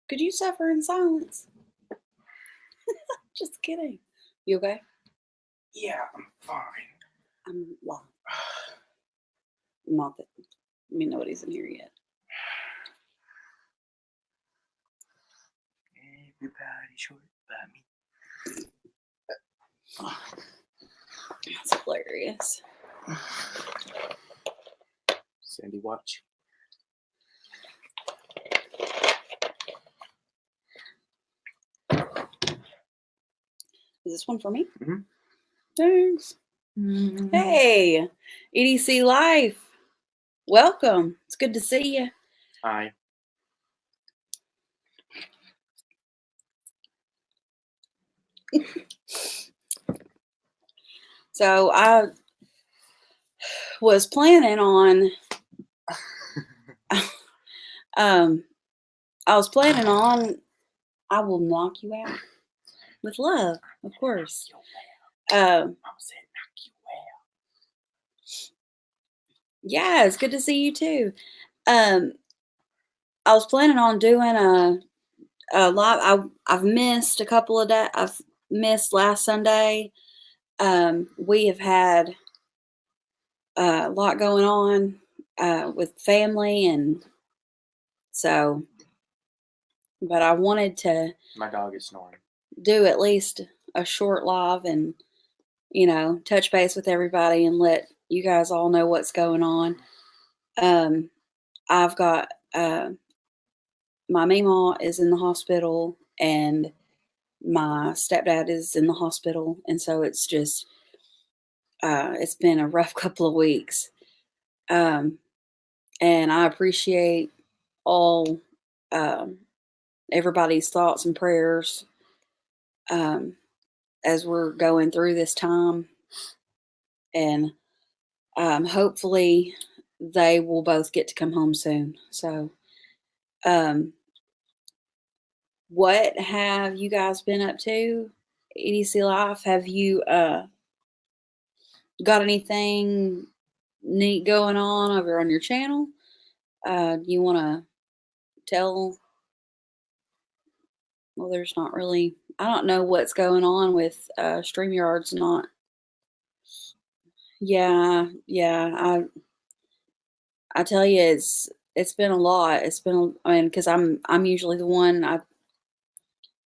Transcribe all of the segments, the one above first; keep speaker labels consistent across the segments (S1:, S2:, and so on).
S1: Could you suffer in silence? Just kidding. You okay?
S2: Yeah, I'm fine.
S1: Well, not that nobody's in here yet.
S2: Everybody short about me.
S1: That's hilarious.
S2: Sandy, watch.
S1: Is this one for me?
S2: Mm-hmm.
S1: Thanks.
S2: Mm-hmm.
S1: Hey, EDC Life. Welcome. It's good to see you.
S2: Hi.
S1: So I was planning on I will knock you out with love, of course.
S2: I said knock you out.
S1: Yeah, it's good to see you too. I was planning on doing a live. I've missed a couple of days. I've missed last Sunday. We have had a lot going on with family, and so, but I wanted to.
S2: My dog is snoring.
S1: Do at least a short live and touch base with everybody and let you guys all know what's going on. I've got my Meemaw is in the hospital and my stepdad is in the hospital, and so it's just it's been a rough couple of weeks. And I appreciate all everybody's thoughts and prayers as we're going through this time, and hopefully they will both get to come home soon. So, what have you guys been up to? EDC Life, have you got anything neat going on over on your channel? Do you want to tell? Well, there's not really. I don't know what's going on with StreamYard's not. Yeah. I tell you, it's been a lot. It's been. I mean, because I'm usually the one.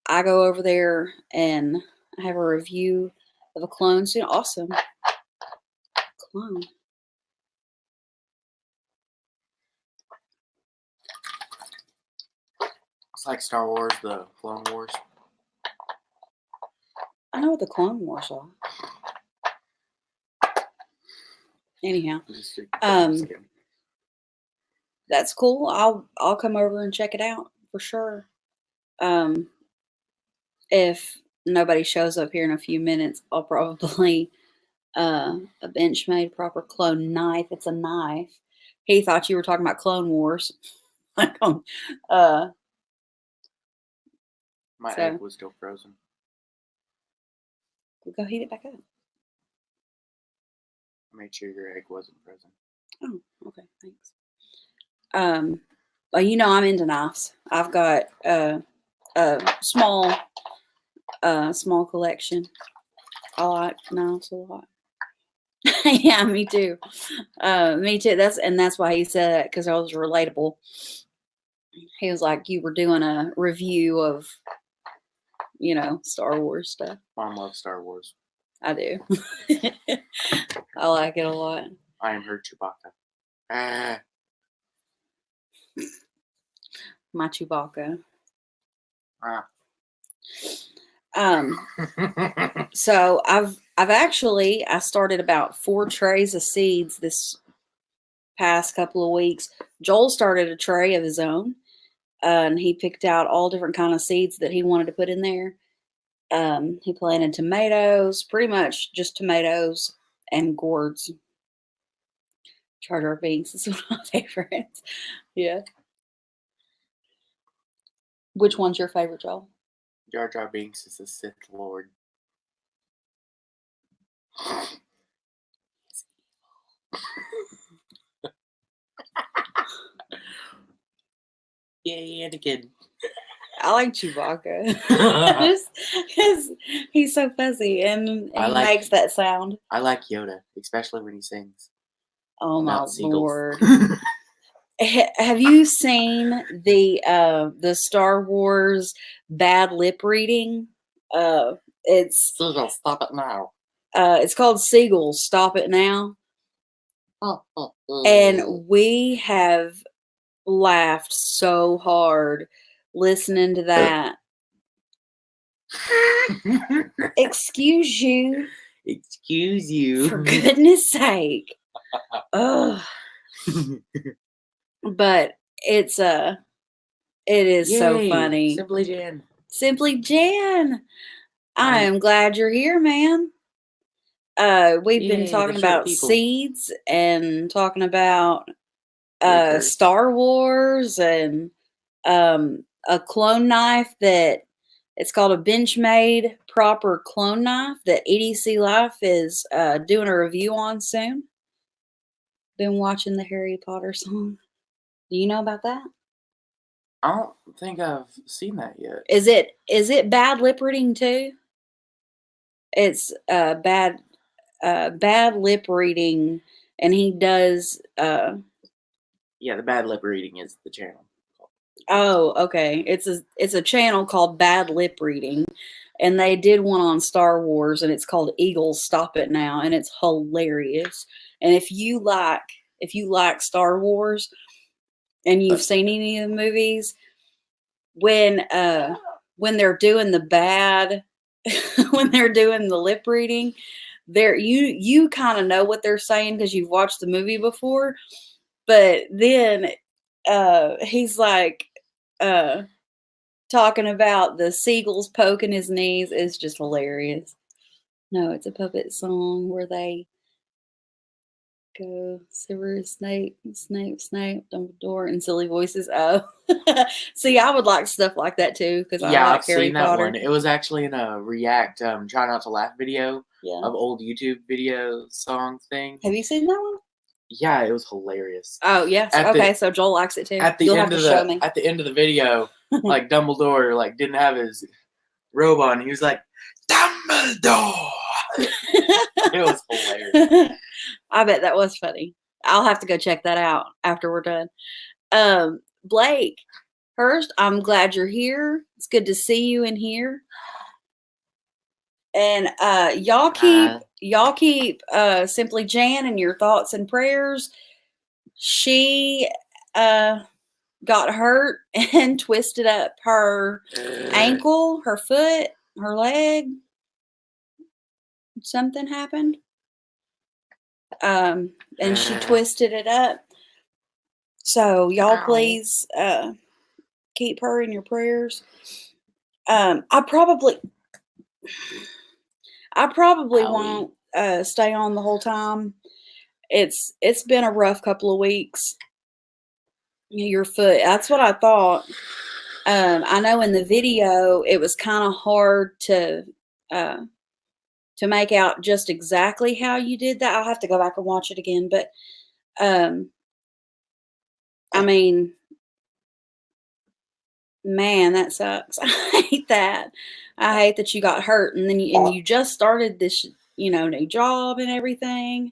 S1: I go over there and have a review of a clone soon. Awesome clone.
S2: It's like Star Wars, the Clone Wars.
S1: I know what the Clone Wars are. Anyhow, that's cool. I'll come over and check it out for sure. If nobody shows up here in a few minutes, I'll probably a Benchmade proper clone knife. It's a knife. He thought you were talking about Clone Wars.
S2: My egg was still frozen.
S1: Go heat it back up.
S2: I made sure your egg wasn't frozen.
S1: Oh, okay, thanks. Well, I'm into knives. I've got a small collection. I like knives a lot. Yeah, me too. Me too. That's why he said that, because I was relatable. He was like, you were doing a review of, Star Wars stuff.
S2: Mom loves Star Wars.
S1: I do. I like it a lot.
S2: I am her Chewbacca.
S1: My Chewbacca.
S2: Ah.
S1: So I've actually started about 4 trays of seeds this past couple of weeks. Joel started a tray of his own, and he picked out all different kind of seeds that he wanted to put in there. He planted tomatoes, pretty much just tomatoes and gourds. Jar Jar Binks is one of my favorites. Yeah. Which one's your favorite, Joel?
S2: Jar Jar Binks is the Sith Lord. Yay, Anakin.
S1: I like Chewbacca. He's so fuzzy and
S2: I
S1: he
S2: like-
S1: makes that sound.
S2: I like Yoda, especially when he sings
S1: Oh my
S2: about seagulls.
S1: lord. Have you seen the Star Wars bad lip reading? It's
S2: Seagull, stop it now.
S1: it's called Seagulls. Stop It Now. And we have laughed so hard listening to that. Excuse you.
S2: Excuse you.
S1: For goodness sake. Ugh. But it is so
S2: Yay,
S1: funny.
S2: Simply Jan.
S1: Simply Jan. I am glad you're here, man. We've been
S2: Yay,
S1: talking
S2: the short
S1: about
S2: people.
S1: seeds and talking about
S2: Bakers.
S1: Star Wars and a clone knife that it's called a Benchmade proper clone knife that EDC Life is doing a review on soon. Been watching the Harry Potter song. Do you know about that?
S2: I don't think I've seen that yet.
S1: Is it bad lip reading too? It's bad lip reading, and he does.
S2: Yeah, the bad lip reading is the channel.
S1: Oh, okay. It's a channel called Bad Lip Reading, and they did one on Star Wars, and it's called Eagles Stop It Now, and it's hilarious. And if you like Star Wars, and you've seen any of the movies, when they're doing the bad, when they're doing the lip reading, you kind of know what they're saying because you've watched the movie before, but then he's like talking about the seagulls poking his knees. It's just hilarious. No, it's a puppet song where they go Severus Snape, Dumbledore, and silly voices. Oh, see, I would like stuff like that too because I
S2: Yeah,
S1: like
S2: I've
S1: Harry
S2: seen that
S1: Potter.
S2: one. It was actually in a React Try Not to Laugh video
S1: Yeah.
S2: of old YouTube video song thing.
S1: Have you seen that one?
S2: Yeah, it was hilarious.
S1: Oh, yes. Okay, so Joel likes it too.
S2: At the
S1: You'll
S2: end
S1: have
S2: of
S1: to show me.
S2: At the end of the video, like Dumbledore like didn't have his robe on. He was like, Dumbledore. It was hilarious.
S1: I bet that was funny. I'll have to go check that out after we're done. Blake Hurst, I'm glad you're here. It's good to see you in here. And y'all keep Simply Jan in your thoughts and prayers. She got hurt and twisted up her ankle, her foot, her leg. Something happened. And she twisted it up. So y'all please keep her in your prayers. I probably won't stay on the whole time. It's been a rough couple of weeks. Your foot. That's what I thought. I know in the video it was kind of hard to make out just exactly how you did that. I'll have to go back and watch it again. But I mean, man, that sucks. I hate that. I hate that you got hurt and then you just started this, new job and everything.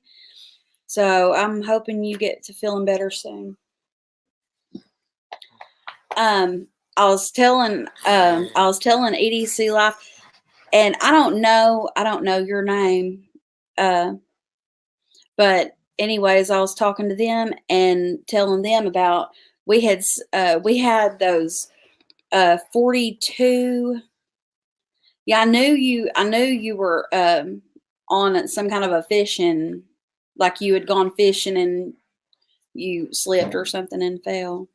S1: So I'm hoping you get to feeling better soon. I was telling EDC Life, and I don't know your name, but anyways, I was talking to them and telling them about we had those 42. Yeah, I knew you were on some kind of a fishing, like you had gone fishing and you slipped or something and fell.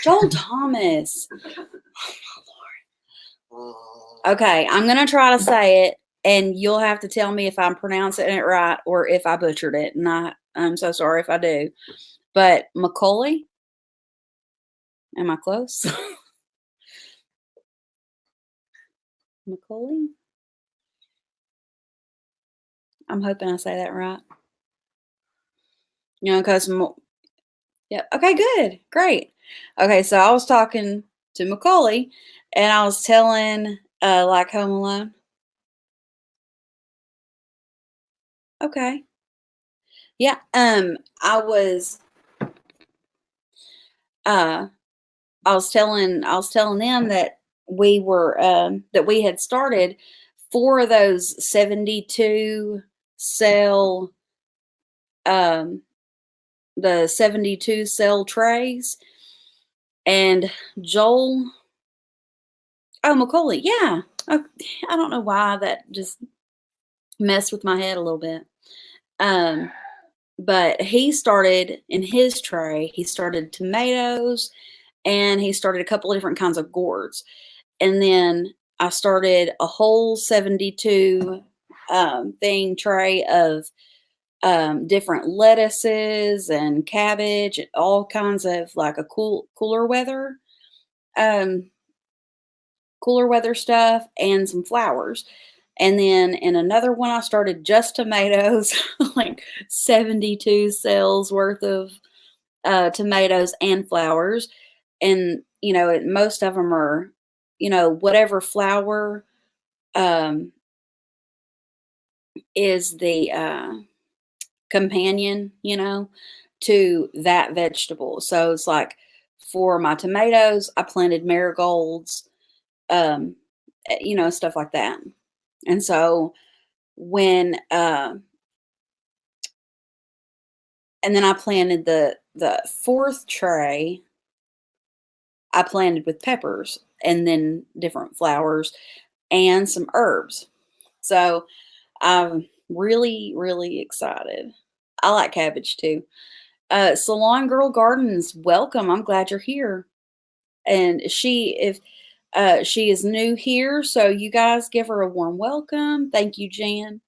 S1: Joel Thomas. Okay, I'm gonna try to say it, and you'll have to tell me if I'm pronouncing it right or if I butchered it. And I'm so sorry if I do. But Macaulay, am I close? Macaulay. I'm hoping I say that right. Because Yep. Okay, good. Great. Okay, so I was talking to Macaulay and I was telling like Home Alone. Okay. Yeah. Uh I was telling them that we had started 4 of those 72 cell um the 72 cell trays, and Joel. Oh, Macaulay, yeah. Oh, I don't know why that just messed with my head a little bit. Um, but he started in his tray, he started tomatoes and he started a couple of different kinds of gourds. And then I started a whole 72 thing tray of different lettuces and cabbage, all kinds of like a um, cooler weather stuff, and some flowers. And then in another one, I started just tomatoes, like 72 cells worth of tomatoes and flowers. And, most of them are, whatever flower um, is the companion, to that vegetable. So it's like for my tomatoes, I planted marigolds, um, stuff like that. And so when and then I planted the fourth tray, I planted with peppers and then different flowers and some herbs. So I'm really, really excited. I like cabbage too. Salon Girl Gardens, welcome. I'm glad you're here. And she is new here, so you guys give her a warm welcome. Thank you, Jan,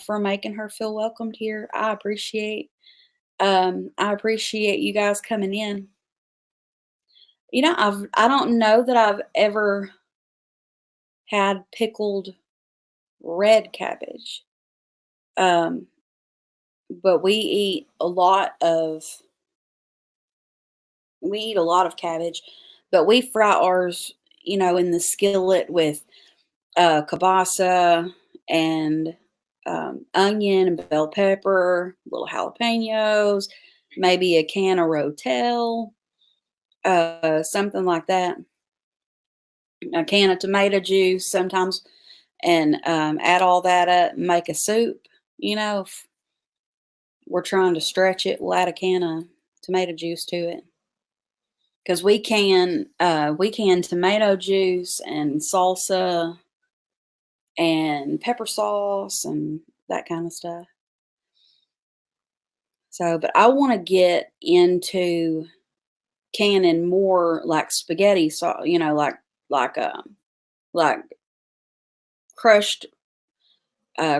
S1: for making her feel welcomed here. I appreciate you guys coming in. I don't know that I've ever had pickled red cabbage. Um, but we eat a lot of cabbage, but we fry ours, in the skillet with kielbasa and onion and bell pepper, little jalapenos, maybe a can of Rotel, something like that. A can of tomato juice sometimes, and add all that up, make a soup. If we're trying to stretch it, we'll add a can of tomato juice to it because we can tomato juice and salsa and pepper sauce and that kind of stuff. So, but I want to get into canning more like spaghetti sauce, like like crushed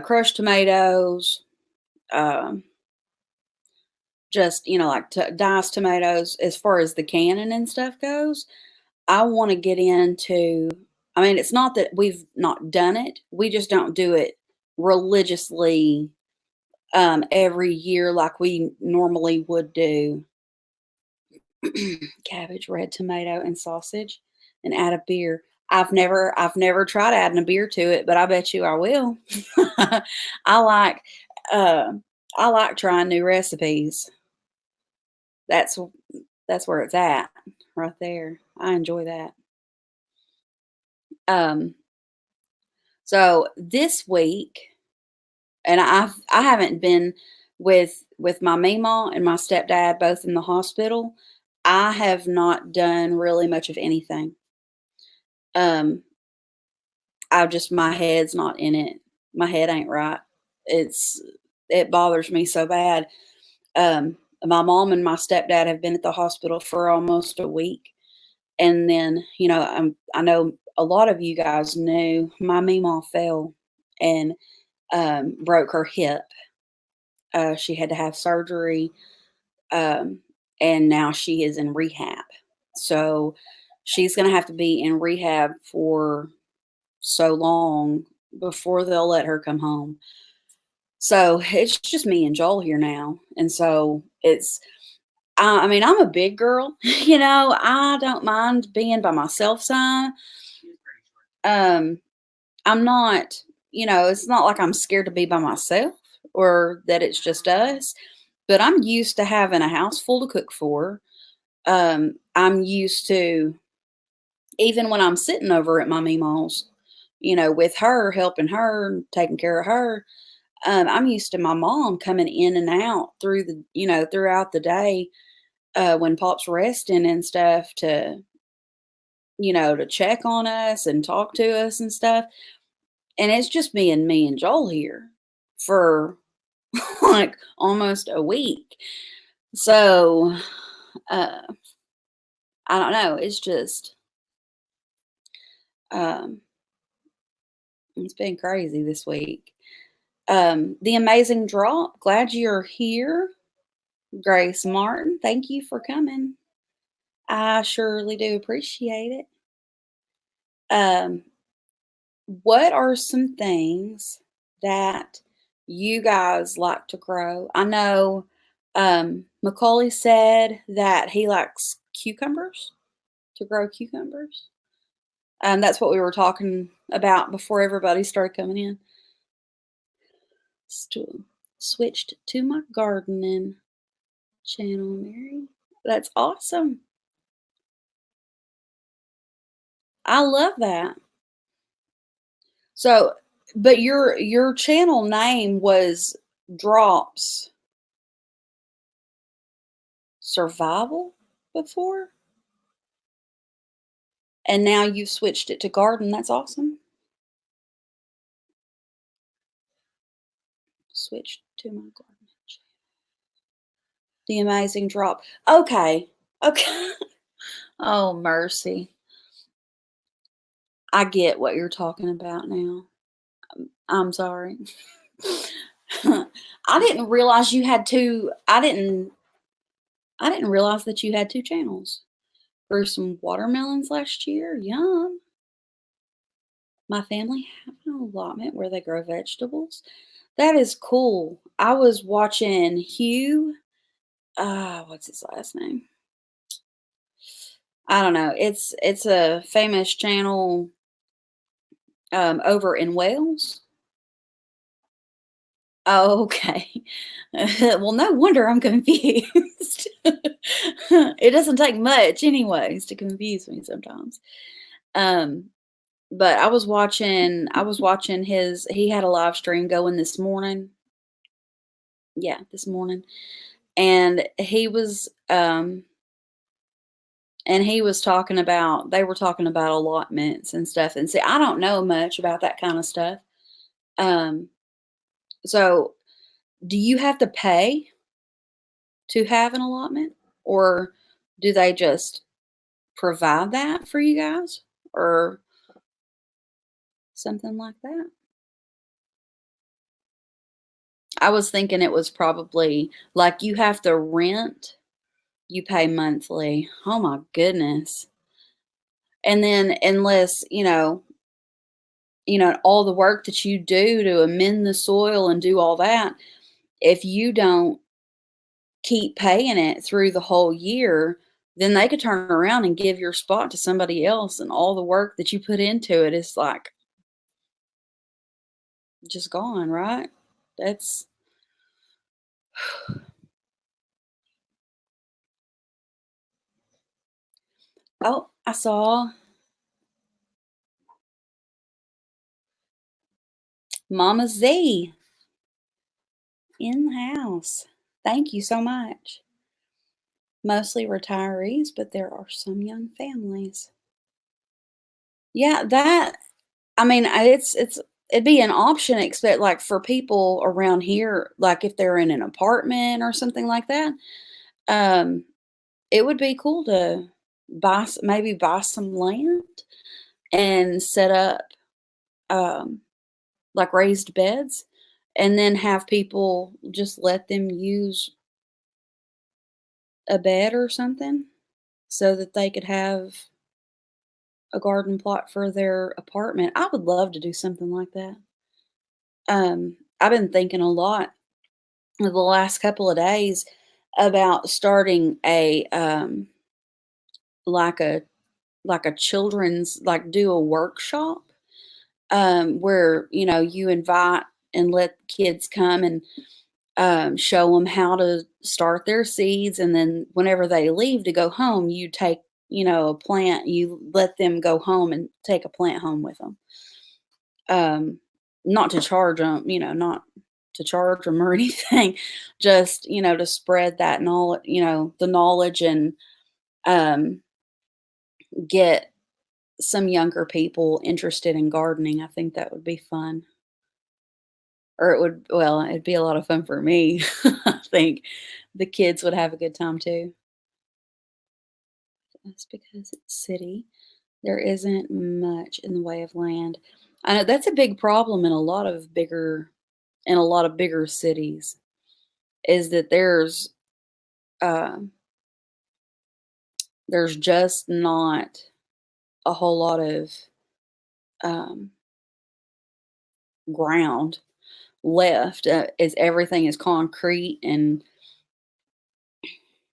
S1: crushed tomatoes, um, just like diced tomatoes. As far as the canning and stuff goes, I want to get into. I mean, it's not that we've not done it; we just don't do it religiously every year like we normally would do. Cabbage, red tomato, and sausage, and add a beer. I've never tried adding a beer to it, but I bet you I will. I like uh, I like trying new recipes. That's that's where it's at, right there. I enjoy that. Um, so this week, and I haven't been with my Meemaw and my stepdad both in the hospital. I have not done really much of anything. Um, my head's not in it. My head ain't right. It's it bothers me so bad. My mom and my stepdad have been at the hospital for almost a week, and then I know a lot of you guys knew my Meemaw fell and broke her hip. She had to have surgery, um, and now she is in rehab. So she's going to have to be in rehab for so long before they'll let her come home. So it's just me and Joel here now. And so I mean, I'm a big girl, you know, I don't mind being by myself some. Um, I'm not, you know, it's not like I'm scared to be by myself or that it's just us, but I'm used to having a house full to cook for. I'm used to, even when I'm sitting over at my Meemaw's, you know, with her, helping her, taking care of her, I'm used to my mom coming in and out through the, you know, throughout the day, when Pop's resting and stuff to, you know, to check on us and talk to us and stuff. And it's just me and Joel here for like almost a week. So, uh, I don't know. It's just, um, it's been crazy this week. The amazing drop. Glad you're here. Grace Martin, thank you for coming. I surely do appreciate it. Um, what are some things that you guys like to grow? I know Macaulay said that he likes cucumbers, to grow cucumbers. That's what we were talking about before everybody started coming in. Switched to my gardening channel, Mary. That's awesome. I love that. So, but your channel name was Drops Survival before, and now you've switched it to garden. That's awesome. Switched to my garden. The amazing drop. Okay. Okay. Oh, mercy. I get what you're talking about now. I'm sorry. I didn't realize you had two. I didn't realize that you had two channels. Grew some watermelons last year. Yum. My family have an allotment where they grow vegetables. That is cool. I was watching Hugh. What's his last name? I don't know. It's a famous channel over in Wales. Oh, okay. Well, no wonder I'm confused. It doesn't take much, anyways, to confuse me sometimes. Um, but I was watching his. He had a live stream going this morning. Yeah, this morning, and he was talking about. They were talking about allotments and stuff. And see, I don't know much about that kind of stuff. Um, so do you have to pay to have an allotment, or do they just provide that for you guys, or something like that? I was thinking it was probably like you have to rent, you pay monthly. Oh my goodness. And then unless, all the work that you do to amend the soil and do all that, if you don't keep paying it through the whole year, then they could turn around and give your spot to somebody else, and all the work that you put into it is like just gone, right? That's oh, I saw Mama Z in the house. Thank you so much. Mostly retirees, but there are some young families. Yeah, that I mean, it'd be an option, expect like for people around here, like if they're in an apartment or something like that. Um, it would be cool to maybe buy some land and set up um like raised beds, and then have people just let them use a bed or something so that they could have a garden plot for their apartment. I would love to do something like that. I've been thinking a lot the last couple of days about starting a like a like a children's, like, do a workshop, where, you invite and let kids come and show them how to start their seeds, and then whenever they leave to go home, you take, a plant, you let them go home and take a plant home with them. Um, not to charge them, not to charge them or anything, just, to spread that knowledge, the knowledge, and um, get some younger people interested in gardening. I think that would be fun. Or it would, well, it'd be a lot of fun for me. I think the kids would have a good time too. That's because it's city. There isn't much in the way of land. I know that's a big problem in a lot of bigger cities, is that uh, there's just not a whole lot of um, ground left. Is everything is concrete, and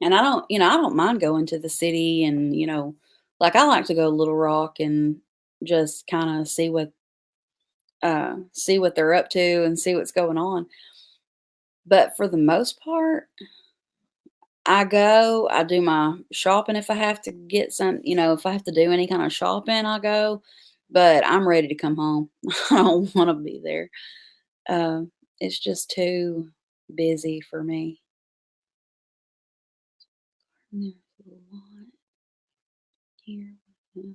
S1: I don't mind going to the city, and like, I like to go to Little Rock and just kind of see what they're up to and see what's going on. But for the most part, I do my shopping if I have to get some, if I have to do any kind of shopping, I go. But I'm ready to come home. I don't want to be there. Uh, it's just too busy for me. There's a lot here. The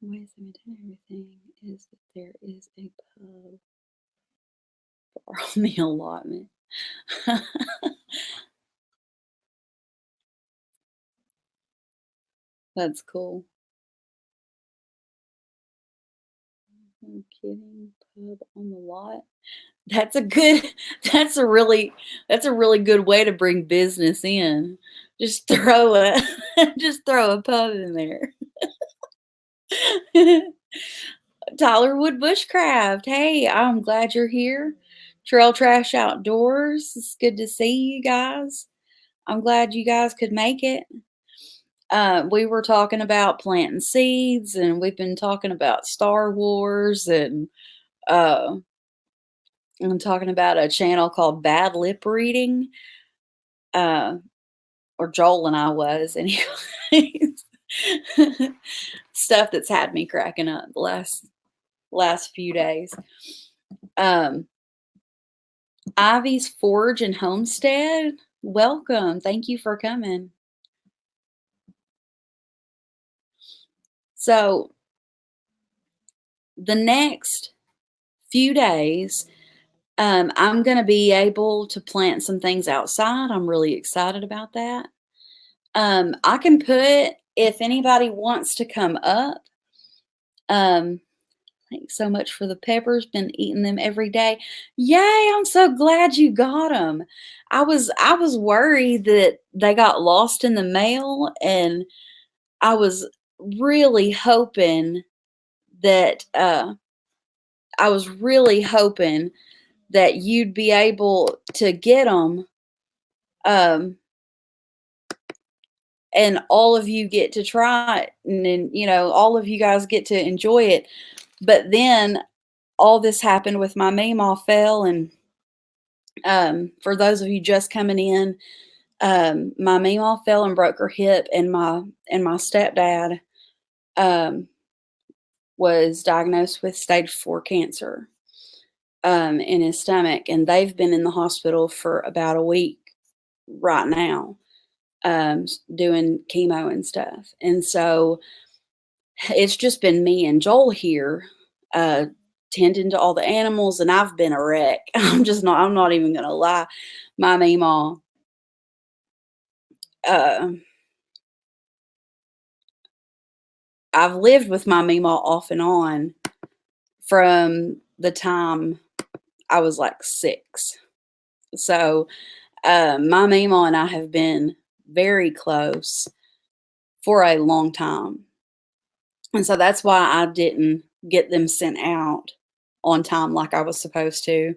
S1: ways I maintain everything is that there is a pub bar on the allotment. That's cool. I'm kidding. Pub on the lot. That's a good that's a really good way to bring business in. Just throw a just throw a pub in there. Tyler Wood Bushcraft. Hey, I'm glad you're here. Trail Trash Outdoors. It's good to see you guys. I'm glad you guys could make it. We were talking about planting seeds, and we've been talking about Star Wars, and uh, I'm talking about a channel called Bad Lip Reading. Uh, or Joel and I was, anyways. Stuff that's had me cracking up the last few days. Um, Ivy's Forge and Homestead. Welcome. Thank you for coming. So the next few days, I'm going to be able to plant some things outside. I'm really excited about that. I can put, if anybody wants to come up, thanks so much for the peppers. Been eating them every day. Yay, I'm so glad you got them. I was worried that they got lost in the mail, and I was really hoping that I was really hoping that you'd be able to get them, um, and all of you get to try it, and then all of you guys get to enjoy it. But then all this happened with my Meemaw fell, and for those of you just coming in, my Meemaw fell and broke her hip, and my stepdad was diagnosed with stage 4 cancer in his stomach, and they've been in the hospital for about a week right now, doing chemo and stuff. And so it's just been me and Joel here, uh, tending to all the animals, and I've been a wreck. I'm not even gonna lie. My Meemaw, uh, I've lived with my Meemaw off and on from the time I was like 6. So, my Meemaw and I have been very close for a long time. And so that's why I didn't get them sent out on time like I was supposed to.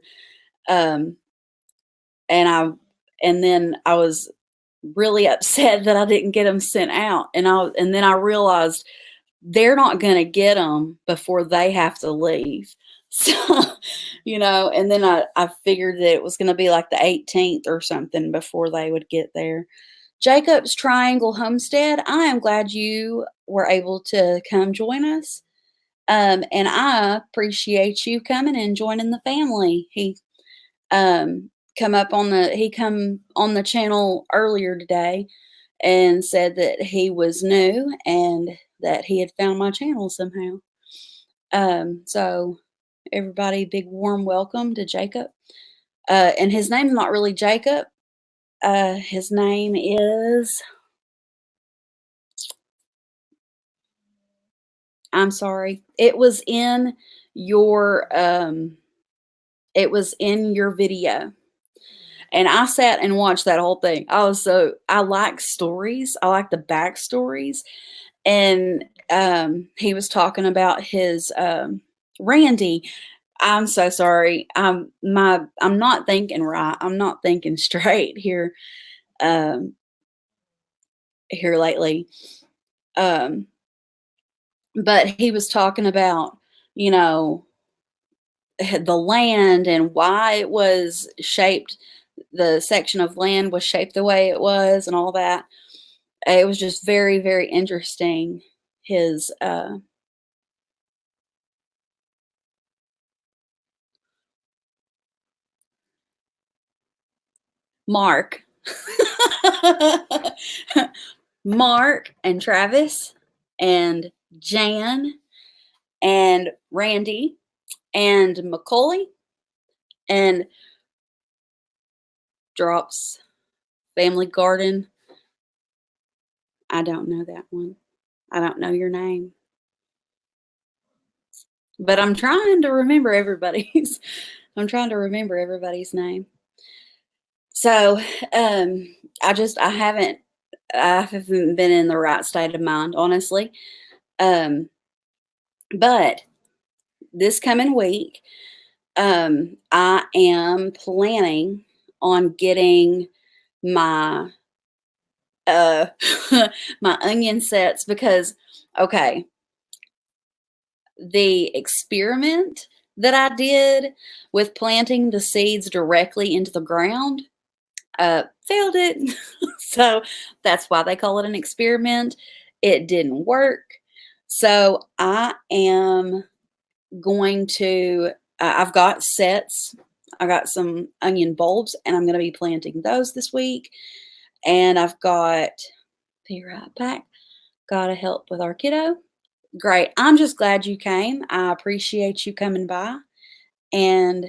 S1: Um, and And then I was really upset that I didn't get them sent out. And then I realized they're not going to get them before they have to leave. So, and then I figured that it was going to be like the 18th or something before they would get there. Jacob's Triangle Homestead, I am glad you were able to come join us. And I appreciate you coming and joining the family. Um, he come on the channel earlier today and said that he was new and that he had found my channel somehow. So everybody, big warm welcome to Jacob. And his name's not really Jacob. His name is, I'm sorry. It was in your video. And I sat and watched that whole thing. I like stories. I like the backstories. And he was talking about his Randy. I'm so sorry. I'm not thinking right. I'm not thinking straight um, here lately. But he was talking about, you know, the land and why it was shaped, the section of land was shaped the way it was and all that. It was just very, very interesting. His Mark. Mark and Travis and Jan and Randy and Macaulay and Drops Family Garden. I don't know that one. I don't know your name. But I'm trying to remember everybody's. I'm trying to remember everybody's name. So, I haven't been in the right state of mind, honestly. But this coming week, I am planning on getting my my onion sets because, okay, the experiment that I did with planting the seeds directly into the ground failed it. So that's why they call it an experiment. It didn't work. So I am going to, I've got sets. I got some onion bulbs and I'm going to be planting those this week. And I've got, be right back, got to help with our kiddo. Great. I'm just glad you came. I appreciate you coming by and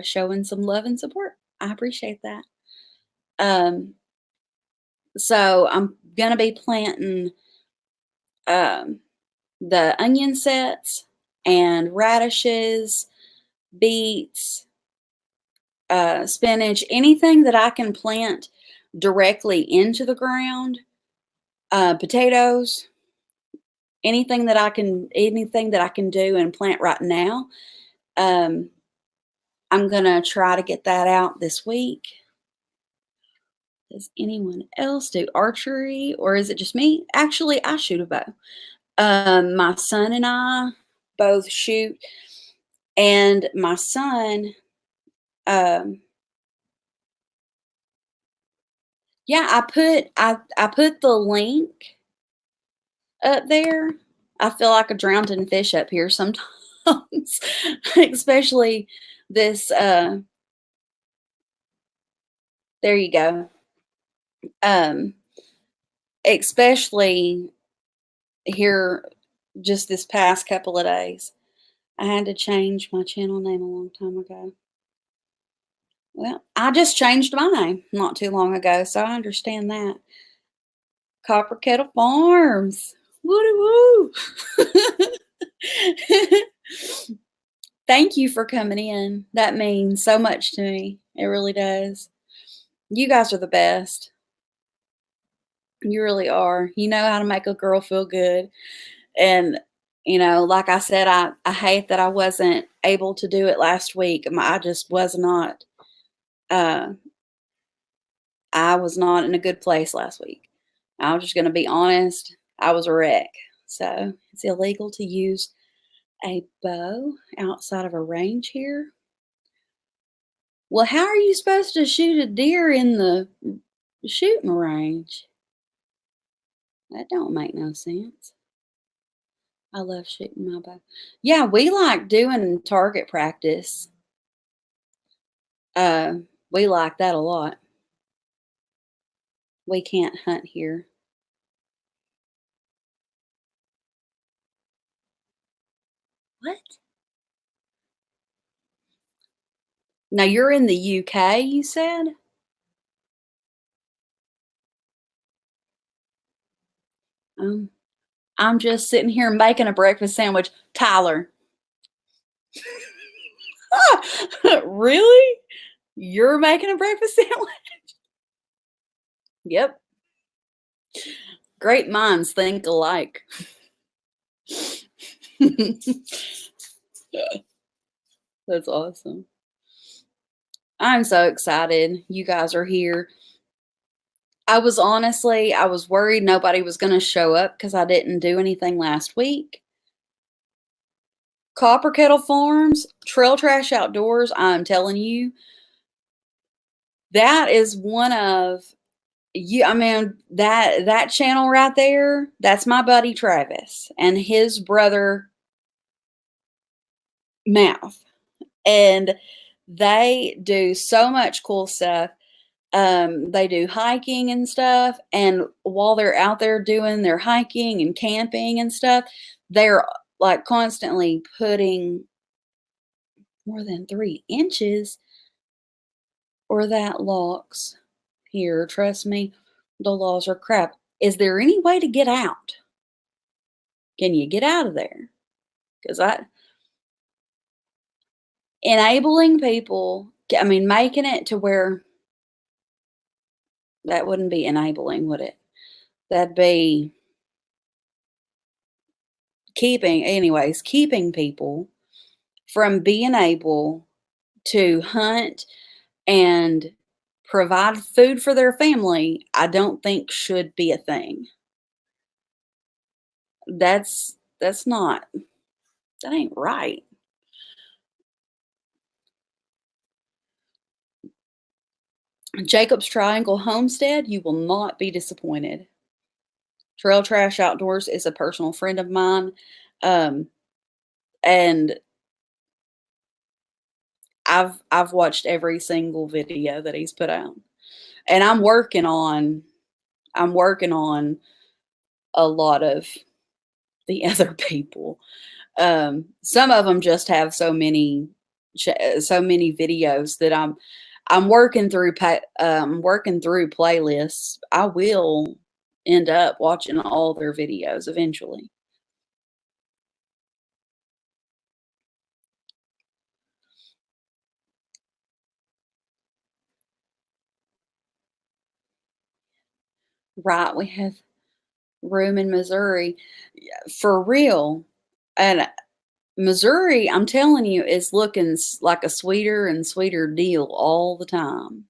S1: showing some love and support. I appreciate that. So I'm going to be planting um, the onion sets and radishes, beets, spinach, anything that I can plant directly into the ground, potatoes, anything that I can do and plant right now. I'm gonna try to get that out this week. Does anyone else do archery or is it just me? Actually, I shoot a bow. My son and I both shoot, and my son, um, yeah, I put the link up there. I feel like a drowning fish up here sometimes, especially this. There you go. Um, especially here, just this past couple of days. I had to change my channel name a long time ago. Well, I just changed my name not too long ago, so I understand that. Copper Kettle Farms. Woo woo. Thank you for coming in. That means so much to me. It really does. You guys are the best. You really are. You know how to make a girl feel good. And, like I said, I hate that I wasn't able to do it last week. I just was not I was not in a good place last week. I'm just going to be honest. I was a wreck. So it's illegal to use a bow outside of a range here. Well, how are you supposed to shoot a deer in the shooting range? That don't make no sense. I love shooting my bow. Yeah, we like doing target practice. We like that a lot. We can't hunt here. What? Now you're in the UK, you said? Um, I'm just sitting here making a breakfast sandwich. Tyler. Really? You're making a breakfast sandwich? Yep. Great minds think alike. That's awesome. I'm so excited you guys are here. I was worried nobody was going to show up because I didn't do anything last week. Copper Kettle Farms, Trail Trash Outdoors, I'm telling you, that is one of you. I mean, that channel right there, that's my buddy Travis and his brother Mouth. And they do so much cool stuff. They do hiking and stuff, and while they're out there doing their hiking and camping and stuff, they're like constantly putting more than 3 inches or that locks here. Trust me, the laws are crap. Is there any way to get out? Can you get out of there? Because I enabling people, I mean, making it to where that wouldn't be enabling, would it? That'd be keeping people from being able to hunt and provide food for their family, I don't think should be a thing. That's not, that ain't right. Jacob's Triangle Homestead, you will not be disappointed. Trail Trash Outdoors is a personal friend of mine. And I've watched every single video that he's put out. And I'm working on a lot of the other people. Some of them just have so many videos that I'm working through playlists. I will end up watching all their videos eventually. Right, we have room in Missouri for real. And Missouri, I'm telling you, is looking like a sweeter and sweeter deal all the time.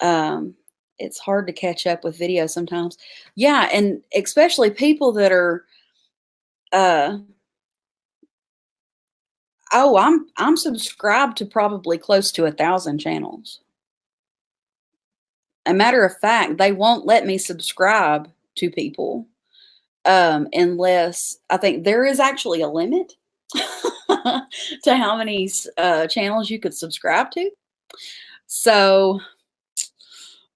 S1: Um, it's hard to catch up with video sometimes. Yeah, and especially people that are uh oh, I'm subscribed to probably close to 1,000 channels. A matter of fact, they won't let me subscribe to people unless I think there is actually a limit to how many channels you could subscribe to. So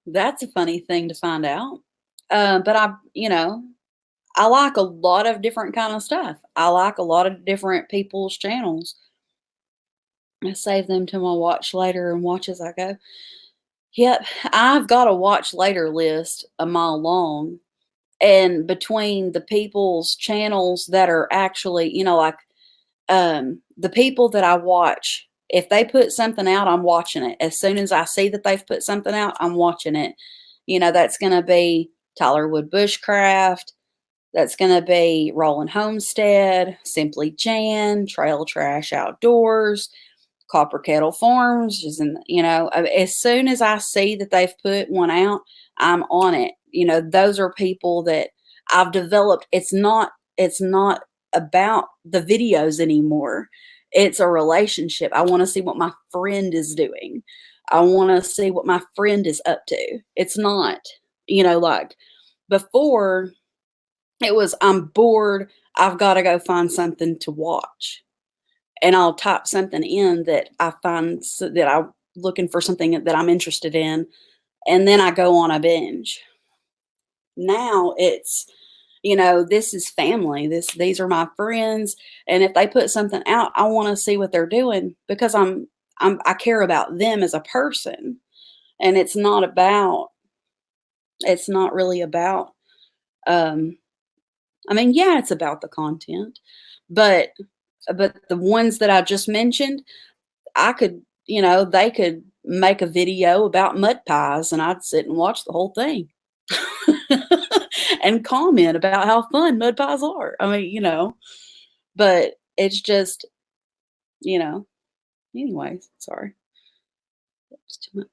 S1: that's a funny thing to find out. But I like a lot of different kind of stuff. I like a lot of different people's channels. I save them to my watch later and watch as I go. Yep, I've got a watch later list a mile long. And between the people's channels that are actually, like the people that I watch, if they put something out, I'm watching it. As soon as I see that they've put something out, I'm watching it. That's going to be Tyler Wood Bushcraft. That's going to be Rollin' Homestead, Simply Jan, Trail Trash Outdoors, Copper Kettle Farms is in, as soon as I see that they've put one out, I'm on it. Those are people that I've developed. It's not about the videos anymore. It's a relationship. I want to see what my friend is doing. I want to see what my friend is up to. It's not, like before it was, I'm bored. I've got to go find something to watch. And I'll type something in that I find that I'm looking for something that I'm interested in. And then I go on a binge. Now it's, this is family. These are my friends. And if they put something out, I want to see what they're doing because I care about them as a person. And it's not really about, yeah, it's about the content, but the ones that I just mentioned, I could, they could make a video about mud pies and I'd sit and watch the whole thing and comment about how fun mud pies are. But it's just, anyways, sorry. It's to my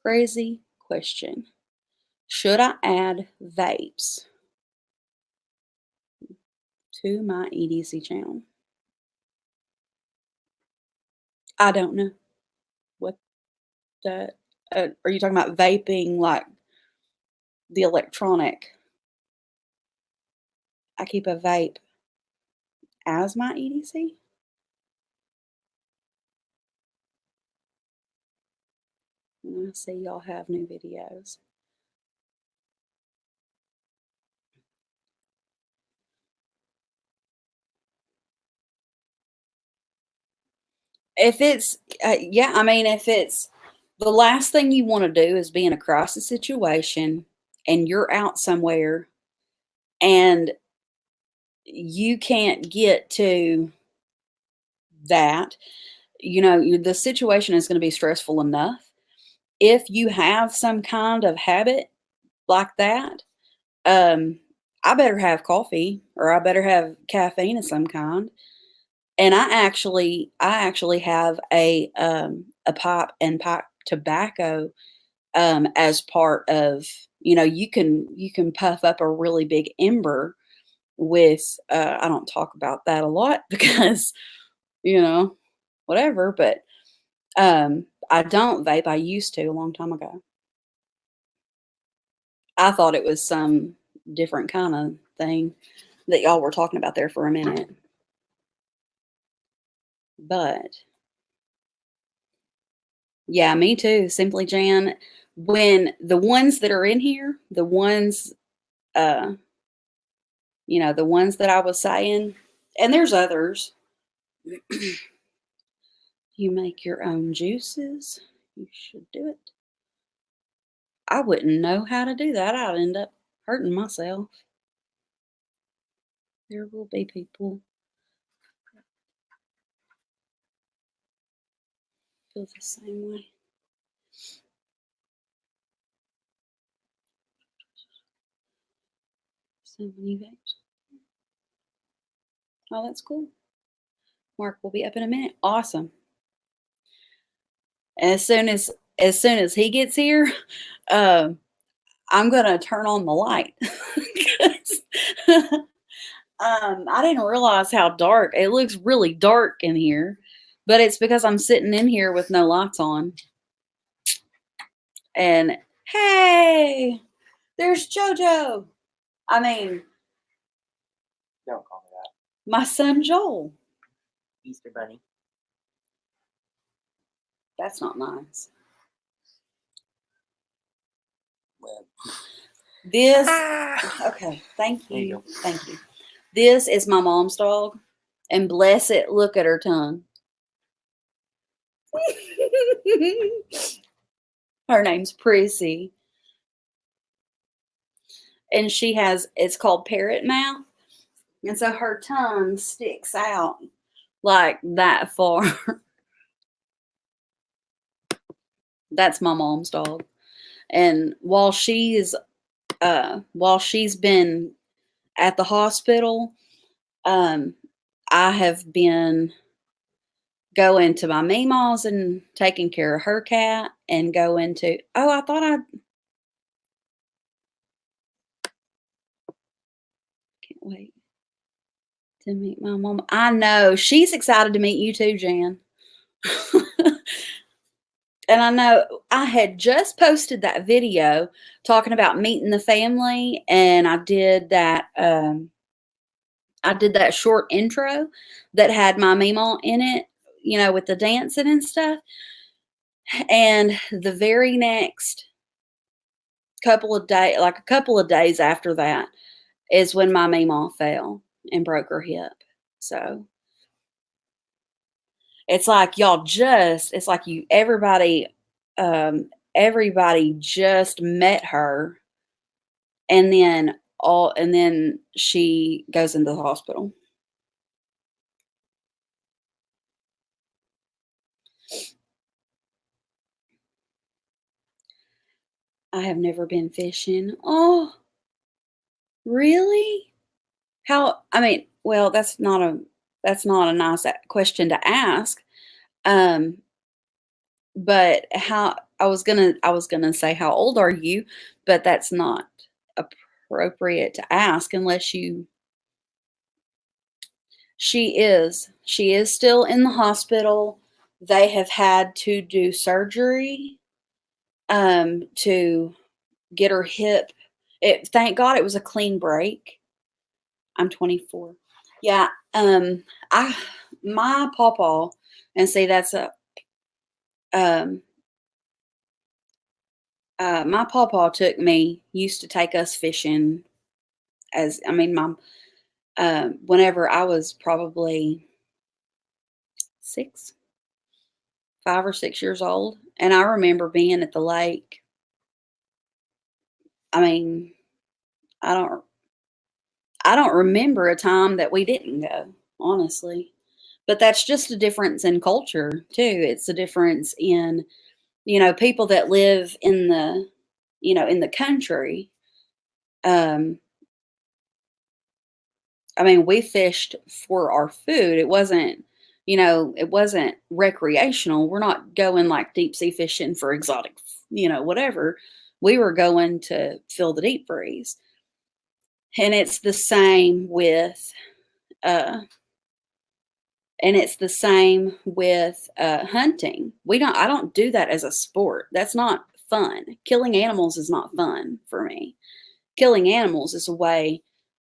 S1: crazy question. Should I add vapes to my EDC channel? I don't know what that. Are you talking about vaping like the electronic? I keep a vape as my EDC? And I see y'all have new videos. If it's, if it's the last thing you want to do is be in a crisis situation and you're out somewhere and you can't get to that, the situation is going to be stressful enough. If you have some kind of habit like that, I better have coffee or I better have caffeine of some kind. And I actually have a pipe and pipe tobacco as part of, you can puff up a really big ember with I don't talk about that a lot because, whatever, but I don't vape. I used to a long time ago. I thought it was some different kind of thing that y'all were talking about there for a minute. But yeah, me too. Simply Jan. When the ones that are in here, uh, the ones that I was saying, and there's others. You make your own juices. You should do it. I wouldn't know how to do that. I'd end up hurting myself. There will be people feel the same way. So many vapes. Oh, that's cool. Mark will be up in a minute. Awesome. And as soon as he gets here, uh, I'm gonna turn on the light. 'Cause, I didn't realize how dark it looks. Really dark in here, but it's because I'm sitting in here with no lights on. And hey, there's JoJo. I mean,
S2: Don't call me that.
S1: my son Joel.
S2: Easter Bunny.
S1: That's not nice.
S2: Well,
S1: This okay. Thank
S2: there you
S1: you.
S2: go.
S1: Thank you. This is my mom's dog, and bless it, look at her tongue. Her name's Prissy, and it's called parrot mouth, and so her tongue sticks out like that far. That's my mom's dog, and while she's been at the hospital, um, I have been going to my Meemaw's and taking care of her cat and going to, oh, I thought I can't wait to meet my mom. I know. She's excited to meet you too, Jan. And I know I had just posted that video talking about meeting the family, and I did that short intro that had my Meemaw in it, with the dancing and stuff. And the very next a couple of days after that, is when my Meemaw fell and broke her hip. So it's like everybody just met her, and then she goes into the hospital. I have never been fishing. Oh, really? Well, that's not a nice question to ask. Um, but how I was gonna say how old are you, but that's not appropriate to ask unless you. She is still in the hospital. They have had to do surgery to get her hip. Thank God it was a clean break. I'm 24. Yeah. I my pawpaw, and see that's a um my pawpaw used to take us fishing my whenever I was probably 6, 5 or 6 years old, and I remember being at the lake. I mean, I don't I don't remember a time that we didn't go, honestly. But that's just a difference in culture too. It's a difference in, people that live in the country. Um, we fished for our food. It wasn't recreational. We're not going like deep sea fishing for exotic, whatever. We were going to fill the deep freeze. And it's the same with uh hunting. I don't do that as a sport. That's not fun. Killing animals is not fun for me. Killing animals is a way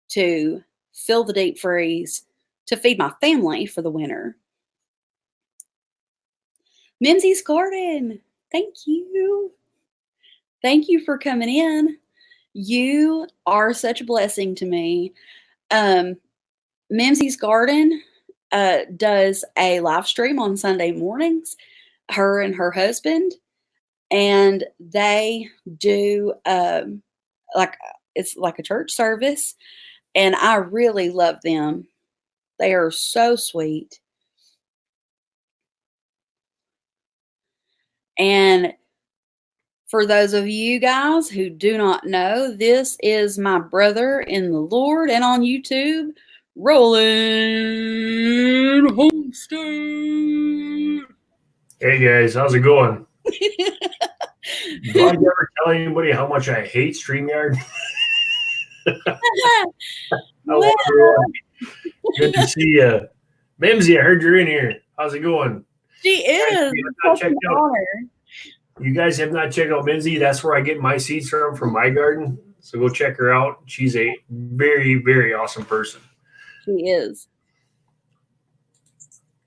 S1: to fill the deep freeze to feed my family for the winter. Mimsy's Garden. Thank you. Thank you for coming in. You are such a blessing to me. Mimsy's Garden does a live stream on Sunday mornings, her and her husband, and they do like it's like a church service, and I really love them. They are so sweet. And for those of you guys who do not know, this is my brother in the Lord and on YouTube, Roland Homestead.
S3: Hey guys, how's it going? Do I ever tell anybody how much I hate StreamYard?
S1: Well,
S3: Good to see you. Mimsy, I heard you're in here. How's it going?
S1: she is.
S3: You guys have not checked out Mimsy. That's where I get my seeds from my garden. So go check her out. She's a very, very awesome person.
S1: She is.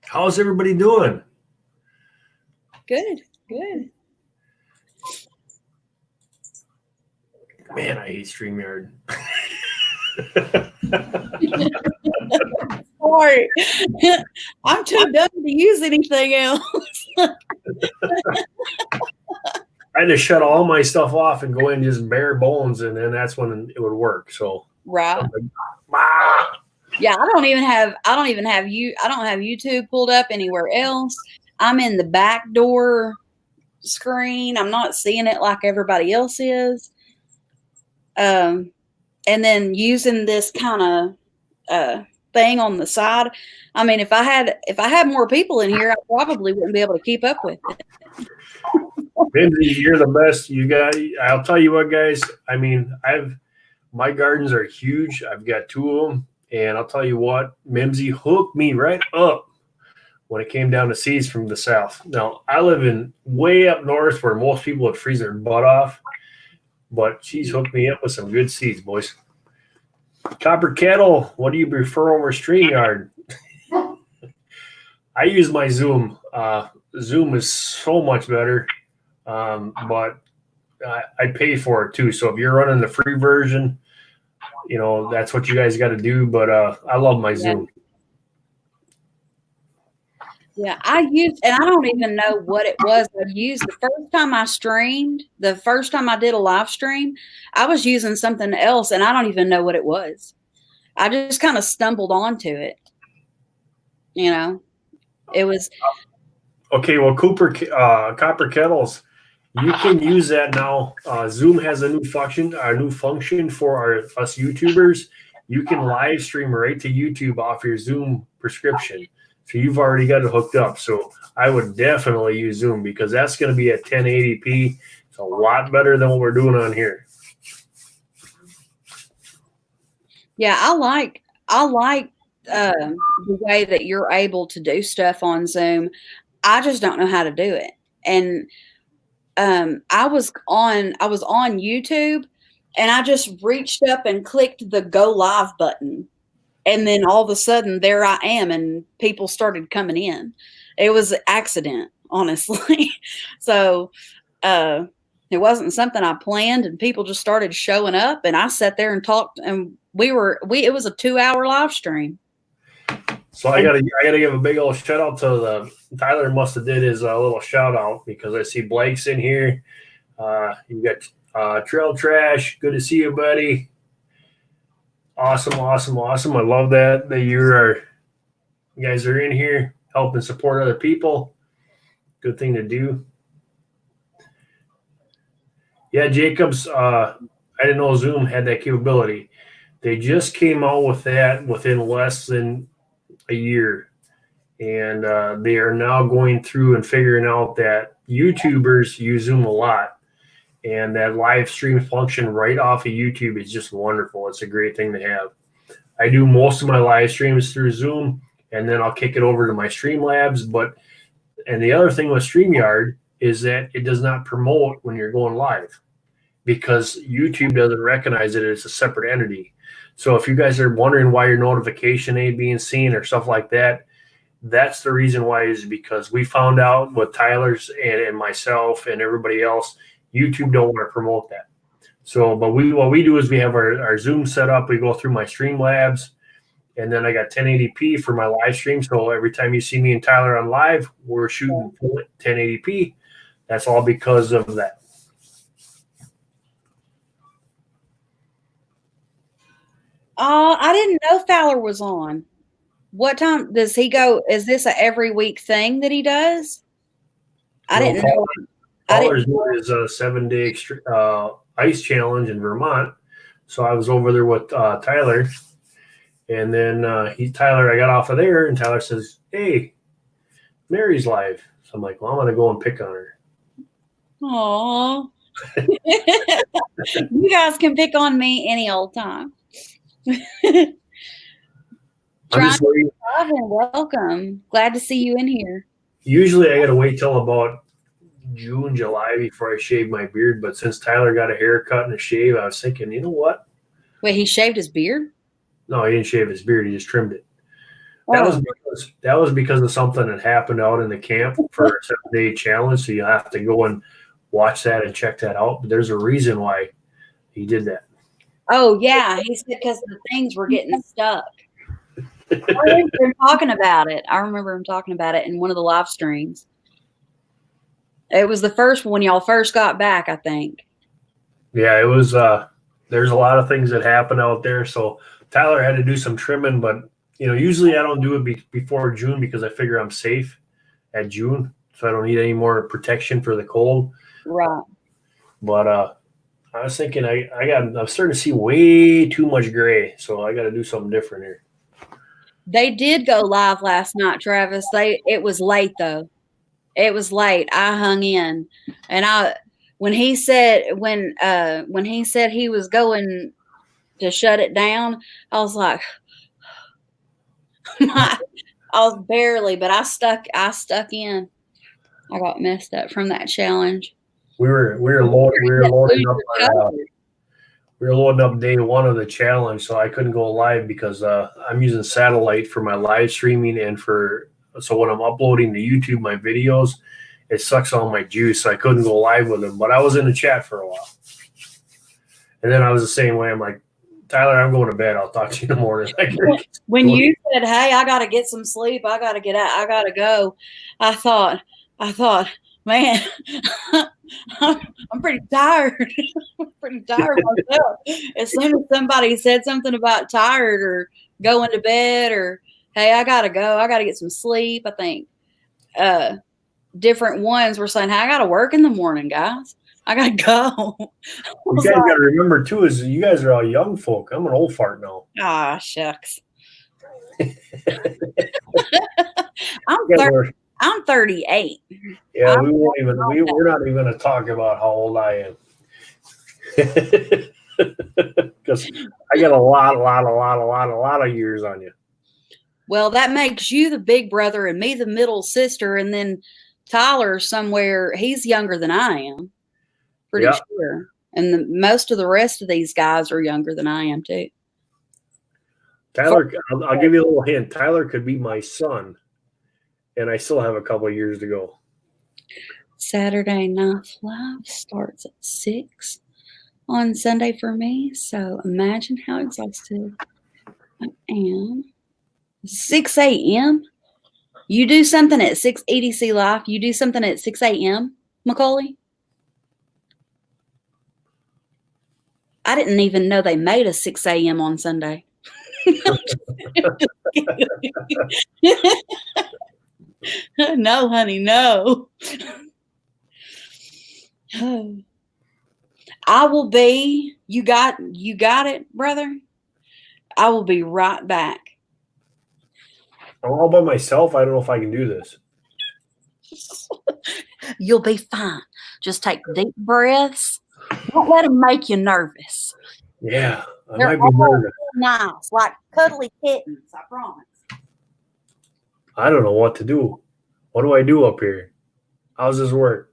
S3: How's everybody doing?
S1: Good. Good.
S3: Man, I hate StreamYard.
S1: Sorry. I'm too dumb to use anything else.
S3: I had to shut all my stuff off and go in just bare bones, and then that's when it would work. So
S1: right.
S3: Like, ah!
S1: Yeah, I don't have YouTube pulled up anywhere else. I'm in the back door screen. I'm not seeing it like everybody else is. And then using this kind of thing on the side. I mean, if I had more people in here, I probably wouldn't be able to keep up with it.
S3: Mimsy, you're the best. I'll tell you what, guys. I mean, my gardens are huge. I've got 2 of them, and I'll tell you what, Mimsy hooked me right up when it came down to seeds from the south. Now, I live in way up north where most people would freeze their butt off, but she's hooked me up with some good seeds, boys. Copper Kettle, what do you prefer over StreamYard? I use my Zoom. Zoom is so much better, but I pay for it too. So if you're running the free version, that's what you guys got to do. But I love my Zoom.
S1: Yeah, and I don't even know what it was I used. The first time I streamed, the first time I did a live stream, I was using something else, and I don't even know what it was. I just kind of stumbled onto it. It was.
S3: Okay, well, Copper Kettles, you can use that now. Zoom has a new function for us YouTubers. You can live stream right to YouTube off your Zoom prescription. So you've already got it hooked up. So I would definitely use Zoom because that's going to be at 1080p. It's a lot better than what we're doing on here.
S1: Yeah, I like the way that you're able to do stuff on Zoom. I just don't know how to do it. And I was on YouTube, and I just reached up and clicked the go live button. And then all of a sudden there I am, and people started coming in. It was an accident, honestly. So it wasn't something I planned, and people just started showing up, and I sat there and talked, and it was a 2-hour live stream.
S3: So I gotta give a big old shout out to Tyler must have did his little shout out because I see Blake's in here. You got Trail Trash. Good to see you, buddy. Awesome. I love that you guys are in here helping support other people. Good thing to do. Yeah, Jacobs, I didn't know Zoom had that capability. They just came out with that within less than a year. And they are now going through and figuring out that YouTubers use Zoom a lot. And that live stream function right off of YouTube is just wonderful. It's a great thing to have. I do most of my live streams through Zoom, and then I'll kick it over to my Streamlabs. And the other thing with StreamYard is that it does not promote when you're going live because YouTube doesn't recognize it as a separate entity. So if you guys are wondering why your notification ain't being seen or stuff like that, that's the reason why is because we found out with Tyler's and myself and everybody else, YouTube don't want to promote that. So, but what we do is we have our Zoom set up. We go through my Streamlabs, and then I got 1080p for my live stream. So every time you see me and Tyler on live, we're shooting 1080p. That's all because of that.
S1: I didn't know Fowler was on. What time does he go? Is this a every week thing that he does? I didn't know.
S3: Fowler's doing his 7-day ice challenge in Vermont. So I was over there with Tyler. And then Tyler, I got off of there, and Tyler says, "Hey, Mary's live." So I'm like, "Well, I'm going to go and pick on her."
S1: Aw. You guys can pick on me any old time. Welcome. Glad to see you in here.
S3: Usually I got to wait till about June, July before I shave my beard. But since Tyler got a haircut and a shave, I was thinking, you know what?
S1: Wait, he shaved his beard?
S3: No, he didn't shave his beard. He just trimmed it. That was because of something that happened out in the camp for a 7-day challenge. So you have to go and watch that and check that out. But there's a reason why he did that.
S1: Oh, yeah. He said because the things were getting stuck. I remember him talking about it in one of the live streams. It was the first when y'all first got back, I think.
S3: Yeah, it was. There's a lot of things that happen out there. So Tyler had to do some trimming, but usually I don't do it before June because I figure I'm safe at June, so I don't need any more protection for the cold.
S1: Right.
S3: But I was thinking I'm starting to see way too much gray, so I got to do something different here.
S1: They did go live last night, Travis. It was late though. It was late. I hung in, and when he said he was going to shut it down, I was like, I was barely, but I stuck in. I got messed up from that challenge.
S3: We were loading up day one of the challenge, so I couldn't go live because I'm using satellite for my live streaming and so when I'm uploading to YouTube my videos, it sucks all my juice, so I couldn't go live with them. But I was in the chat for a while, and then I was the same way. I'm like, Tyler, I'm going to bed. I'll talk to you in the morning.
S1: When you said, "Hey, I got to get some sleep. I got to get out. I got to go," I thought, man, I'm pretty tired. I'm pretty tired myself. As soon as somebody said something about tired or going to bed or, hey, I got to go. I got to get some sleep. I think different ones were saying, hey, I got to work in the morning, guys. I got to go.
S3: You guys got to remember, too, is you guys are all young folk. I'm an old fart now.
S1: Ah, shucks. I'm 38.
S3: Yeah, we're not even going to talk about how old I am. Because I got a lot of years on you.
S1: Well, that makes you the big brother and me the middle sister, and then Tyler somewhere, he's younger than I am. Pretty sure. And most of the rest of these guys are younger than I am too.
S3: Tyler, I'll give you a little hint. Tyler could be my son, and I still have a couple of years to go. Saturday Night Live starts at 6 on Sunday for me, so imagine how exhausted I am. 6 a.m.? You do something at 6 EDC Live? You do something at 6 a.m., Macaulay? I didn't even know they made a 6 a.m. on Sunday. No, honey, no. I will be, you got it, brother? I will be right back. I'm all by myself. I don't know if I can do this. You'll be fine. Just take deep breaths. Don't let them make you nervous. Yeah, I might be nervous. Nice, like cuddly kittens, I promise. I don't know what to do. What do I do up here? How's this work?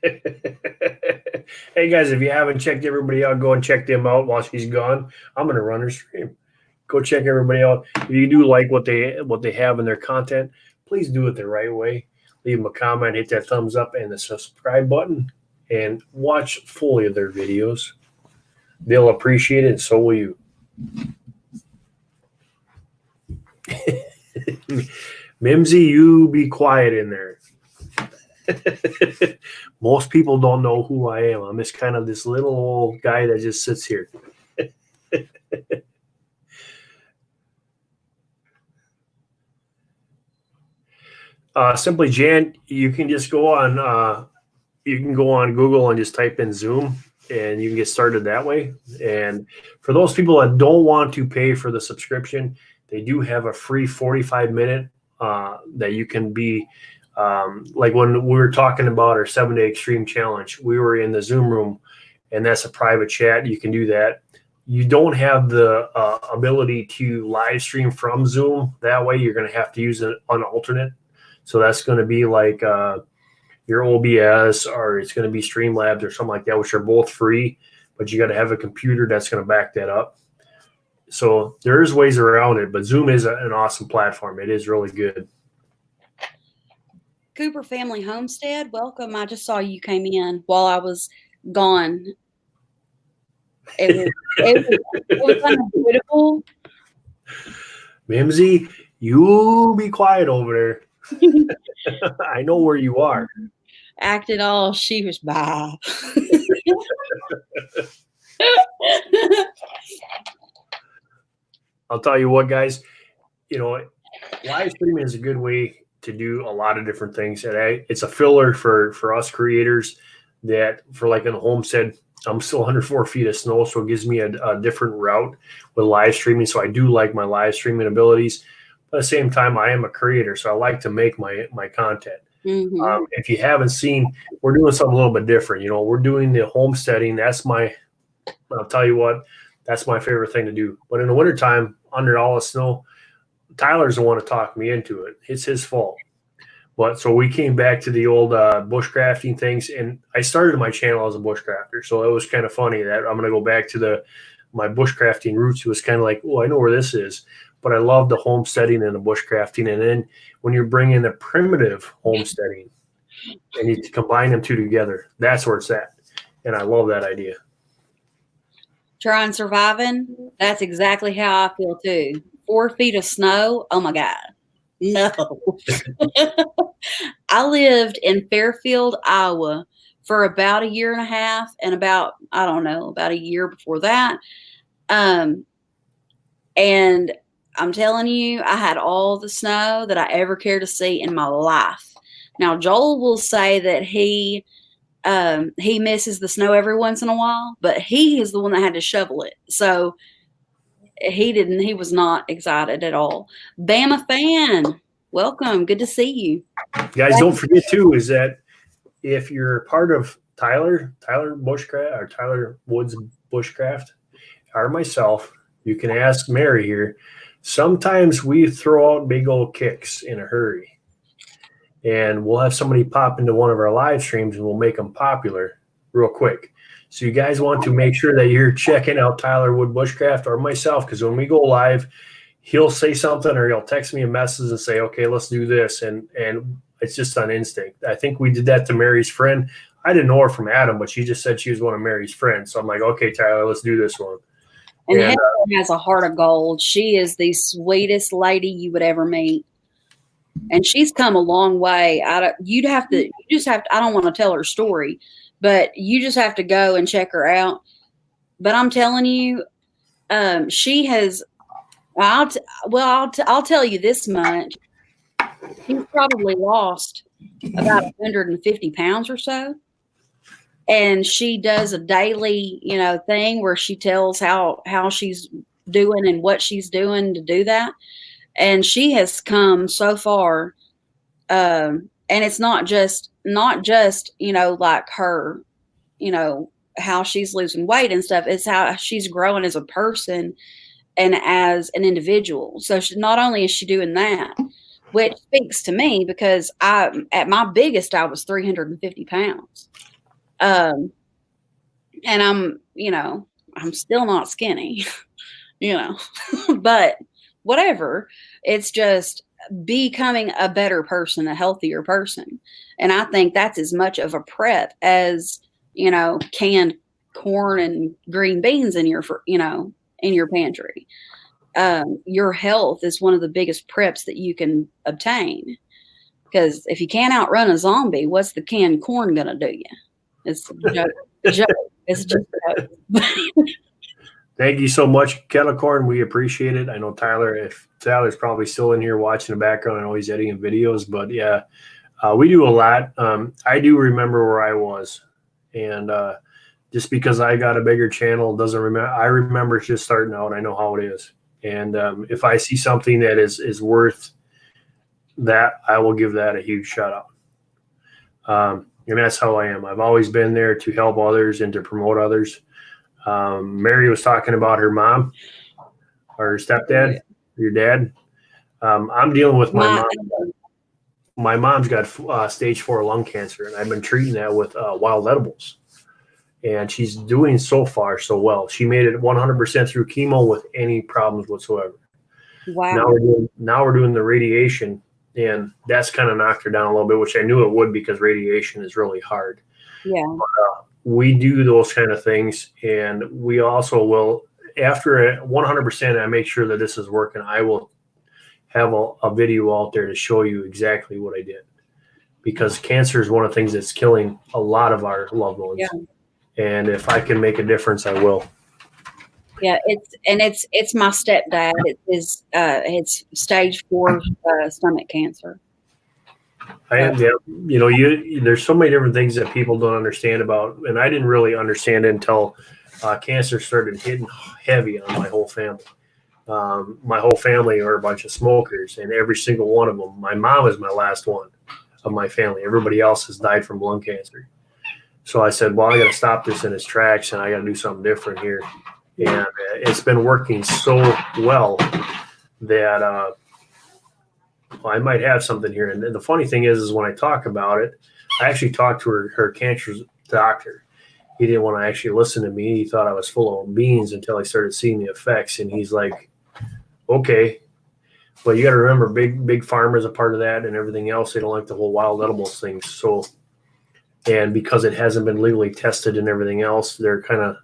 S3: Hey guys, if you haven't checked everybody out, go and check them out while she's gone. I'm gonna run her stream. Go check everybody out. If you do like what they have in their content, please do it the right way. Leave them a comment, hit that thumbs up and the subscribe button, and watch fully of their videos. They'll appreciate it, and so will you. Mimsy, you be quiet in there. Most people don't know who I am. I'm just kind of this little old guy that just sits here. Simply Jan, you can just go on Google and just type in Zoom, and you can get started that way. And for those people that don't want to pay for the subscription, they do have a free 45-minute that you can be like when we were talking about our 7-day extreme challenge. We were in the Zoom room, and that's a private chat. You can do that. You don't have the ability to live stream from Zoom. That way, you're going to have to use an alternate. So that's going to be like your OBS, or it's going to be Streamlabs or something like that, which are both free, but you got to have a computer that's going to back that up. So there's ways around it, but Zoom is an awesome platform. It is really good. Cooper Family Homestead, welcome. I just saw you came in while I was gone. It was unavoidable. Mimsy, you be quiet over there. I know where you are. Acted all sheepish. Bah. I'll tell you what, guys. Live streaming is a good way to do a lot of different things. And it's a filler for us creators that, for like in a homestead, I'm still 104 feet of snow, so it gives me a different route with live streaming. So I do like my live streaming abilities. But at the same time, I am a creator, so I like to make my content.
S1: Mm-hmm.
S3: If you haven't seen, we're doing something a little bit different. We're doing the homesteading. I'll tell you what, that's my favorite thing to do. But in the wintertime, under all the snow, Tyler's the one to talk me into it. It's his fault. But so we came back to the old bushcrafting things, and I started my channel as a bushcrafter. So it was kind of funny that I'm going to go back to my bushcrafting roots. It was kind of like, oh, I know where this is. But I love the homesteading and the bushcrafting. And then when you bring in the primitive homesteading and you combine them two together, that's where it's at. And I love that idea.
S1: Trying surviving, that's exactly how I feel too. 4 feet of snow, oh my God. No. I lived in Fairfield, Iowa for about a year and a half, and about a year before that. And I'm telling you, I had all the snow that I ever cared to see in my life. Now, Joel will say that he misses the snow every once in a while, but he is the one that had to shovel it. So he was not excited at all. Bama fan, welcome. Good to see you.
S3: Guys, don't forget too, is that if you're part of Tyler Bushcraft or Tyler Woods Bushcraft or myself, you can ask Mary here. Sometimes we throw out big old kicks in a hurry, and we'll have somebody pop into one of our live streams and we'll make them popular real quick. So you guys want to make sure that you're checking out Tyler Wood Bushcraft or myself, because when we go live, he'll say something or he'll text me a message and say, okay, let's do this. And it's just on instinct. I think we did that to Mary's friend. I didn't know her from Adam, but she just said she was one of Mary's friends. So I'm like, okay, Tyler, let's do this one.
S1: And Heather has a heart of gold. She is the sweetest lady you would ever meet. And she's come a long way. I don't want to tell her story, but you just have to go and check her out. But I'm telling you, she has, I'll tell you this much. She's probably lost about 150 pounds or so. And she does a daily, thing where she tells how she's doing and what she's doing to do that. And she has come so far. And it's not just, like her, how she's losing weight and stuff. It's how she's growing as a person and as an individual. So not only is she doing that, which speaks to me because at my biggest, I was 350 pounds. And I'm still not skinny, but whatever. It's just becoming a better person, a healthier person. And I think that's as much of a prep as, canned corn and green beans in your pantry. Your health is one of the biggest preps that you can obtain. Because if you can't outrun a zombie, what's the canned corn going to do you? It's joke. It's just
S3: Thank you so much, Kettle Corn. We appreciate it. I know Tyler's probably still in here watching the background. I know he's editing videos, but yeah, we do a lot. I do remember where I was, and just because I got a bigger channel doesn't remember. I remember just starting out. I know how it is, and if I see something that is worth that, I will give that a huge shout out. And that's how I am. I've always been there to help others and to promote others. Mary was talking about her mom or her stepdad, your dad. I'm dealing with my mom. My mom's got stage 4 lung cancer, and I've been treating that with wild edibles. And she's doing so far so well. She made it 100% through chemo with any problems whatsoever.
S1: Wow.
S3: Now we're doing the radiation, and that's kind of knocked her down a little bit, which I knew it would because radiation is really hard.
S1: Yeah.
S3: But, we do those kind of things, and we also will, after 100%, I make sure that this is working. I will have a video out there to show you exactly what I did, because cancer is one of the things that's killing a lot of our loved ones. Yeah. And if I can make a difference, I will.
S1: Yeah, it's my stepdad. It's stage 4 stomach cancer.
S3: I am. Yeah. There's so many different things that people don't understand about, and I didn't really understand it until cancer started hitting heavy on my whole family. My whole family are a bunch of smokers, and every single one of them. My mom is my last one of my family. Everybody else has died from lung cancer. So I said, well, I got to stop this in its tracks, and I got to do something different here. And it's been working so well that well, I might have something here. And the funny thing is when I talk about it, I actually talked to her cancer doctor. He didn't want to actually listen to me. He thought I was full of beans until I started seeing the effects. And he's like, okay, but you got to remember, big pharma is a part of that, and everything else. They don't like the whole wild edibles things. So, and because it hasn't been legally tested and everything else, they're kind of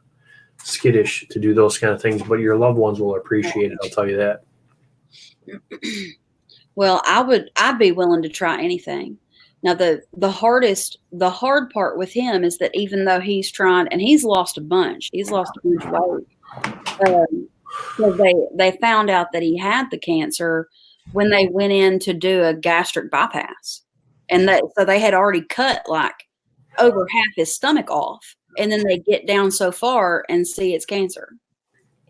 S3: skittish to do those kind of things. But your loved ones will appreciate it. I'll tell you that.
S1: Well, I'd be willing to try anything. Now the hard part with him is that even though he's trying, and he's lost a bunch of weight. So they found out that he had the cancer when they went in to do a gastric bypass, and so they had already cut like over half his stomach off, and then they get down so far and see it's cancer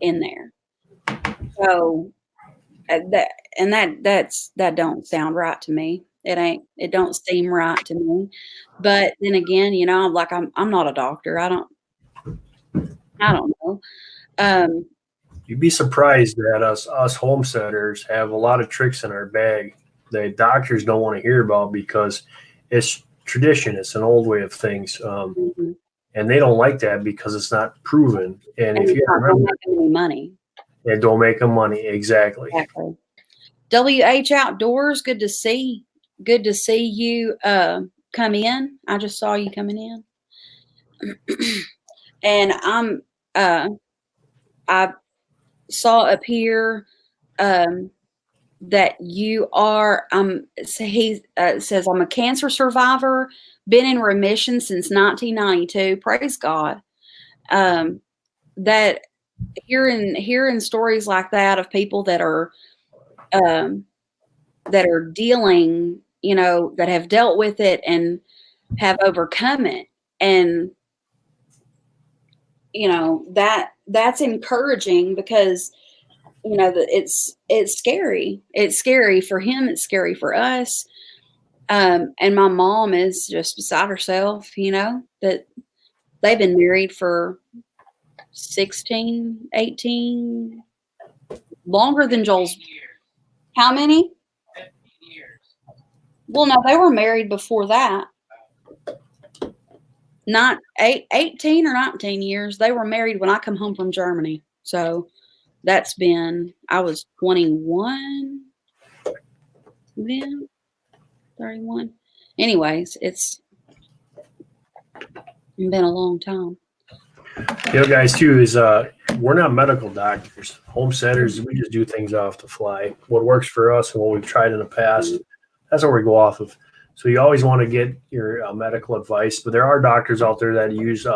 S1: in there. So that don't sound right to me. It don't seem right to me. But then again, I'm not a doctor. I don't know.
S3: You'd be surprised that us homesteaders have a lot of tricks in our bag that doctors don't want to hear about because it's tradition. It's an old way of things.
S1: Mhm.
S3: And they don't like that because it's not proven. And if
S1: it's
S3: you
S1: not gonna
S3: remember,
S1: make any money.
S3: it don't make them money. Exactly.
S1: Exactly. WH Outdoors, good to see. Good to see you come in. I just saw you coming in. And I saw up here that you are so he says I'm a cancer survivor, been in remission since 1992. Praise God. That hearing stories like that of people um, that are dealing, that have dealt with it and have overcome it, and that's encouraging because it's scary. It's scary for him. It's scary for us. And my mom is just beside herself, that they've been married for 16, 18, longer than Joel's. How many?
S2: 15 years.
S1: Well, no, they were married before that. Not 18 or 19 years. They were married when I come home from Germany. So I was 21 then, 31. Anyways, it's been a long time.
S3: Guys, too, is we're not medical doctors. Homesteaders, we just do things off the fly. What works for us and what we've tried in the past, that's what we go off of. So you always want to get your medical advice, but there are doctors out there that use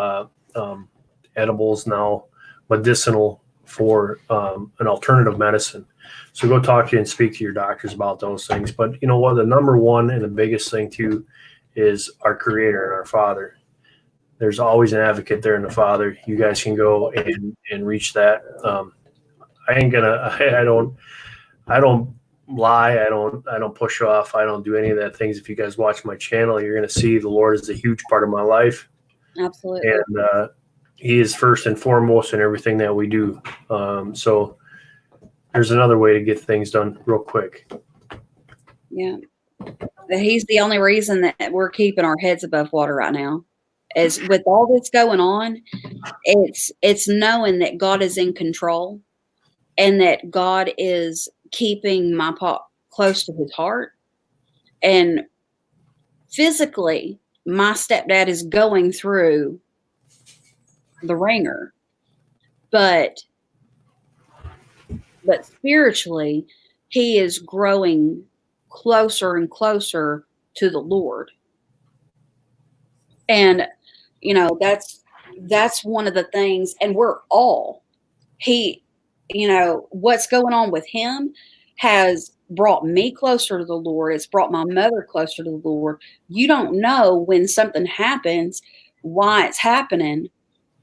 S3: edibles now, medicinal for an alternative medicine. So go talk to and speak to your doctors about those things. But you know what? The number one and the biggest thing too is our Creator and our Father. There's always an advocate there in the Father. You guys can go and reach that. I don't lie. I don't push off. I don't do any of that things. If you guys watch my channel, you're going to see the Lord is a huge part of my life.
S1: Absolutely.
S3: And he is first and foremost in everything that we do. So there's another way to get things done real quick.
S1: Yeah. He's the only reason that we're keeping our heads above water right now. Is with all that's going on, it's knowing that God is in control and that God is keeping my pop close to his heart. And physically, my stepdad is going through the ringer, but spiritually, he is growing closer and closer to the Lord. And that's one of the things, and what's going on with him has brought me closer to the Lord. It's brought my mother closer to the Lord. You don't know when something happens, why it's happening,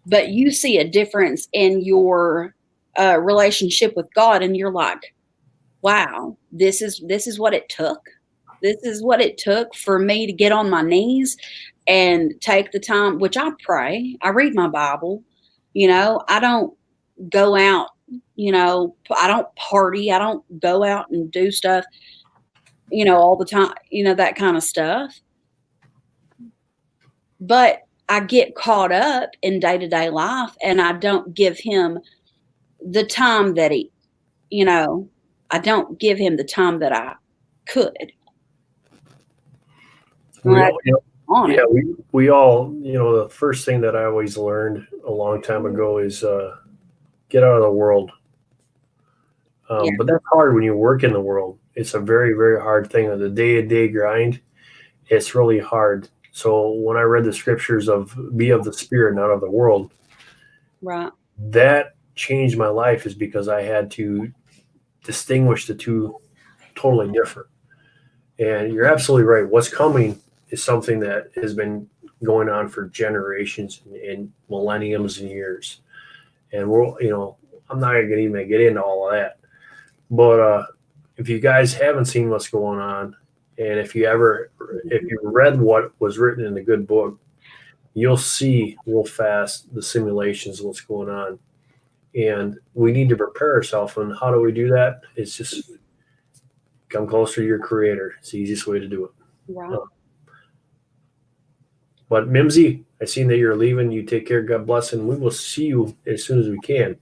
S1: but you see a difference in your relationship with God, and you're like, wow, this is what it took. This is what it took for me to get on my knees and take the time, which I pray. I read my Bible. I don't go out, I don't party. I don't go out and do stuff, all the time, that kind of stuff. But I get caught up in day-to-day life, and I don't give him the time that I don't give him the time that I could.
S3: We
S1: Like,
S3: all,
S1: on
S3: yeah,
S1: it.
S3: we all, the first thing that I always learned a long time ago is get out of the world.
S1: Yeah.
S3: But that's hard when you work in the world. It's a very, very hard thing. The day-to-day grind, it's really hard. So when I read the scriptures of be of the spirit, not of the world,
S1: Right.
S3: that changed my life is because I had to distinguish the two totally different. And you're absolutely right. What's coming is something that has been going on for generations and millenniums and years. And I'm not going to even get into all of that. But if you guys haven't seen what's going on, and if you read what was written in the good book, you'll see real fast the simulations of what's going on. And we need to prepare ourselves. And how do we do that? It's just come closer to your creator. It's the easiest way to do it.
S1: Right.
S3: But Mimsy, I seen that you're leaving. You take care. God bless, and we will see you as soon as we can,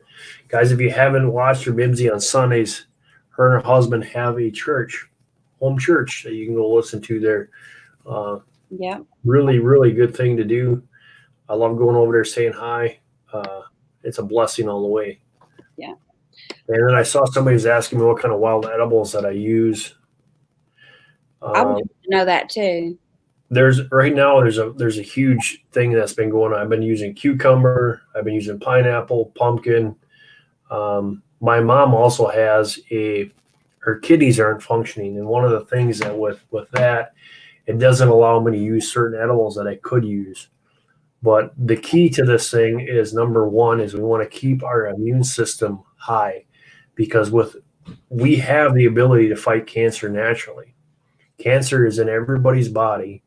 S3: guys. If you haven't watched her Mimsy on Sundays, her and her husband have a church, home church that you can go listen to there.
S1: Yeah.
S3: Really, really good thing to do. I love going over there saying hi. It's a blessing all the way.
S1: Yeah.
S3: And then I saw somebody was asking me what kind of wild edibles that I use.
S1: I would know that too.
S3: There's a huge thing that's been going on. I've been using cucumber. I've been using pineapple, pumpkin. My mom also has her kidneys aren't functioning, and one of the things that with that, it doesn't allow me to use certain edibles that I could use. But the key to this thing is number one is we want to keep our immune system high, because we have the ability to fight cancer naturally. Cancer is in everybody's body,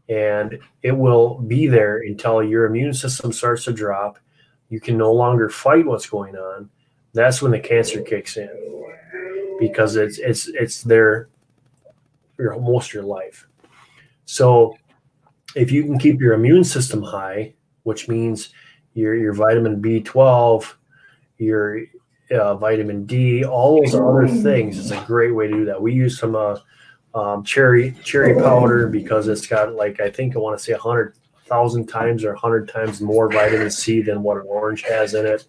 S3: and it will be there until your immune system starts to drop. You can no longer fight what's going on. That's when the cancer kicks in, because it's there most of your life. So if you can keep your immune system high, which means your vitamin B12, your vitamin D, all those other things, is a great way to do that. We use some cherry powder because it's got, like, I think I want to say 100,000 times or 100 times more vitamin C than what an orange has in it.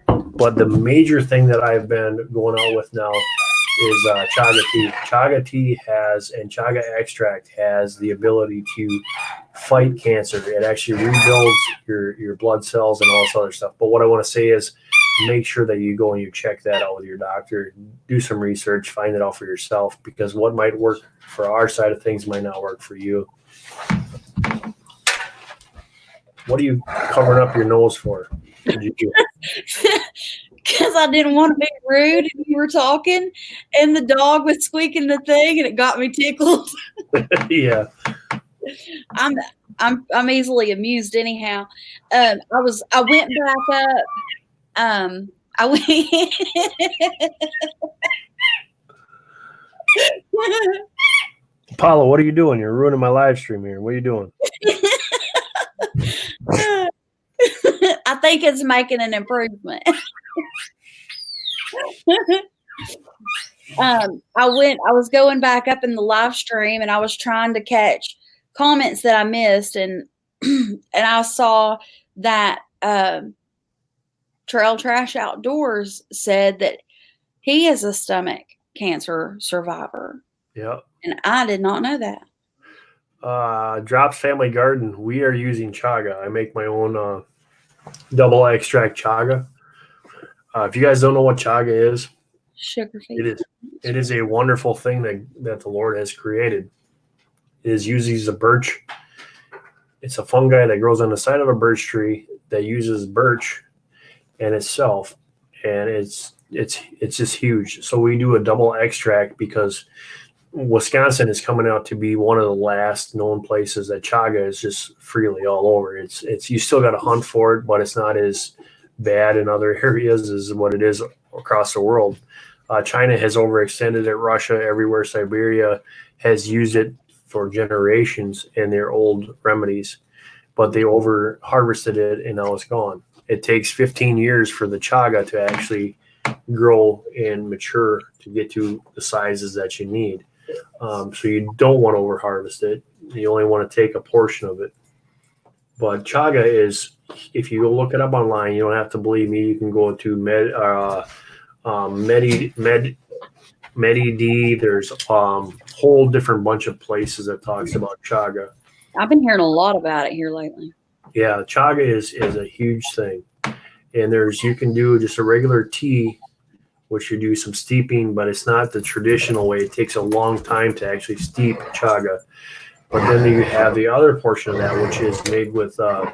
S3: But the major thing that I've been going out with now is chaga tea. Chaga tea and chaga extract has the ability to fight cancer. It actually rebuilds your blood cells and all this other stuff. But what I want to say is make sure that you go and you check that out with your doctor. Do some research, find it out for yourself, because what might work for our side of things might not work for you. What are you covering up your nose for?
S1: Because I didn't want to be rude and you were talking and the dog was squeaking the thing and it got me tickled.
S3: Yeah.
S1: I'm easily amused anyhow. I went back up. I went
S3: Paula, what are you doing? You're ruining my live stream here. What are you doing?
S1: I think it's making an improvement. I was going back up in the live stream and I was trying to catch comments that I missed, and and I saw that Trail Trash Outdoors said that he is a stomach cancer survivor.
S3: Yeah.
S1: And I did not know that.
S3: Drops Family Garden, we are using chaga. I make my own double extract chaga. If you guys don't know what chaga is,
S1: Sugar
S3: It
S1: free.
S3: is a wonderful thing that the Lord has created. It is uses a birch. It's a fungi that grows on the side of a birch tree that uses birch and itself, and it's just huge. So we do a double extract because Wisconsin is coming out to be one of the last known places that chaga is just freely all over. It's you still got to hunt for it, but it's not as bad in other areas as what it is across the world. China has overextended it. Russia, everywhere, Siberia has used it for generations in their old remedies, but they over harvested it and now it's gone. It takes 15 years for the chaga to actually grow and mature to get to the sizes that you need. So you don't want to over harvest it. You only want to take a portion of it. But chaga is, if you go look it up online, you don't have to believe me. You can go to MediD. There's whole different bunch of places that talks about chaga.
S1: I've been hearing a lot about it here lately.
S3: Yeah, chaga is a huge thing. And you can do just a regular tea, which you do some steeping, but it's not the traditional way. It takes a long time to actually steep chaga. But then you have the other portion of that, which is made with a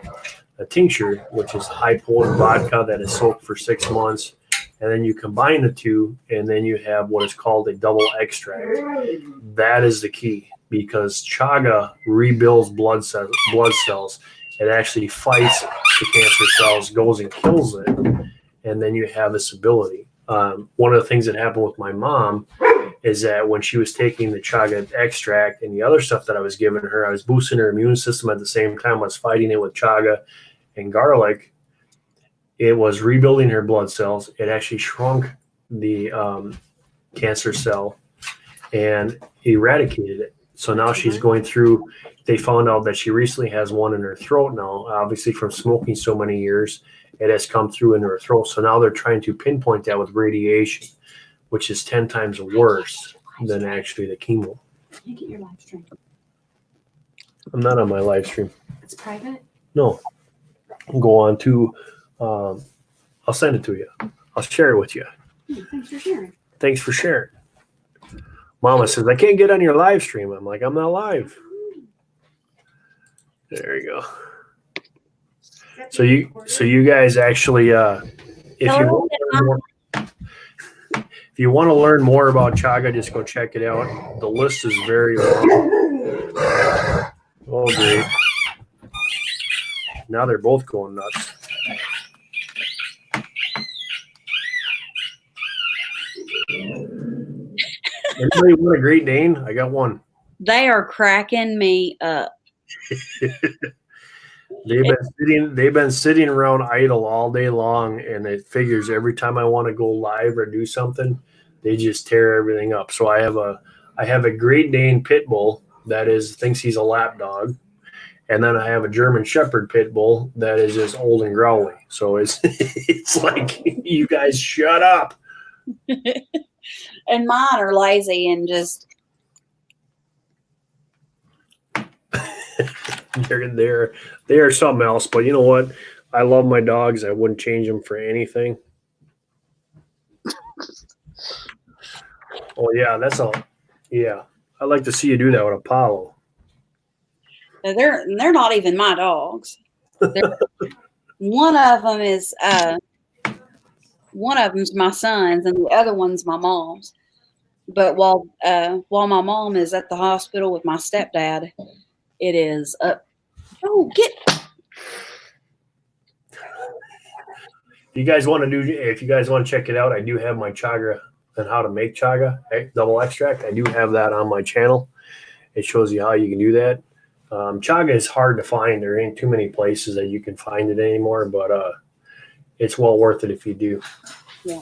S3: tincture, which is high potent vodka that is soaked for 6 months. And then you combine the two, and then you have what is called a double extract. That is the key because chaga rebuilds blood cells. It actually fights the cancer cells, goes and kills it, and then you have this ability. One of the things that happened with my mom is that when she was taking the chaga extract and the other stuff that I was giving her, I was boosting her immune system at the same time. I was fighting it with chaga and garlic. It was rebuilding her blood cells. It actually shrunk the cancer cell and eradicated it. So now she's going through, they found out that she recently has one in her throat now, obviously from smoking so many years. It has come through into her throat. So now they're trying to pinpoint that with radiation, which is 10 times worse than actually the chemo.
S4: Can you get your live stream?
S3: I'm not on my live stream.
S4: It's private?
S3: No. Go on to, I'll send it to you. I'll share it with you.
S4: Thanks for sharing.
S3: Thanks for sharing. Mama says, I can't get on your live stream. I'm like, I'm not live. There you go. So you guys actually, if you want to learn more about chaga, just go check it out. The list is very long. Oh, great. Now they're both going nuts. Anybody want a Great Dane? I got one.
S1: They are cracking me up.
S3: They've been sitting around idle all day long, and it figures every time I want to go live or do something, they just tear everything up. So I have a Great Dane pit bull that thinks he's a lap dog, and then I have a German Shepherd pit bull that is just old and growly. So it's like, you guys shut up.
S1: And mine are lazy and just
S3: they are something else. But you know what? I love my dogs. I wouldn't change them for anything. Oh yeah, I'd like to see you do that with Apollo.
S1: they're not even my dogs. One of them's my son's and the other one's my mom's. But while my mom is at the hospital with my stepdad, it is up. Oh,
S3: If you guys want to check it out, I do have my chaga and how to make chaga double extract. I do have that on my channel. It shows you how you can do that. Chaga is hard to find. There ain't too many places that you can find it anymore, but it's well worth it if you do.
S1: Yeah.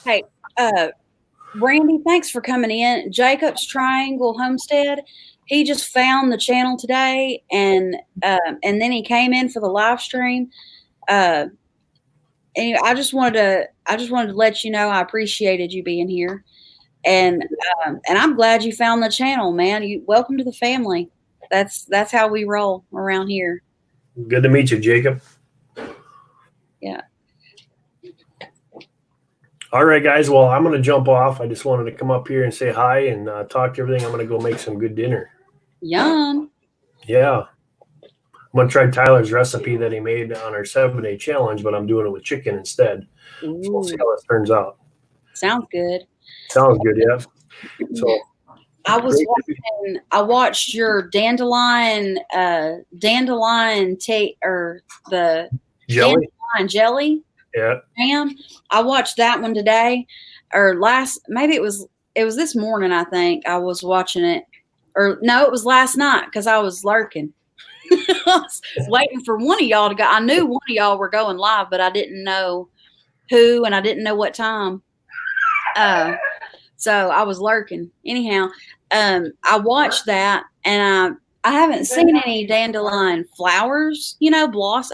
S1: Hey, Randy, thanks for coming in. Jacob's Triangle Homestead. He just found the channel today, and then he came in for the live stream. And I just wanted to let you know I appreciated you being here, and I'm glad you found the channel, man. Welcome to the family. That's how we roll around here.
S3: Good to meet you, Jacob.
S1: Yeah.
S3: All right, guys. Well, I'm going to jump off. I just wanted to come up here and say hi and talk to everything. I'm going to go make some good dinner.
S1: Yum.
S3: Yeah. I'm going to try Tyler's recipe that he made on our 7-day challenge, but I'm doing it with chicken instead. So we'll see
S1: Ooh,
S3: how this turns out.
S1: sounds good.
S3: Sounds good, yeah. So
S1: I was
S3: great.
S1: watching. I watched your dandelion tea or the
S3: Jelly?
S1: dandelion jelly
S3: Yeah.
S1: jam. I watched that one today, or maybe it was this morning. I think I was watching it, or no, it was last night because I was lurking. I was waiting for one of y'all to go. I knew one of y'all were going live, but I didn't know who and I didn't know what time. So I was lurking. Anyhow, I watched that and I haven't seen any dandelion flowers,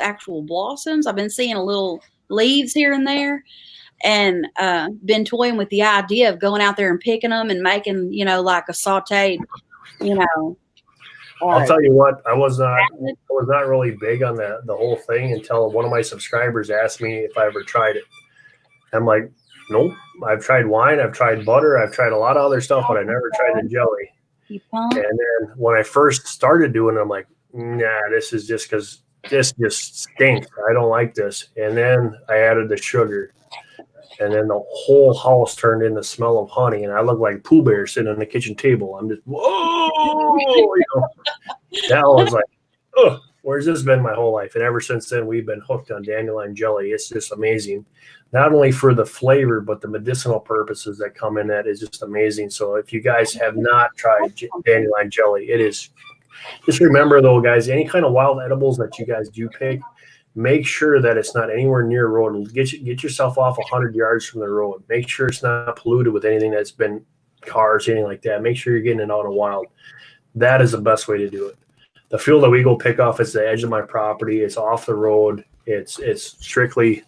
S1: actual blossoms. I've been seeing a little leaves here and there and been toying with the idea of going out there and picking them and making, like a sauteed,
S3: I'll tell you what, I was not really big on the whole thing until one of my subscribers asked me if I ever tried it. I'm like, nope. I've tried wine, I've tried butter, I've tried a lot of other stuff, but I never tried the jelly. And then when I first started doing it, I'm like, nah, this is just because this just stinks. I don't like this. And then I added the sugar. And then the whole house turned into the smell of honey. And I look like Pooh Bear sitting on the kitchen table. I'm just, whoa, that was like, oh, where's this been my whole life? And ever since then, we've been hooked on dandelion jelly. It's just amazing. Not only for the flavor, but the medicinal purposes that come in that is just amazing. So if you guys have not tried dandelion jelly, it is. Just remember, though, guys, any kind of wild edibles that you guys do pick, make sure that it's not anywhere near a road. Get yourself off 100 yards from the road. Make sure it's not polluted with anything that's been cars, anything like that. Make sure you're getting it out of wild. That is the best way to do it. The field that we go pick off is the edge of my property. It's off the road. It's strictly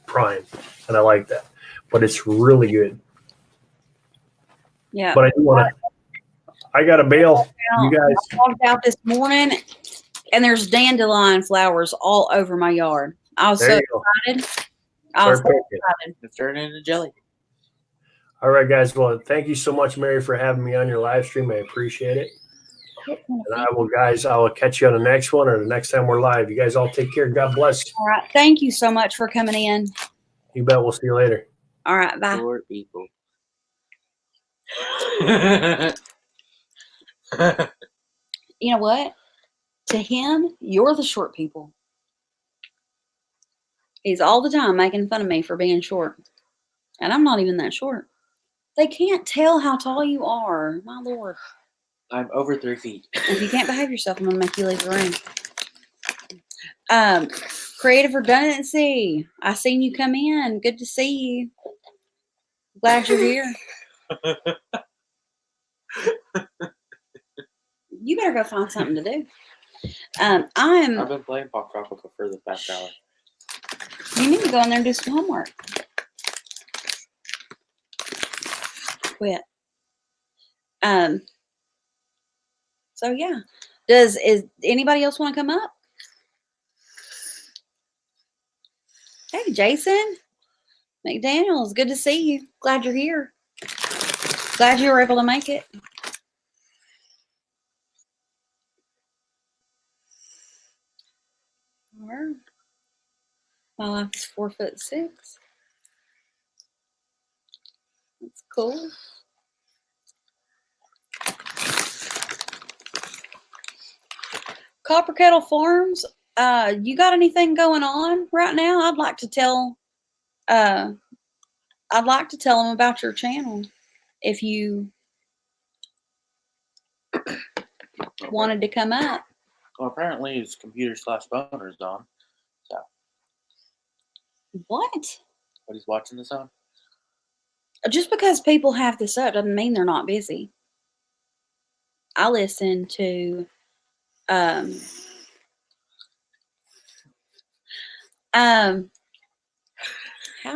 S3: prime, and I like that. But it's really good.
S1: Yeah.
S3: But I do want to. I got to bail. You guys.
S1: I walked out this morning, and there's dandelion flowers all over my yard. I was so excited.
S2: It's turning into jelly.
S3: All right, guys. Well, thank you so much, Mary, for having me on your live stream. I appreciate it. And I will catch you on the next one or the next time we're live. You guys all take care. God bless.
S1: All right. Thank you so much for coming in.
S3: You bet. We'll see you later.
S1: All right. Bye.
S2: Short people.
S1: You know what? To him, you're the short people. He's all the time making fun of me for being short. And I'm not even that short. They can't tell how tall you are. My Lord.
S2: I'm over 3 feet.
S1: If you can't behave yourself, I'm going to make you leave the room. Creative redundancy. I seen you come in. Good to see you. Glad you're here. You better go find something to do.
S2: I've been playing Pop Tropical for the past hour.
S1: You need to go in there and do some homework. Quit. So yeah. Is anybody else want to come up? Hey, Jason McDaniels, good to see you. Glad you're here. Glad you were able to make it. All right. My life's 4'6". That's cool. Copper Kettle Farms, you got anything going on right now? I'd like to tell them about your channel if you wanted to come up.
S2: Well, apparently his computer/phone is gone. So.
S1: What?
S2: What he's watching this on?
S1: Just because people have this up doesn't mean they're not busy. I listen to how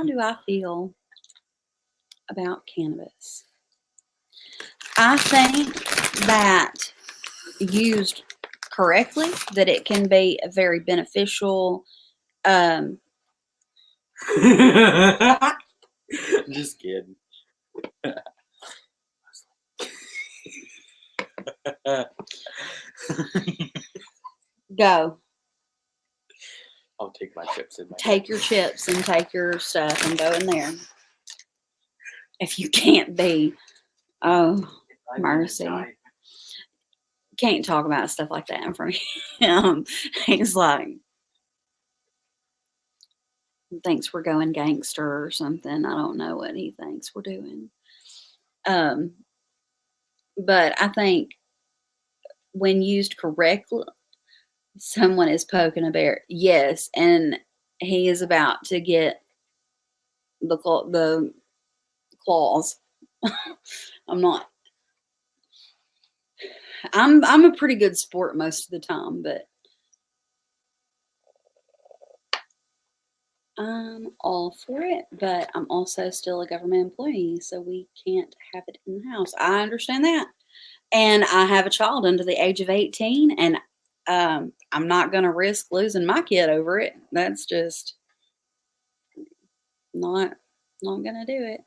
S1: do I feel about cannabis? I think that used correctly, that it can be a very beneficial
S2: Just kidding.
S1: Go.
S2: I'll take my chips in my
S1: Take your chips and take your stuff and go in there. If you can't be, oh, mercy. Can't talk about stuff like that in front of him. He's like, thinks we're going gangster or something. I don't know what he thinks we're doing. But I think when used correctly, someone is poking a bear. Yes, and he is about to get the claws. I'm not. I'm a pretty good sport most of the time, but I'm all for it. But I'm also still a government employee, so we can't have it in the house. I understand that, and I have a child under the age of 18, and I'm not going to risk losing my kid over it. That's just not going to do it.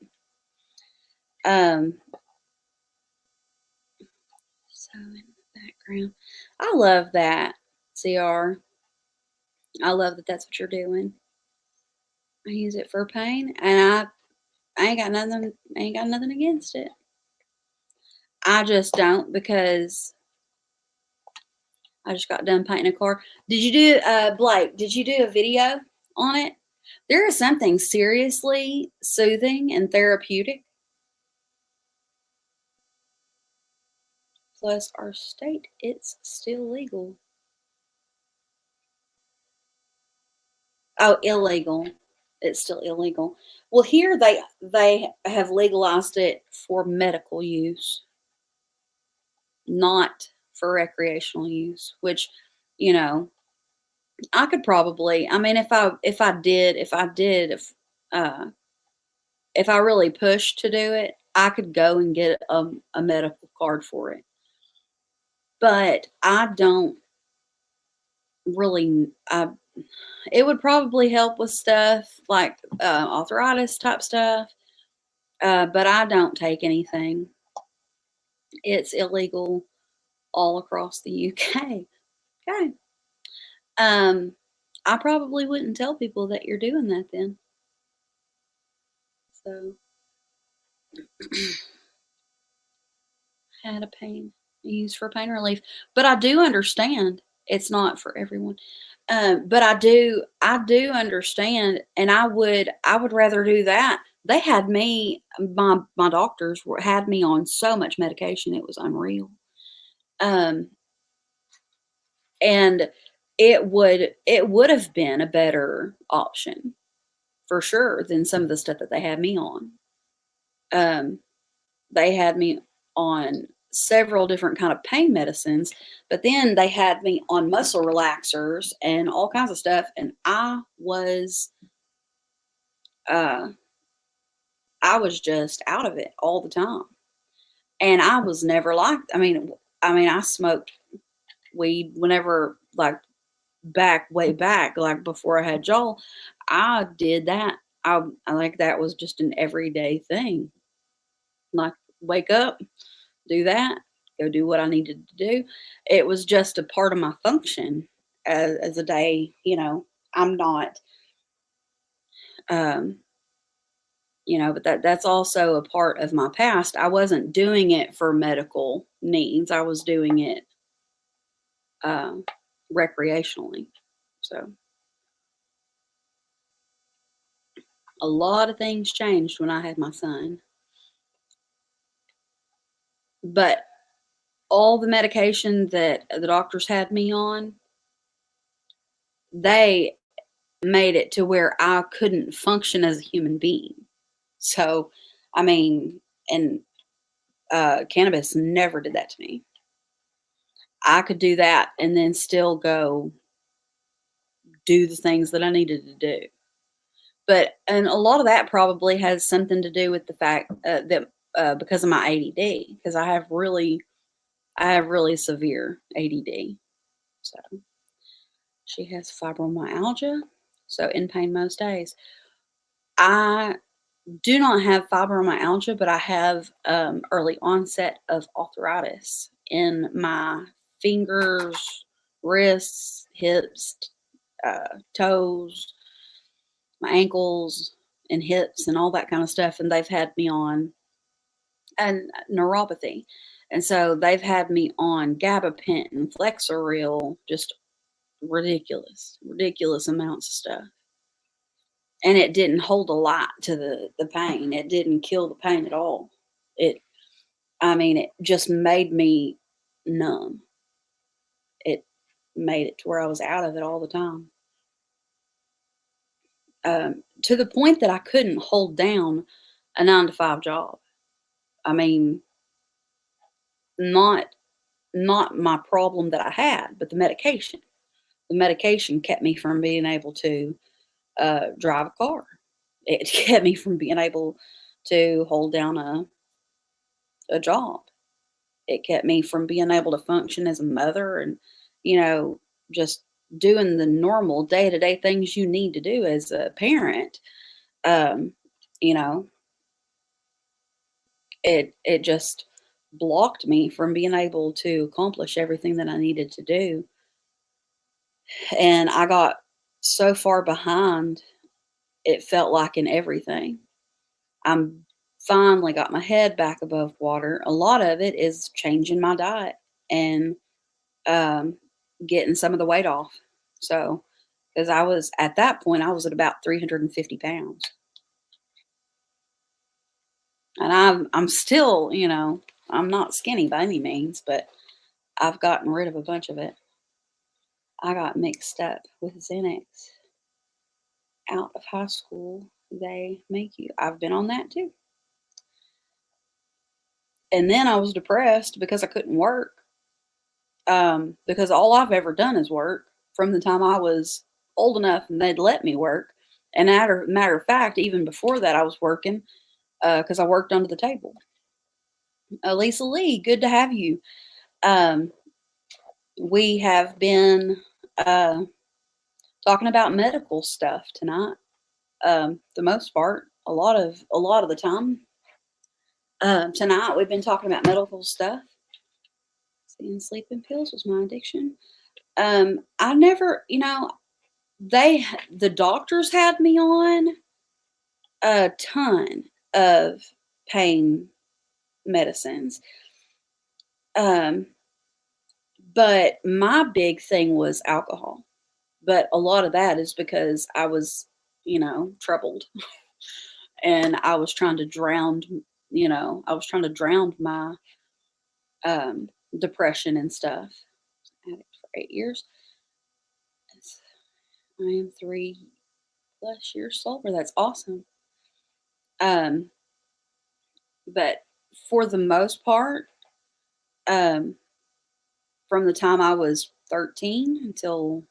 S1: So in the background, I love that, CR. I love that that's what you're doing. I use it for pain, and I ain't got nothing against it. I just don't, because I just got done painting a car. Did you do Blake? Did you do a video on it? There is something seriously soothing and therapeutic. Plus, our state, it's still legal. Oh, illegal. It's still illegal. Well, here they have legalized it for medical use, not for recreational use, which, you know, I could probably, I mean, if I really pushed to do it, I could go and get a medical card for it. But I don't really, it would probably help with stuff like arthritis type stuff. But I don't take anything. It's illegal all across the UK. Okay. I probably wouldn't tell people that you're doing that then. So, had a pain used for pain relief, but I do understand it's not for everyone. But I do understand, and I would rather do that. They had me, my doctors had me on so much medication, it was unreal. And it would have been a better option for sure than some of the stuff that they had me on. They had me on several different kind of pain medicines, but then they had me on muscle relaxers and all kinds of stuff, and I was just out of it all the time. And I was never like, I smoked weed whenever, like, way back, like before I had Joel. I did that. I like, that was just an everyday thing. Like, wake up, do that, go do what I needed to do. It was just a part of my function as a day. I'm not, but that's also a part of my past. I wasn't doing it for medical needs. I was doing it recreationally. So a lot of things changed when I had my son. But all the medication that the doctors had me on, they made it to where I couldn't function as a human being. So, and cannabis never did that to me. I could do that and then still go do the things that I needed to do. And a lot of that probably has something to do with the fact that because of my ADD, because I have really severe ADD. So she has fibromyalgia, so in pain most days. I do not have fibromyalgia, but I have early onset of arthritis in my fingers, wrists, hips, toes, my ankles, and hips, and all that kind of stuff. And they've had me on and neuropathy, and so they've had me on gabapentin, Flexeril, just ridiculous amounts of stuff. And it didn't hold a lot to the pain. It didn't kill the pain at all. It just made me numb. It made it to where I was out of it all the time. To the point that I couldn't hold down a 9 to 5 job. I mean, not my problem that I had, but the medication. The medication kept me from being able to drive a car. It kept me from being able to hold down a job. It kept me from being able to function as a mother and, just doing the normal day-to-day things you need to do as a parent. Um, you know, it just blocked me from being able to accomplish everything that I needed to do. And I got so far behind, it felt like in everything. I'm finally got my head back above water. A lot of it is changing my diet and um, getting some of the weight off. So, because I was at that point, I was at about 350 pounds, and I'm still, I'm not skinny by any means, but I've gotten rid of a bunch of it. I got mixed up with Xanax out of high school. They make you. I've been on that too. And then I was depressed because I couldn't work. Because all I've ever done is work from the time I was old enough and they'd let me work. And matter of fact, even before that, I was working because I worked under the table. Lisa Lee, good to have you. Um, we have been uh, talking about medical stuff tonight. The most part, a lot of the time. Tonight we've been talking about medical stuff. Seeing sleeping pills was my addiction. I never, the doctors had me on a ton of pain medicines. But my big thing was alcohol. But a lot of that is because I was, troubled and I was trying to drown, my depression and stuff. Addict for 8 years. I am 3+ years sober. That's awesome. But for the most part, from the time I was 13 until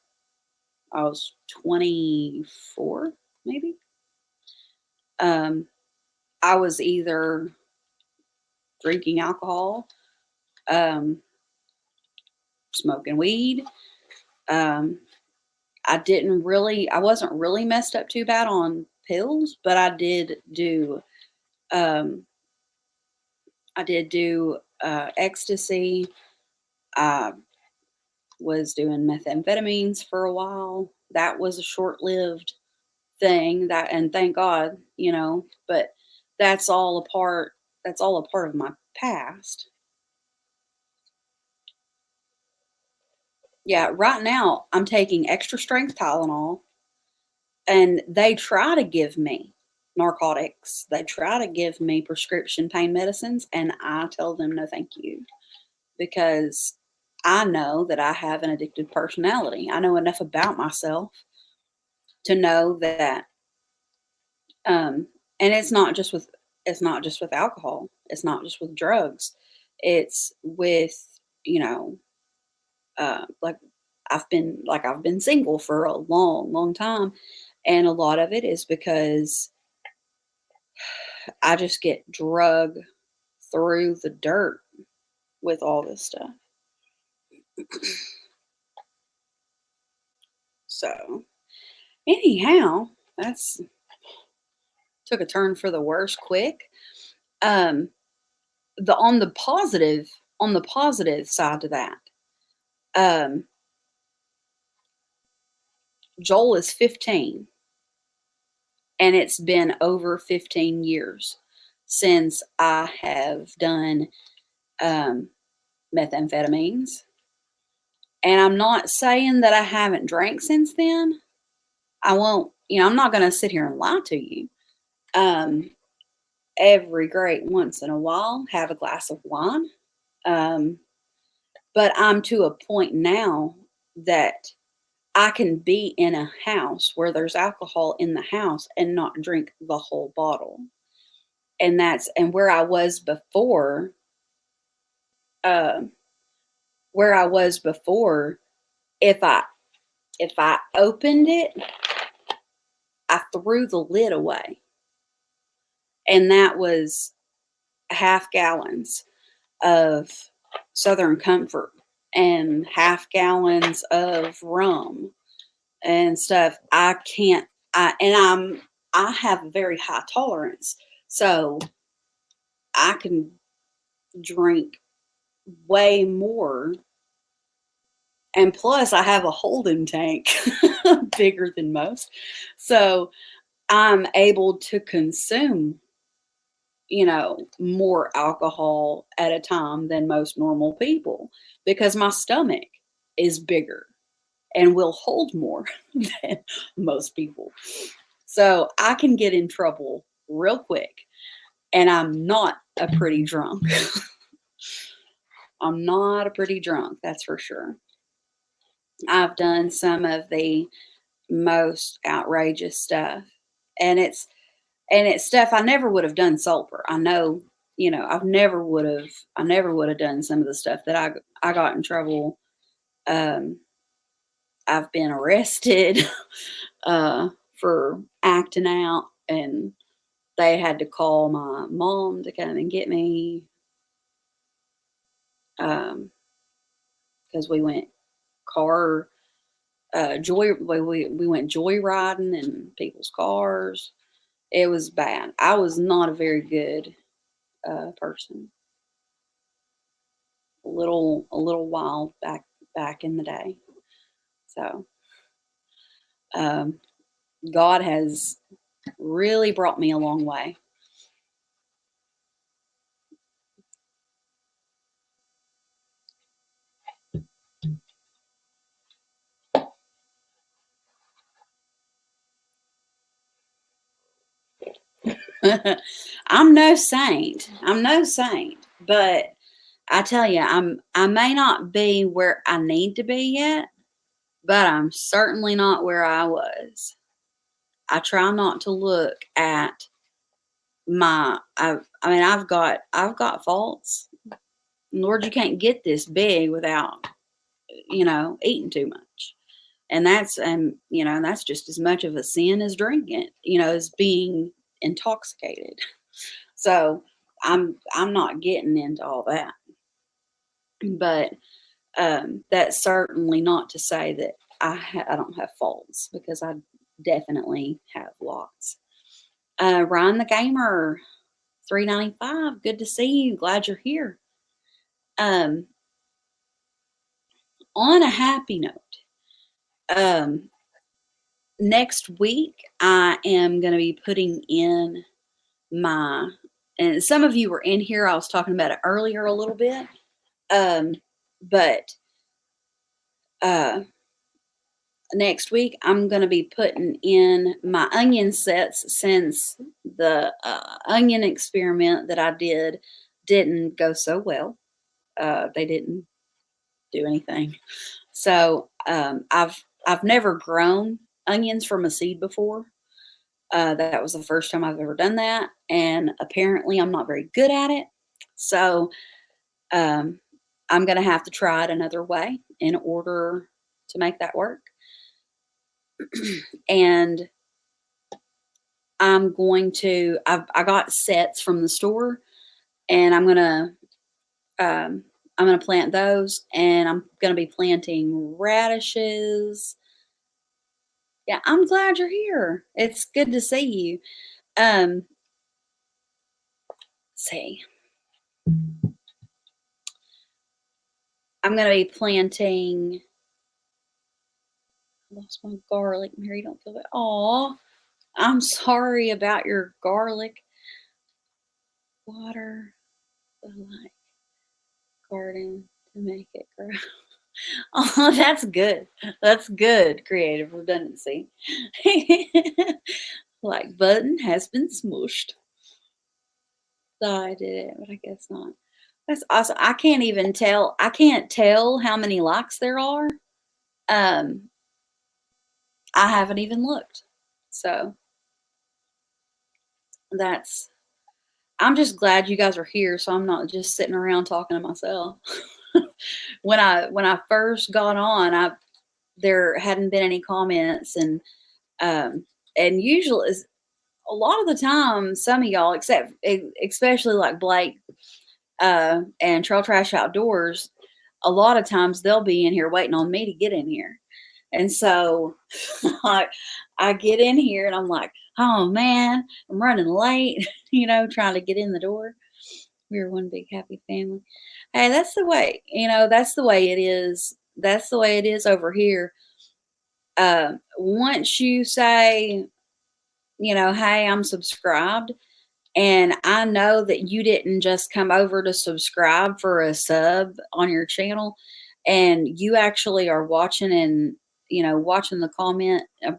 S1: I was 24, maybe, I was either drinking alcohol, smoking weed. I wasn't really messed up too bad on pills, but I did do um, ecstasy. I was doing methamphetamines for a while. That was a short-lived thing and thank God, but that's all a part of my past. Yeah, right now I'm taking extra strength Tylenol and they try to give me narcotics. They try to give me prescription pain medicines and I tell them no thank you because I know that I have an addictive personality. I know enough about myself to know that and it's not just with alcohol. It's not just with drugs. It's with, you know, like I've been single for a long time. And a lot of it is because I just get drug through the dirt with all this stuff. So anyhow, that's took a turn for the worse quick. Um, on the positive side to that, um, Joel is 15, and it's been over 15 years since I have done methamphetamines. And I'm not saying that I haven't drank since then. I won't, I'm not going to sit here and lie to you. Every great once in a while, have a glass of wine. But I'm to a point now that I can be in a house where there's alcohol in the house and not drink the whole bottle. And where I was before, uh, if I opened it, I threw the lid away. And that was half gallons of Southern Comfort and half gallons of rum and stuff. I have a very high tolerance. So I can drink way more. And plus I have a holding tank bigger than most. So I'm able to consume, more alcohol at a time than most normal people because my stomach is bigger and will hold more than most people. So I can get in trouble real quick, and I'm not a pretty drunk. I'm not a pretty drunk, that's for sure. I've done some of the most outrageous stuff, and it's stuff I never would have done sober. I know, I never would have done some of the stuff that I got in trouble. I've been arrested for acting out, and they had to call my mom to come and get me because we went car we went joyriding in people's cars. It was bad. I was not a very good person. A little wild back in the day. So God has really brought me a long way. I'm no saint. But I tell you, I may not be where I need to be yet, but I'm certainly not where I was. I try not to look at I've got faults. Lord, you can't get this big without, eating too much. And that's just as much of a sin as drinking, as being intoxicated. So I'm not getting into all that. But that's certainly not to say that I don't have faults, because I definitely have lots. Ryan the Gamer, 395. Good to see you. Glad you're here. On a happy note, next week I am going to be putting in and some of you were in here. I was talking about it earlier a little bit. But next week I'm going to be putting in my onion sets, since the onion experiment that I didn't go so well. They didn't do anything. So I've never grown onions from a seed before. That was the first time I've ever done that, and apparently I'm not very good at it. So I'm going to have to try it another way in order to make that work. And I got sets from the store, and I'm going to plant those, and I'm going to be planting radishes. Yeah, I'm glad you're here. It's good to see you. let's see. I'm going to be planting. I lost my garlic. Mary, don't feel it. Aw, I'm sorry about your garlic. Water the like garden to make it grow. Oh, that's good. That's good. Creative redundancy. Like button has been smooshed. Thought I did it, but I guess not. That's awesome. I can't even tell. I can't tell how many likes there are. Um, I haven't even looked. So that's. I'm just glad you guys are here, so I'm not just sitting around talking to myself. When I first got on, there hadn't been any comments, um, and usually a lot of the time, some of y'all, especially like Blake and Trail Trash Outdoors, a lot of times they'll be in here waiting on me to get in here. And so I get in here and I'm like, oh man, I'm running late, trying to get in the door. We're one big happy family. Hey, that's the way, that's the way it is. That's the way it is over here. Once you say, hey, I'm subscribed, and I know that you didn't just come over to subscribe for a sub on your channel, and you actually are watching and, watching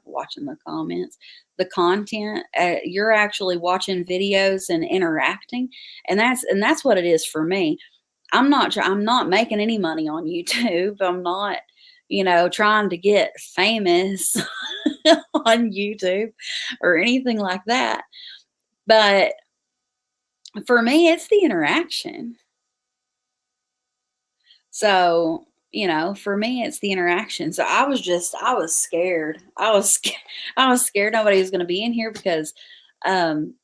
S1: watching the comments, the content. You're actually watching videos and interacting. And that's what it is for me. I'm not making any money on YouTube. I'm not, trying to get famous on YouTube or anything like that. But for me, it's the interaction. So, for me, it's the interaction. So I was scared. I was scared nobody was going to be in here because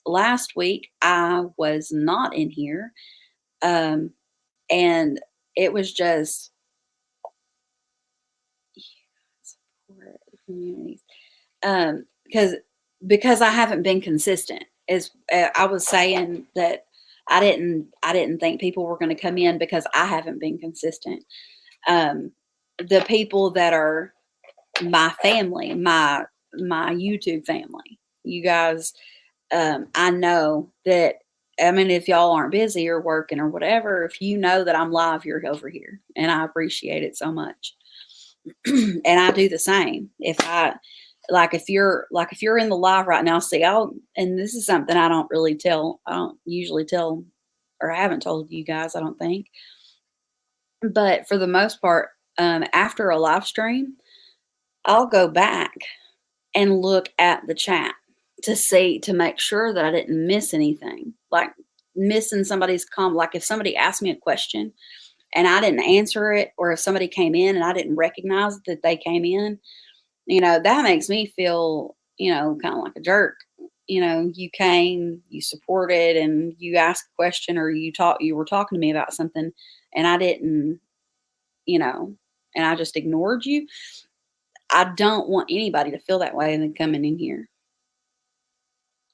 S1: last week I was not in here. And it was just support communities. Because I haven't been consistent. As I was saying that I didn't think people were going to come in because I haven't been consistent. The people that are my family, my YouTube family, you guys, I know that. I mean, if y'all aren't busy or working or whatever, if you know that I'm live, you're over here, and I appreciate it so much. And I do the same. If you're in the live right now, and this is something I don't usually tell, or I haven't told you guys, I don't think. But for the most part, after a live stream, I'll go back and look at the chat to make sure that I didn't miss anything, like missing somebody's comment. Like if somebody asked me a question and I didn't answer it, or if somebody came in and I didn't recognize that they came in, that makes me feel, kind of like a jerk. You came, you supported, and you asked a question, or you were talking to me about something, and I didn't, and I just ignored you. I don't want anybody to feel that way and then coming in here.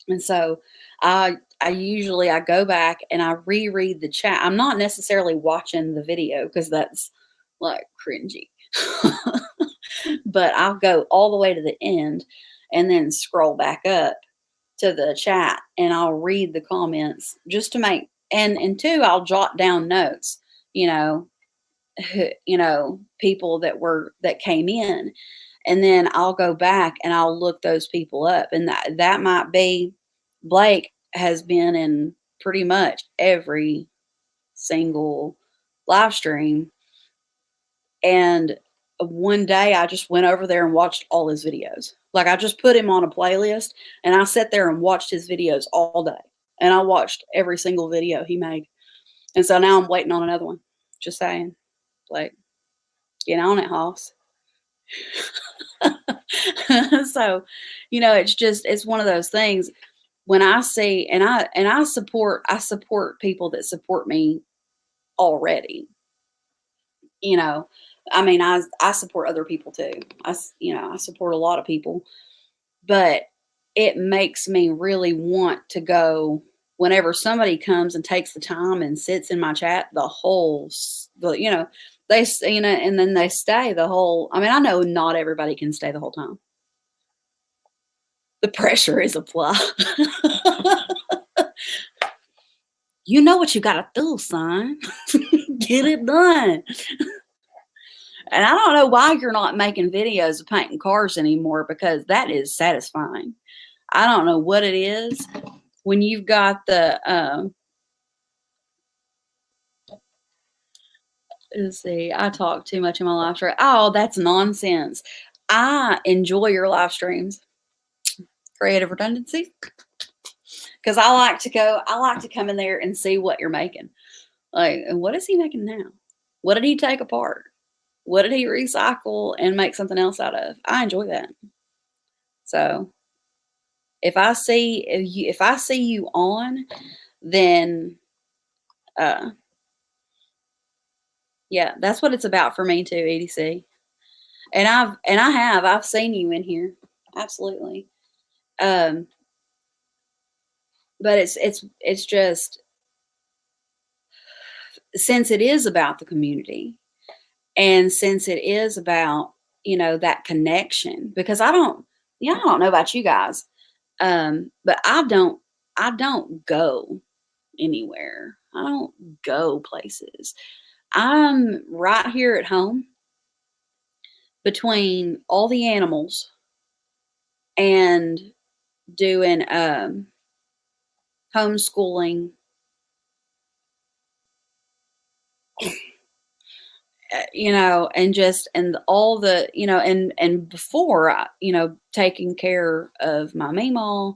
S1: And so I usually go back and I reread the chat. I'm not necessarily watching the video because that's like cringy. But I'll go all the way to the end and then scroll back up to the chat and I'll read the comments just to make, and two, I'll jot down notes, people that came in, and then I'll go back and I'll look those people up. And that might be, Blake has been in pretty much every single live stream. And one day I just went over there and watched all his videos. Like I just put him on a playlist and I sat there and watched his videos all day. And I watched every single video he made. And so now I'm waiting on another one. Just saying. Like, get on it, Hoss. So, it's one of those things when I see, and I support people that support me already. I mean, I support other people too. I support a lot of people, but it makes me really want to go whenever somebody comes and takes the time and sits in my chat and then they stay the whole. I mean, I know not everybody can stay the whole time. The pressure is applied. You know what you got to do, son. Get it done. And I don't know why you're not making videos of painting cars anymore, because that is satisfying. I don't know what it is when you've got let's see, I talk too much in my live stream. Oh, that's nonsense. I enjoy your live streams. Creative redundancy. Because I like to come in there and see what you're making. Like, what is he making now? What did he take apart? What did he recycle and make something else out of? I enjoy that. So if I see you on, then yeah, that's what it's about for me too, EDC. And I've seen you in here. Absolutely. But it's just, since it is about the community, and since it is about, that connection, because I don't know about you guys, but I don't go anywhere. I don't go places. I'm right here at home between all the animals and doing homeschooling, and all the, and before, taking care of my meemaw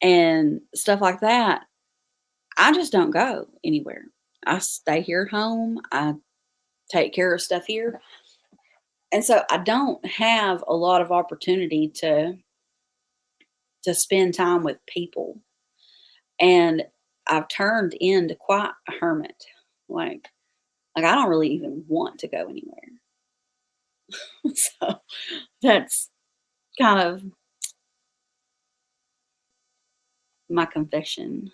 S1: and stuff like that. I just don't go anywhere. I stay here at home. I take care of stuff here. And so I don't have a lot of opportunity to spend time with people. And I've turned into quite a hermit. Like I don't really even want to go anywhere. So that's kind of my confession,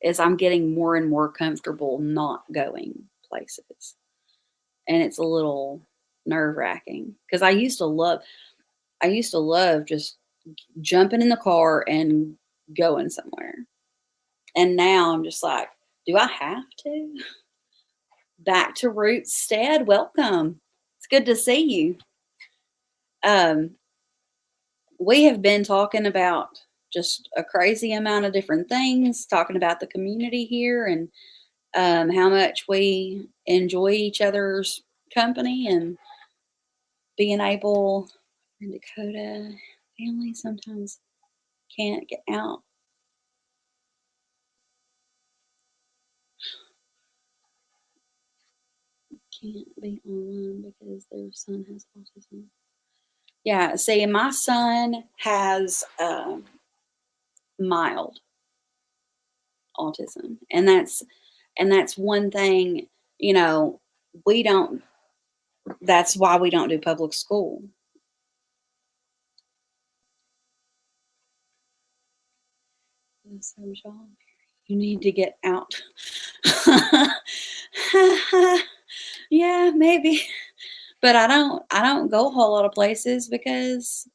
S1: is I'm getting more and more comfortable not going places. And it's a little nerve-wracking, because I used to love just jumping in the car and going somewhere. And now I'm just like, do I have to? Back to roots, Stead. Welcome. It's good to see you. We have been talking about just a crazy amount of different things, talking about the community here, and how much we enjoy each other's company, and being able in Dakota, family sometimes can't get out. Can't be online because their son has autism. Yeah, see, my son has mild autism, and that's one thing, we don't. That's why we don't do public school. So, John, you need to get out. Yeah, maybe, but I don't go a whole lot of places because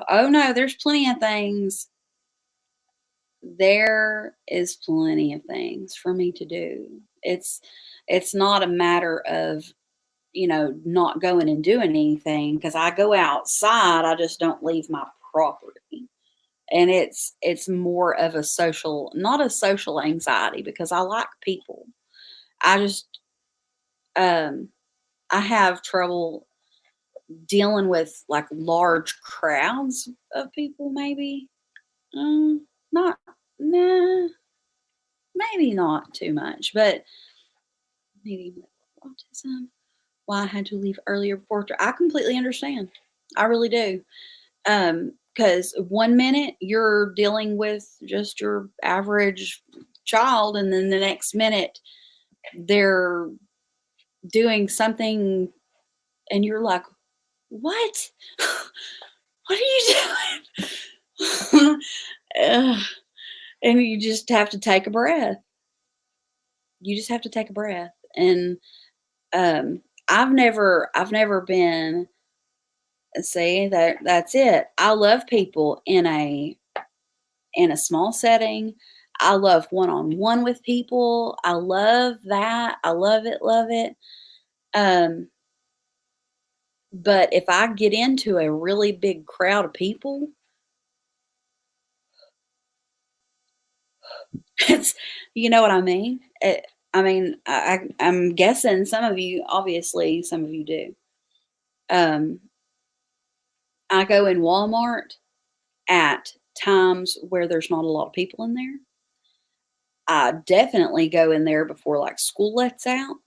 S1: oh no, there's plenty of things. There is plenty of things for me to do. It's not a matter of, not going and doing anything, because I go outside. I just don't leave my property. And it's more of not a social anxiety, because I like people. I just, I have trouble dealing with like large crowds of people, maybe. Not, nah, maybe not too much, but maybe with autism. Why I had to leave earlier before. I completely understand. I really do. Because one minute you're dealing with just your average child, and then the next minute they're doing something, and you're like, what? what are you doing? And you just have to take a breath. You just have to take a breath. And I've never been, see, that's it. I love people in a small setting. I love one-on-one with people. I love that. I love it, love it. But if I get into a really big crowd of people, it's, you know what I mean? I'm guessing some of you, obviously, some of you do. I go in Walmart at times where there's not a lot of people in there. I definitely go in there before like school lets out,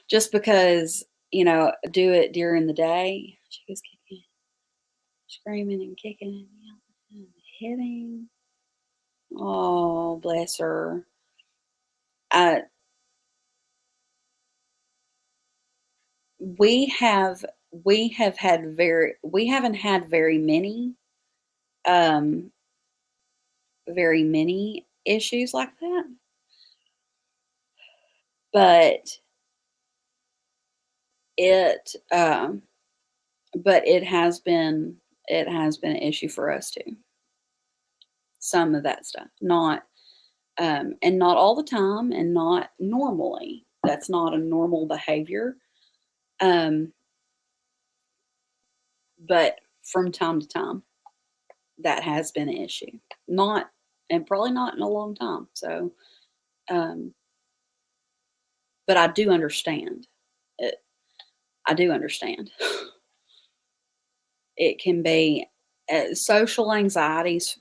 S1: just because, do it during the day. She was kicking, screaming and kicking and yelling and hitting. Oh, bless her. Uh, we have we haven't had um very many issues like that, but it it has been an issue for us too. Some of that stuff, not and not all the time, and not normally. That's not a normal behavior. Um, but from time to time, that has been an issue. Not, and probably not in a long time. So, um, but I do understand. It, I do understand. It can be social anxieties,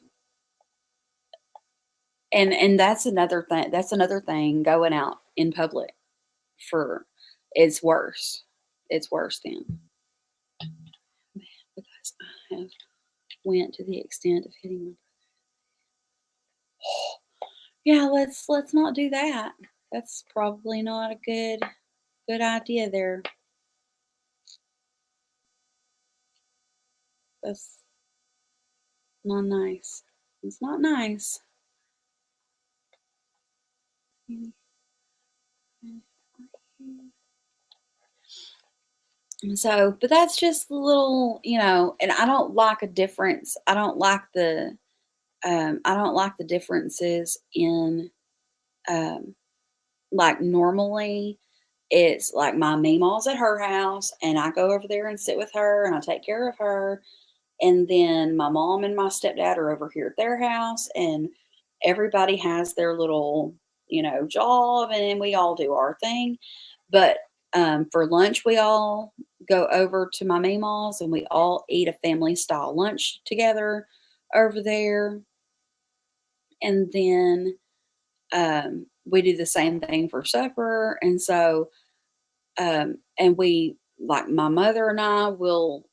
S1: and that's another thing. That's another thing. Going out in public for, it's worse. It's worse then, because I have went to the extent of hitting my yeah, let's not do that. That's probably not a good idea there. That's not nice. It's not nice. So, but that's just a little, and I don't like a difference. I don't like the differences in, um, like normally it's like my Meemaw's at her house and I go over there and sit with her and I take care of her. And then my mom and my stepdad are over here at their house, and everybody has their little, job, and we all do our thing. But for lunch, we all go over to my Meemaw's and we all eat a family style lunch together over there. And then we do the same thing for supper. And so, and we, like my mother and I will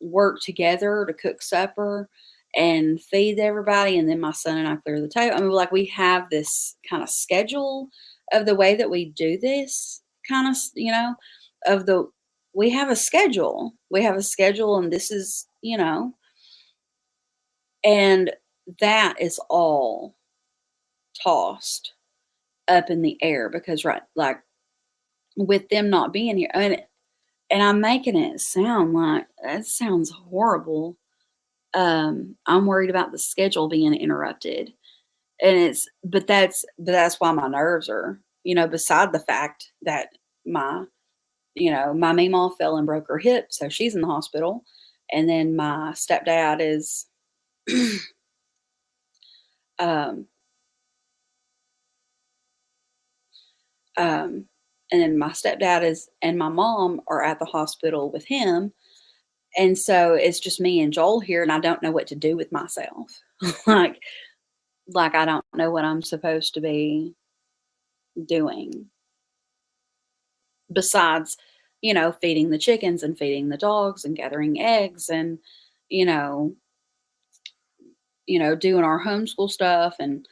S1: work together to cook supper and feed everybody. And then my son and I clear the table. I mean, like we have this kind of schedule of the way that we do this kind of, of the, we have a schedule. We have a schedule, and this is, and that is all tossed up in the air because, right, like with them not being here, and I'm making it sound like that sounds horrible. I'm worried about the schedule being interrupted, and but that's why my nerves are, beside the fact that my, my Meemaw fell and broke her hip, so she's in the hospital, and then my stepdad is, um, um, and then my stepdad is and my mom are at the hospital with him. And so it's just me and Joel here, and I don't know what to do with myself. like, like I don't know what I'm supposed to be doing besides, feeding the chickens and feeding the dogs and gathering eggs and, you know, doing our homeschool stuff. And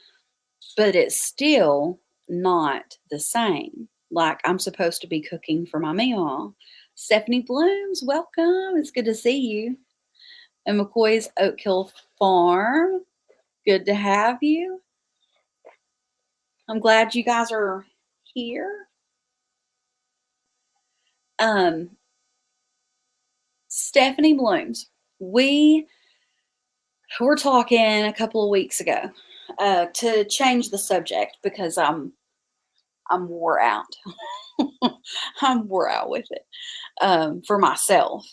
S1: but it's still not the same. Like I'm supposed to be cooking for my meal. Stephanie Blooms, welcome. It's good to see you. and McCoy's Oak Hill Farm. Good to have you. I'm glad you guys are here. Stephanie Blooms. We were talking a couple of weeks ago to change the subject because I'm wore out. I'm wore out with it for myself.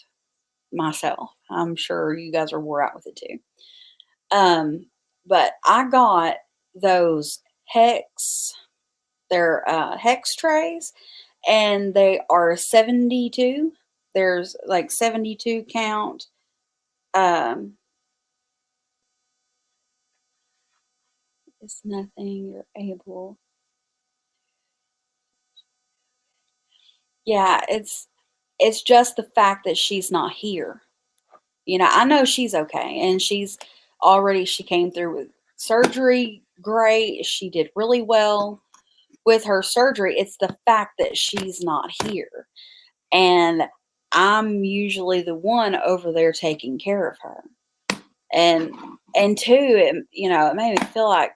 S1: I'm sure you guys are wore out with it too. But I got those they're hex trays, and they are 72. There's like 72 count. It's nothing you're able. Yeah, it's just the fact that she's not here. You know, I know she's okay, and she came through with surgery great. She did really well with her surgery. It's the fact that she's not here. And I'm usually the one over there taking care of her. And two, it made me feel like,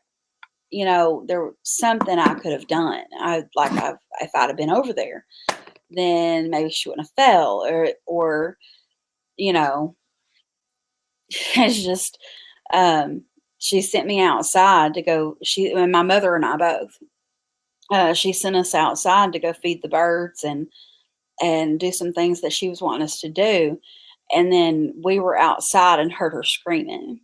S1: there was something I could have done. If I'd have been over there, then maybe she wouldn't have fell, or it's just, she sent me outside to go. My mother and I both. She sent us outside to go feed the birds and do some things that she was wanting us to do, and then we were outside and heard her screaming.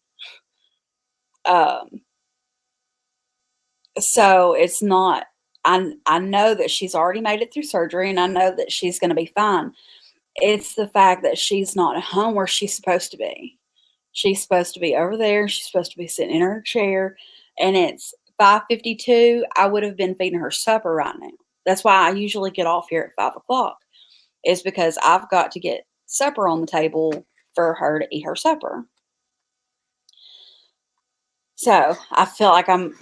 S1: So it's not. I know that she's already made it through surgery, and I know that she's going to be fine. It's the fact that she's not at home where she's supposed to be. She's supposed to be over there. She's supposed to be sitting in her chair, and it's 5:52. I would have been feeding her supper right now. That's why I usually get off here at 5:00. Is because I've got to get supper on the table for her to eat her supper. So I feel like I'm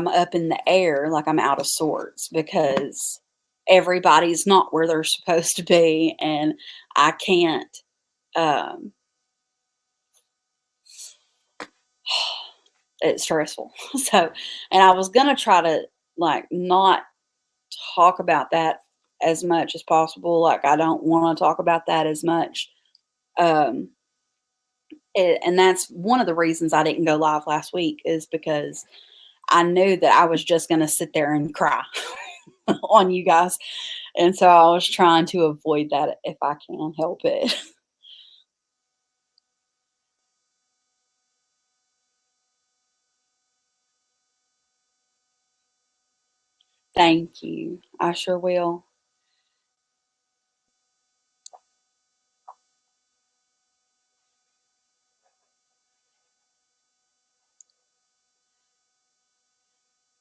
S1: up in the air, like I'm out of sorts because everybody's not where they're supposed to be, and I can't. It's stressful. So, and I was gonna try to not talk about that as much as possible. Like I don't want to talk about that as much. And that's one of the reasons I didn't go live last week, is because I knew that I was just going to sit there and cry on you guys. And so I was trying to avoid that if I can help it. Thank you. I sure will.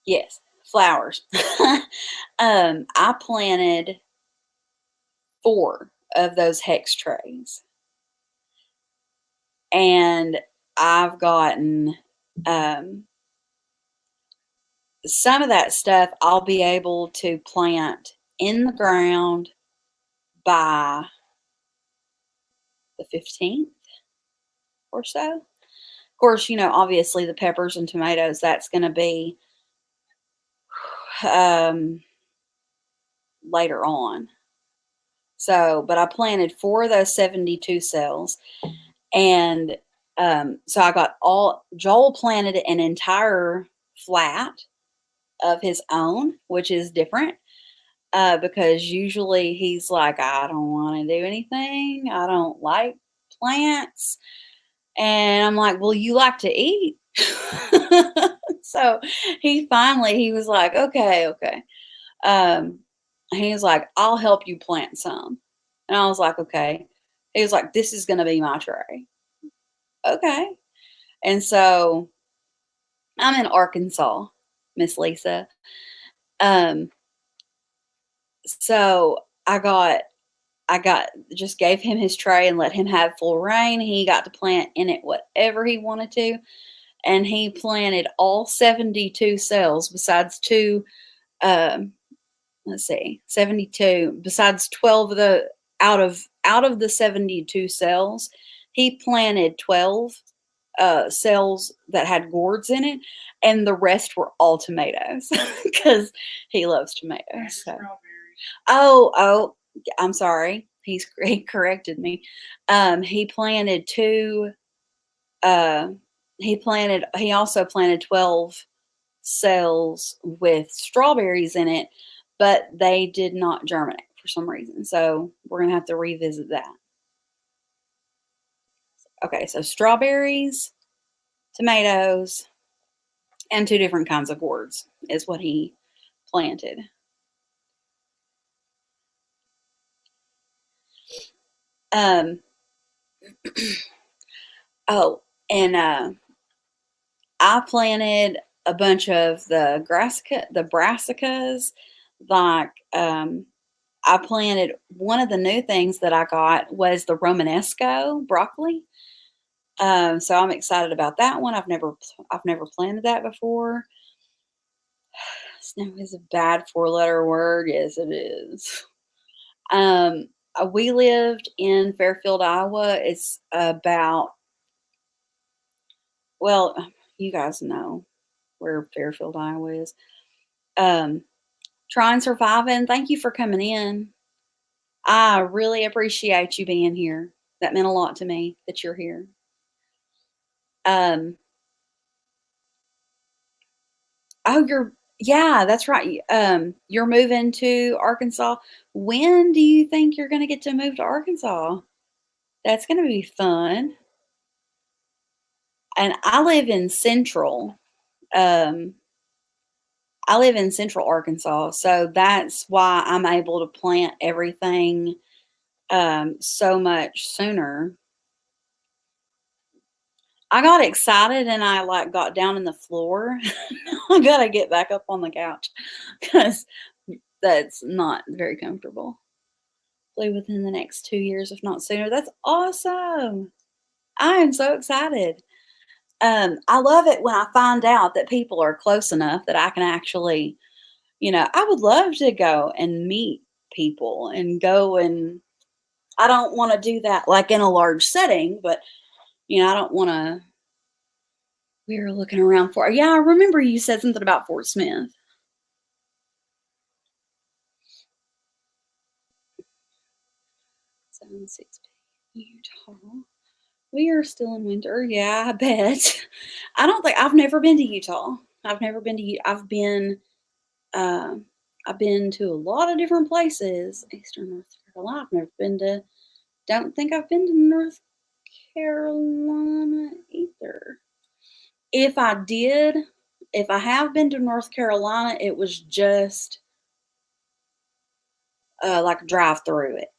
S1: Yes, flowers. I planted 4 of those hex trays, and I've gotten some of that stuff I'll be able to plant in the ground by the 15th or so. Of course, obviously the peppers and tomatoes, that's going to be later on. So, but I planted 4 of those 72 cells, and so I got Joel planted an entire flat of his own, which is different because usually he's like, I don't want to do anything. I don't like plants. And I'm like, well, you like to eat. So he was like, okay. He was like, I'll help you plant some. And I was like, okay. He was like, this is going to be my tray. Okay. And so I'm in Arkansas, Miss Lisa. So just gave him his tray and let him have full reign. He got to plant in it whatever he wanted to. And he planted all 72 cells besides 2, let's see, 72, besides 12 of the, out of the 72 cells, he planted 12 cells that had gourds in it, and the rest were all tomatoes because he loves tomatoes. So. Oh, I'm sorry. He corrected me. He planted two. He also planted 12 cells with strawberries in it, but they did not germinate for some reason. So we're gonna have to revisit that. Okay, so strawberries, tomatoes, and 2 different kinds of gourds is what he planted. Um, oh, and I planted a bunch of the brassicas. Like I planted one of the new things that I got was the Romanesco broccoli. So I'm excited about that one. I've never planted that before. Snow is a bad 4-letter word. Yes, it is. We lived in Fairfield, Iowa. It's about, well, you guys know where Fairfield, Iowa is. Trying surviving. Thank you for coming in. I really appreciate you being here. That meant a lot to me that you're here. Yeah, that's right. You're moving to Arkansas. When do you think you're going to get to move to Arkansas? That's going to be fun. And I live in central. I live in central Arkansas, so that's why I'm able to plant everything so much sooner. I got excited and I like got down in the floor. I gotta get back up on the couch because that's not very comfortable. Hopefully within the next 2 years, if not sooner. That's awesome. I am so excited. I love it when I find out that people are close enough that I can actually, I would love to go and meet people and go, and I don't want to do that like in a large setting, but I don't want to. We were looking around for. Yeah, I remember you said something about Fort Smith. 76 Utah. We are still in winter. Yeah, I bet. I've never been to Utah. I've never been to. I've been to a lot of different places. Eastern North Carolina. I've never been to. Don't think I've been to North Carolina either. If I have been to North Carolina, it was just like drive through it.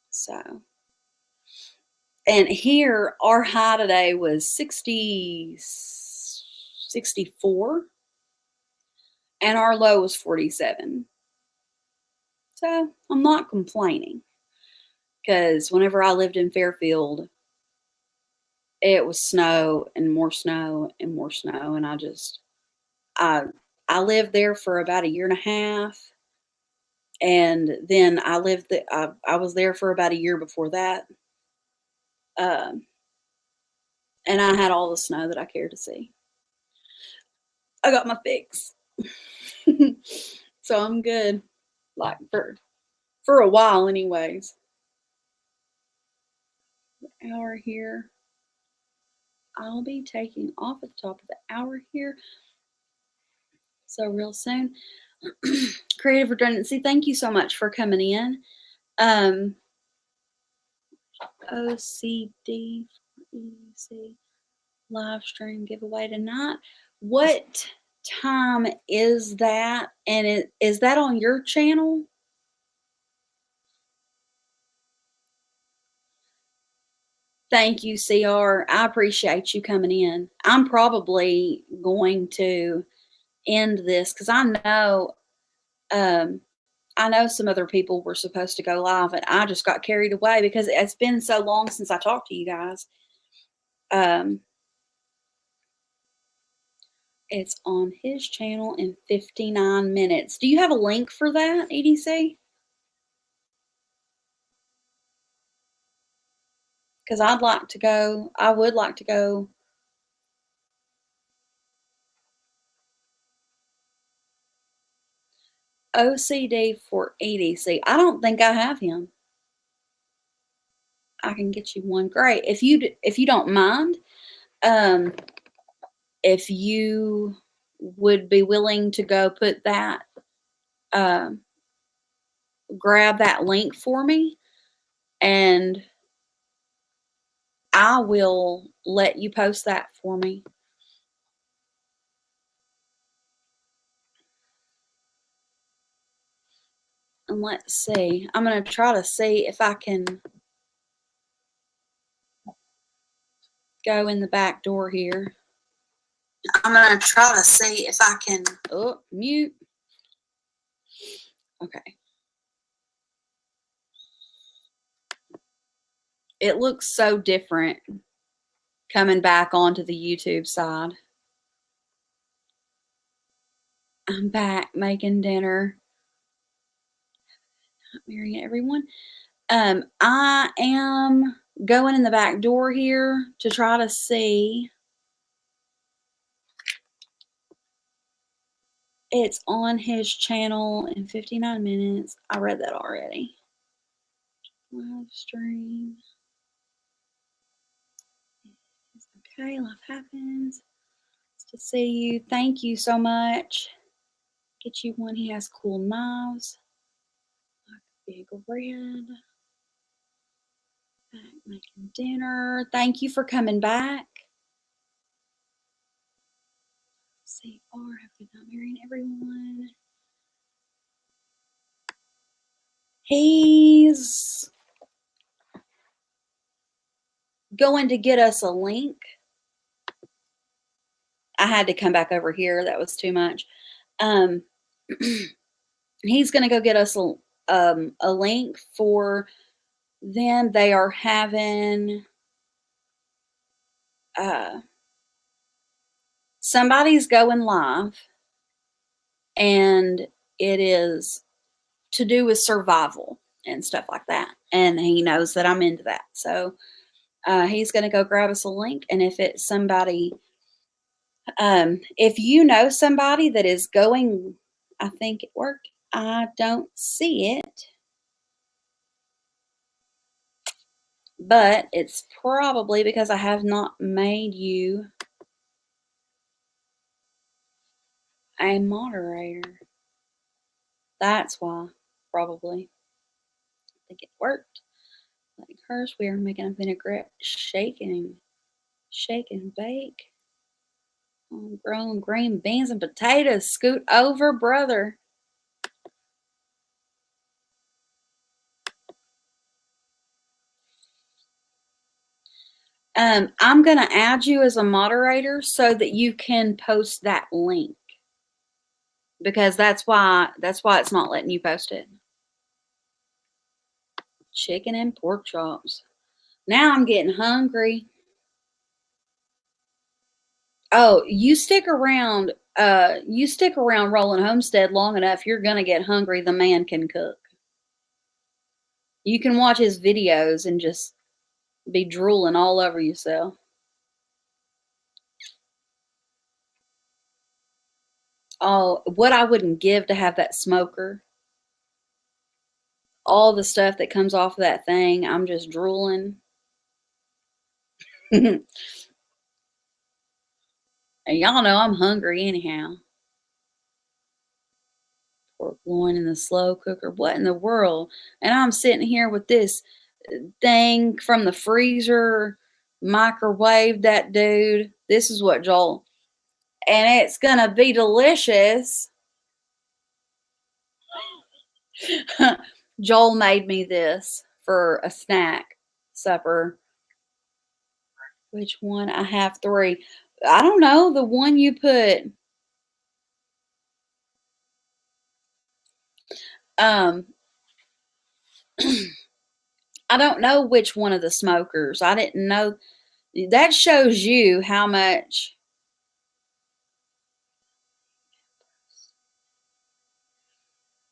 S1: So, and here our high today was 64, and our low was 47. So I'm not complaining, because whenever I lived in Fairfield, it was snow and more snow and more snow, and I lived there for about a year and a half, and then I was there for about a year before that, and I had all the snow that I cared to see. I got my fix, so I'm good, like for a while, anyways. The hour here. I'll be taking off at the top of the hour here. So real soon. Creative Redundancy, thank you so much for coming in. OCD EC live stream giveaway tonight. What time is that? And is that on your channel? Thank you, CR. I appreciate you coming in. I'm probably going to end this because I know some other people were supposed to go live, and I just got carried away because it's been so long since I talked to you guys. It's on his channel in 59 minutes. Do you have a link for that, EDC? because I'd like to go. I would like to go. OCD for EDC. I don't think I have him. I can get you one. Great. If you don't mind, if you would be willing to go put that, grab that link for me, and I will let you post that for me. And let's see. I'm going to try to see if I can go in the back door here. I'm going to try to see if I can. Oh, mute. Okay. It looks so different coming back onto the YouTube side. I'm back making dinner. Marrying everyone. I am going in the back door here to try to see. It's on his channel in 59 minutes. I read that already. Live stream. Okay, life happens. Nice to see you. Thank you so much. Get you one. He has cool knives. Like big red. Back making dinner. Thank you for coming back. CR, have we not marrying everyone? He's going to get us a link. I had to come back over here. That was too much. He's going to go get us a link for them. They are having somebody's going live, and it is to do with survival and stuff like that. And he knows that I'm into that. So he's going to go grab us a link. And if it's somebody, if you know somebody that is going, I think it worked. I don't see it. But it's probably because I have not made you a moderator. That's why, probably. I think it worked. Like hers, we are making a vinaigrette, shake and bake. Grown green beans and potatoes. Scoot over, brother. I'm going to add you as a moderator so that you can post that link. Because that's why it's not letting you post it. Chicken and pork chops. Now I'm getting hungry. Oh, you stick around Rolling Homestead long enough, you're gonna get hungry. The man can cook. You can watch his videos and just be drooling all over yourself. Oh, what I wouldn't give to have that smoker. All the stuff that comes off of that thing, I'm just drooling. And y'all know I'm hungry anyhow. Pork loin in the slow cooker. What in the world? And I'm sitting here with this thing from the freezer, microwave that dude. This is what Joel, and it's gonna be delicious. Joel made me this for a snack supper. Which one? I have 3. I don't know. The one you put. I don't know which one of the smokers. I didn't know. That shows you how much.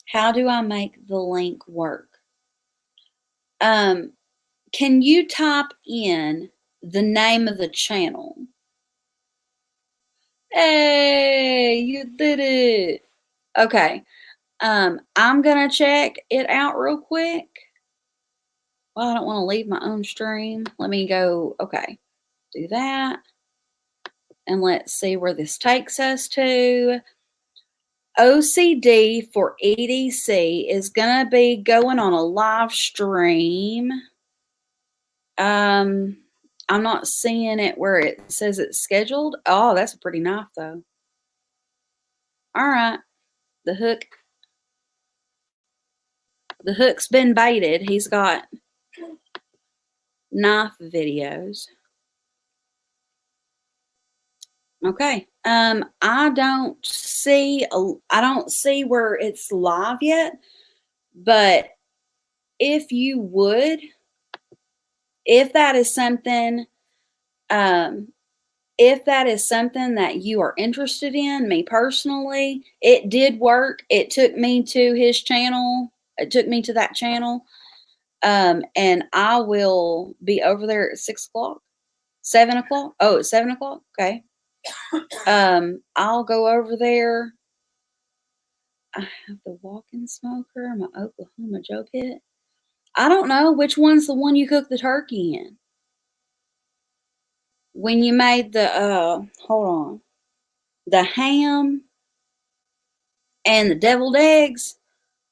S1: How do I make the link work? can you type in the name of the channel? Hey, you did it. Okay. I'm gonna check it out real quick. Well, I don't want to leave my own stream. Let me go. Okay. Do that. And let's see where this takes us to. OCD for EDC is going to be going on a live stream. I'm not seeing it where it says it's scheduled. Oh, that's a pretty knife, though. All right. The hook's been baited. He's got knife videos. Okay. I don't see where it's live yet, but if you would, if that is something, if that is something that you are interested in, me personally, it did work. It took me to his channel. It took me to that channel. And I will be over there at 6 o'clock, 7 o'clock. Oh, it's 7 o'clock. Okay. I'll go over there. I have the walk-in smoker, my Oklahoma Joe pit. I don't know which one's the one you cook the turkey in. When you made the hold on, the ham and the deviled eggs,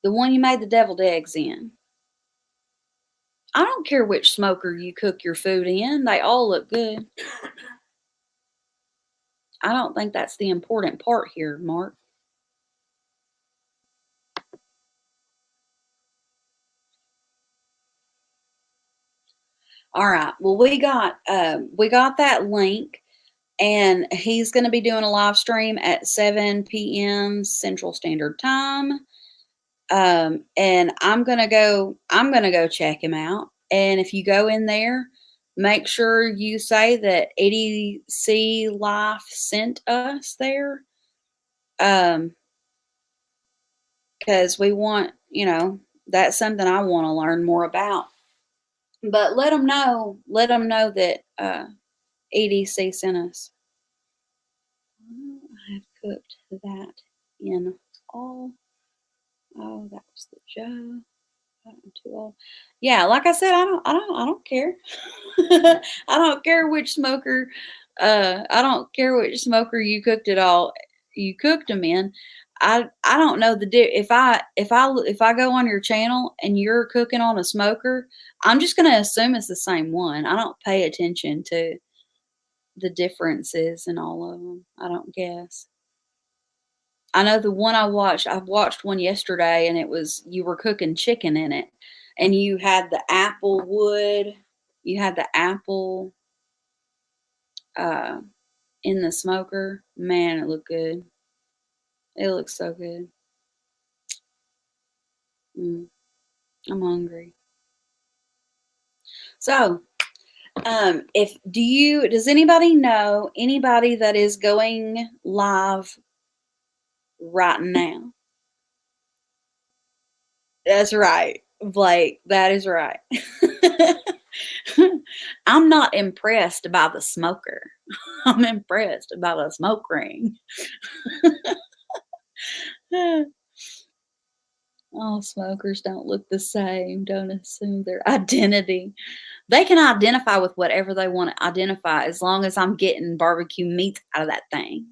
S1: the one you made the deviled eggs in. I don't care which smoker you cook your food in. They all look good. I don't think that's the important part here, Mark. All right. Well, we got that link, and he's going to be doing a live stream at 7 p.m. Central Standard Time. And I'm gonna go check him out. And if you go in there, make sure you say that ADC Life sent us there. Because we want, that's something I want to learn more about. But let them know that EDC sent us. I have cooked that in all. Oh, that was the Joe. I'm too old. Yeah, like I said, I don't care. I don't care which smoker. I don't care which smoker you cooked it all. You cooked them in. I don't know if I go on your channel and you're cooking on a smoker, I'm just gonna assume it's the same one. I don't pay attention to the differences in all of them. I don't guess. I know the one I've watched one yesterday, and it was, you were cooking chicken in it, and you had the apple wood, you had the apple in the smoker. Man, it looked good. It looks so good. I'm hungry. So, does anybody know anybody that is going live right now? That's right, Blake. That is right. I'm not impressed by the smoker. I'm impressed by the smoke ring. All smokers don't look the same. Don't assume their identity. They can identify with whatever they want to identify as long as I'm getting barbecue meat out of that thing.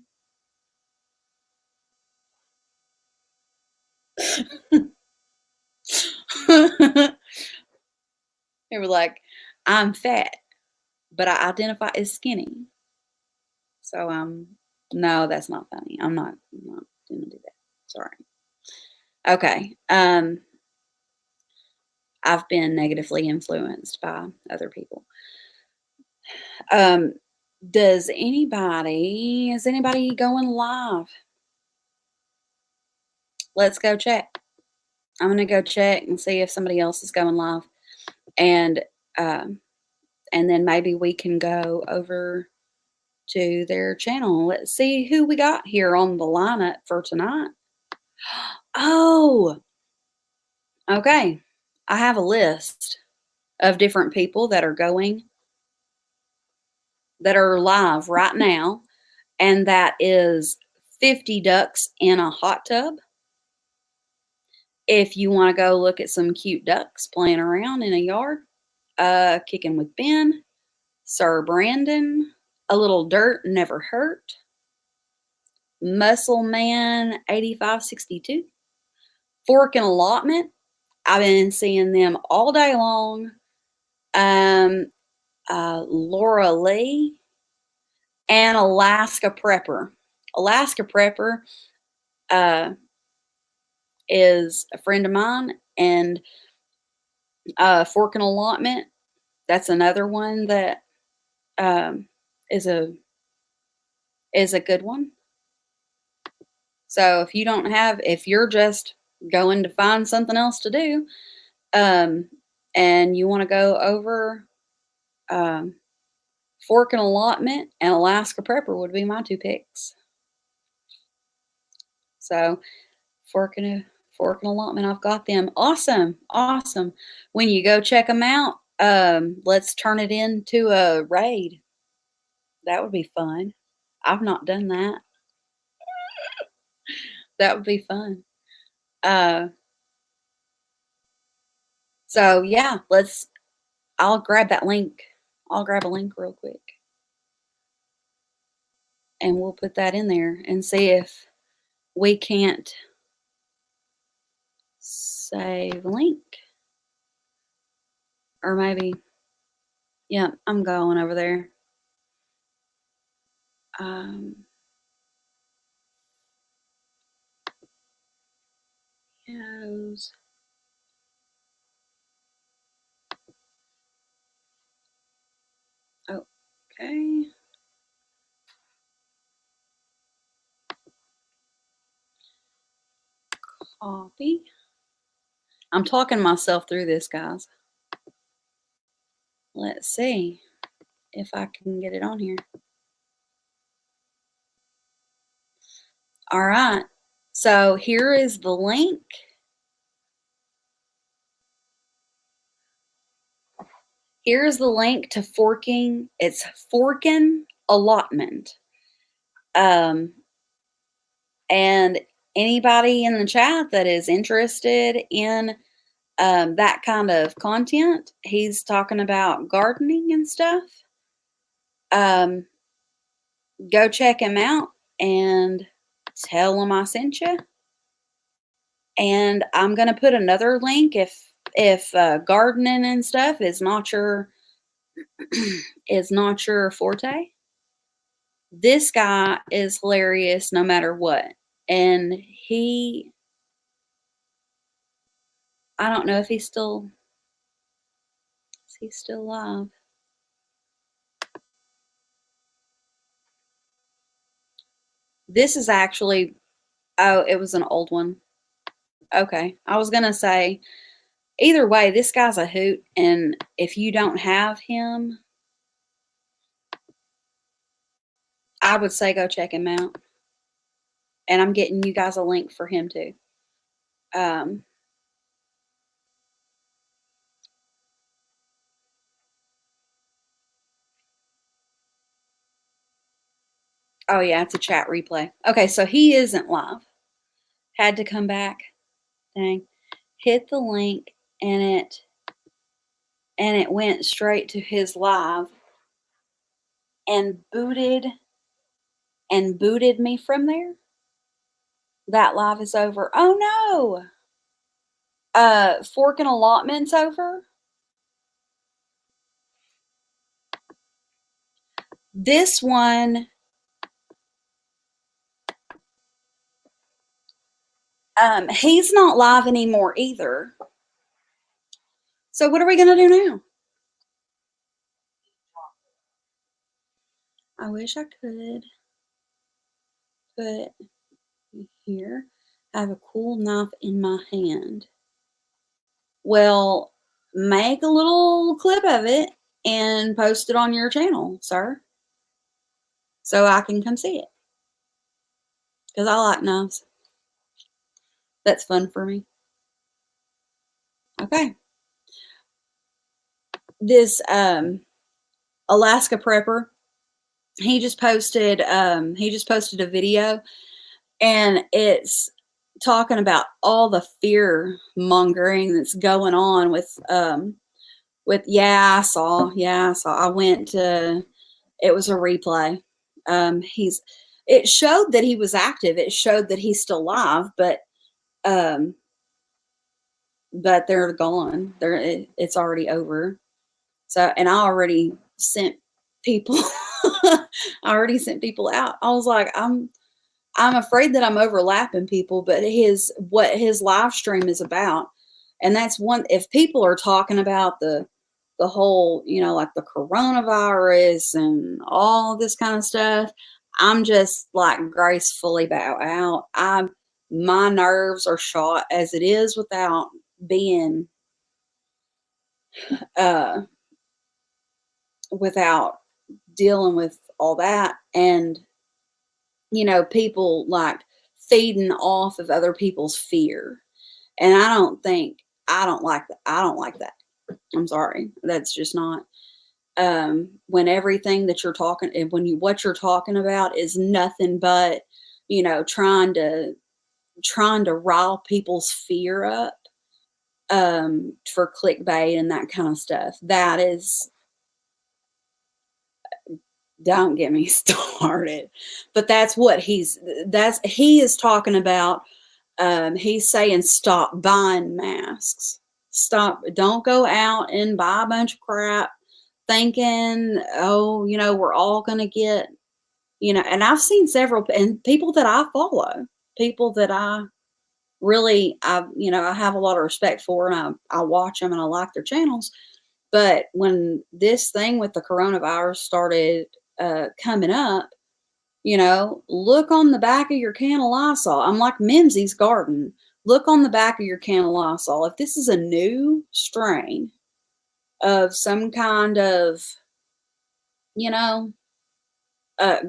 S1: They were like, I'm fat, but I identify as skinny. So no, that's not funny. I'm not gonna do that. Sorry. Okay. I've been negatively influenced by other people. Is anybody going live? Let's go check. I'm gonna go check and see if somebody else is going live, and then maybe we can go over to their channel. Let's see who we got here on the lineup for tonight. Oh, okay. I have a list. of different people that are going, that are live right now. And that is 50 ducks in a hot tub. If you want to go look at some cute ducks playing around in a yard, Kicking with Ben, Sir Brandon, A Little Dirt Never Hurt, Muscle Man 8562, Fork and Allotment. I've been seeing them all day long. Laura Lee, and Alaska Prepper. Alaska Prepper is a friend of mine, and Fork and Allotment, that's another one that is a good one. So if you're just going to find something else to do, and you want to go over Fork and Allotment and Alaska Prepper would be my 2 picks. So Fork and Allotment, I've got them. Awesome. When you go check them out, let's turn it into a raid. That would be fun. I've not done that. That would be fun. So yeah, I'll grab that link. I'll grab a link real quick. And we'll put that in there and see if we can't save link. Or maybe, yeah, I'm going over there. Yes. Okay. Copy. I'm talking myself through this, guys. Let's see if I can get it on here. All right. So here is the link. Here's the link to Forking. It's Forkin Allotment. And anybody in the chat that is interested in that kind of content, he's talking about gardening and stuff. Go check him out and tell him I sent you. And I'm gonna put another link if gardening and stuff is not your forte. This guy is hilarious no matter what, and I don't know if he's still alive. This is actually, oh, it was an old one. Okay, I was gonna say, either way, this guy's a hoot, and if you don't have him, I would say go check him out. And I'm getting you guys a link for him too. Oh yeah, it's a chat replay. Okay, so he isn't live. Had to come back. Dang. Hit the link and it went straight to his live and booted me from there. That live is over. Oh no. Fork and Allotment's over. This one, he's not live anymore either. So what are we gonna do now? I wish I could put here. I have a cool knife in my hand. Well, make a little clip of it and post it on your channel, sir, so I can come see it. Because I like knives. That's fun for me. Okay. this Alaska prepper, he just posted a video, and it's talking about all the fear mongering that's going on with I went to, it was a replay. It showed that he was active. It showed that he's still alive, but they're gone. It's already over. So, and I already sent people, I already sent people out. I was like, I'm afraid that I'm overlapping people, but what his live stream is about. And that's one, if people are talking about the whole, like the coronavirus and all this kind of stuff, I'm just like gracefully bow out. My nerves are shot as it is without being, without dealing with all that. And, people like feeding off of other people's fear. And I don't like that. I don't like that. I'm sorry. That's just not, when everything that you're talking, what you're talking about is nothing but, trying to rile people's fear up, for clickbait and that kind of stuff. That is, don't get me started, but that's what he is talking about. He's saying, stop buying masks. Don't go out and buy a bunch of crap thinking, oh, we're all going to get, and I've seen several, and people that I follow, people that I have a lot of respect for, and I watch them and I like their channels. But when this thing with the coronavirus started coming up, look on the back of your can of Lysol. I'm like Mimsy's Garden. Look on the back of your can of Lysol. If this is a new strain of some kind of,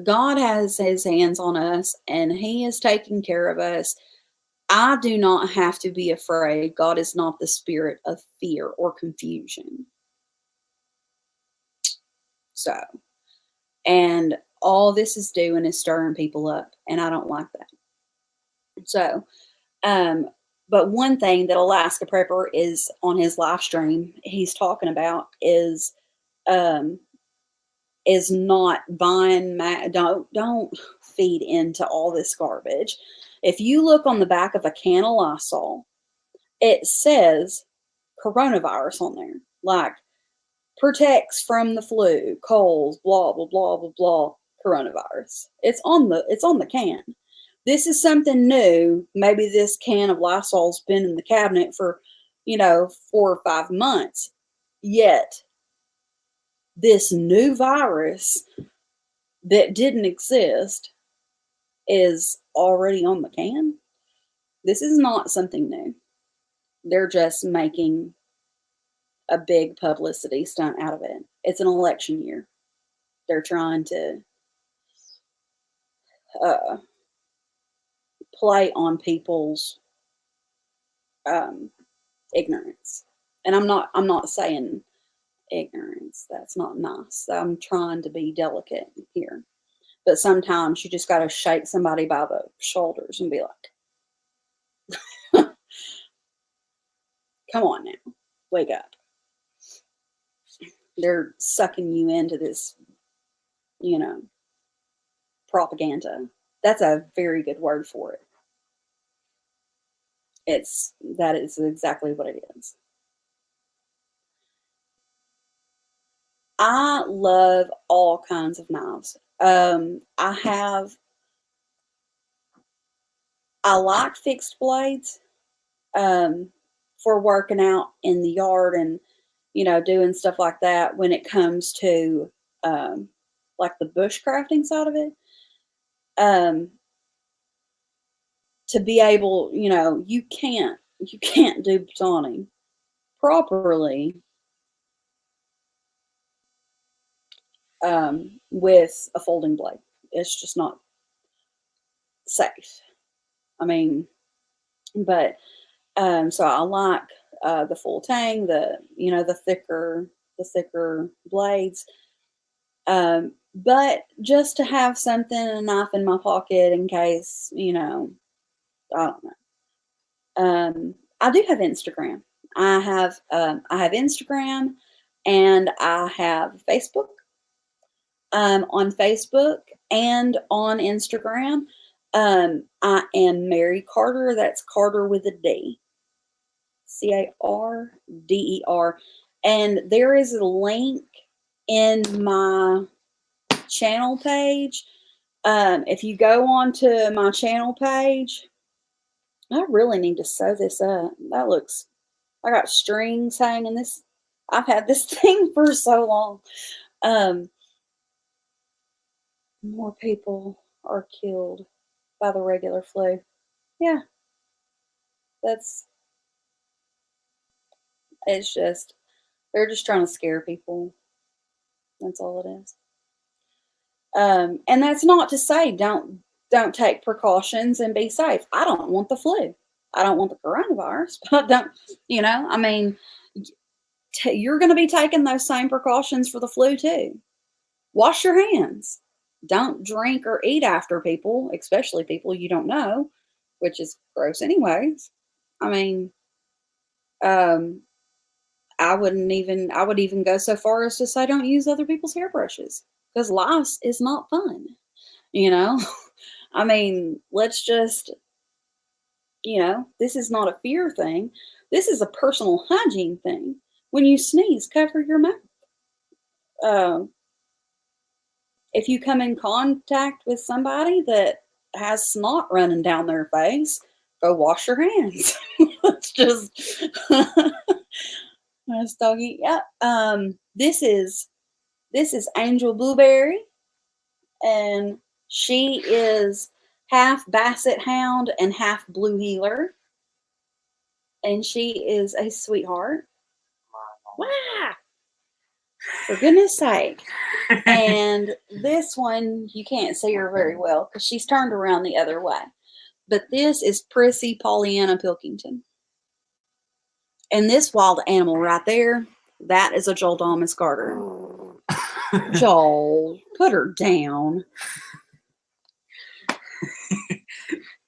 S1: God has his hands on us and he is taking care of us. I do not have to be afraid. God is not the spirit of fear or confusion. So, and all this is doing is stirring people up, and I don't like that. So, but one thing that Alaska Prepper is on his live stream, he's talking about is not buying, don't feed into all this garbage. If you look on the back of a can of Lysol, it says coronavirus on there, like protects from the flu, colds, blah blah blah blah blah, coronavirus. It's on the can. This is something new. Maybe this can of Lysol's been in the cabinet for, 4 or 5 months. Yet this new virus that didn't exist is already on the can. This is not something new. They're just making a big publicity stunt out of it. It's an election year. They're trying to play on people's ignorance. And I'm not saying ignorance. That's not nice. I'm trying to be delicate here. But sometimes you just got to shake somebody by the shoulders and be like, come on now, wake up. They're sucking you into this, propaganda. That's a very good word for it. That is exactly what it is. I love all kinds of knives. I like fixed blades, for working out in the yard and, doing stuff like that when it comes to, like the bushcrafting side of it. To be able, you can't do batoning properly, with a folding blade. It's just not safe. I mean, but so I like the full tang, the thicker the thicker blades. But just to have something, a knife in my pocket in case, I don't know. I do have Instagram. I have Instagram and I have Facebook. On Facebook and on Instagram, I am Mary Carter. That's Carter with a D. Carder. And there is a link in my channel page. If you go onto my channel page, I really need to sew this up. I got strings hanging this. I've had this thing for so long. More people are killed by the regular flu. Yeah, they're just trying to scare people. That's all it is. And that's not to say don't take precautions and be safe. I don't want the flu. I don't want the coronavirus, but I mean, you're going to be taking those same precautions for the flu too. Wash your hands. Don't drink or eat after people, especially people you don't know, which is gross anyways. I mean, I would even go so far as to say don't use other people's hairbrushes because lice is not fun. I mean, let's just, this is not a fear thing. This is a personal hygiene thing. When you sneeze, cover your mouth. If you come in contact with somebody that has snot running down their face, go wash your hands. Let's just nice doggy. Yeah. This is Angel Blueberry, and she is half Basset Hound and half Blue Heeler, and she is a sweetheart. Wow. For goodness sake. And this one, you can't see her very well because she's turned around the other way. But this is Prissy Pollyanna Pilkington. And this wild animal right there, that is a Joel Damas Garter. Joel, put her down.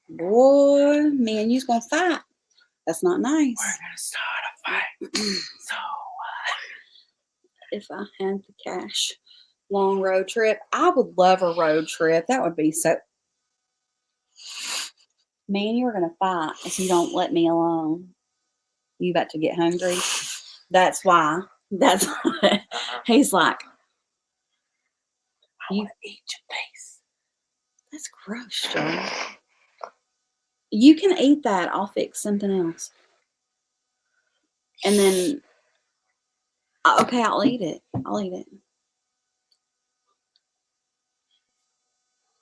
S1: Boy, me and you's gonna fight. That's not nice.
S2: We're gonna start a fight. So
S1: if I had the cash, long road trip, I would love a road trip. That would be so. Me and you are gonna fight if you don't let me alone. You about to get hungry. That's why. That's why. He's like,
S2: I want to eat your face.
S1: That's gross, Joe. You can eat that. I'll fix something else. And then, okay, I'll eat it. I'll eat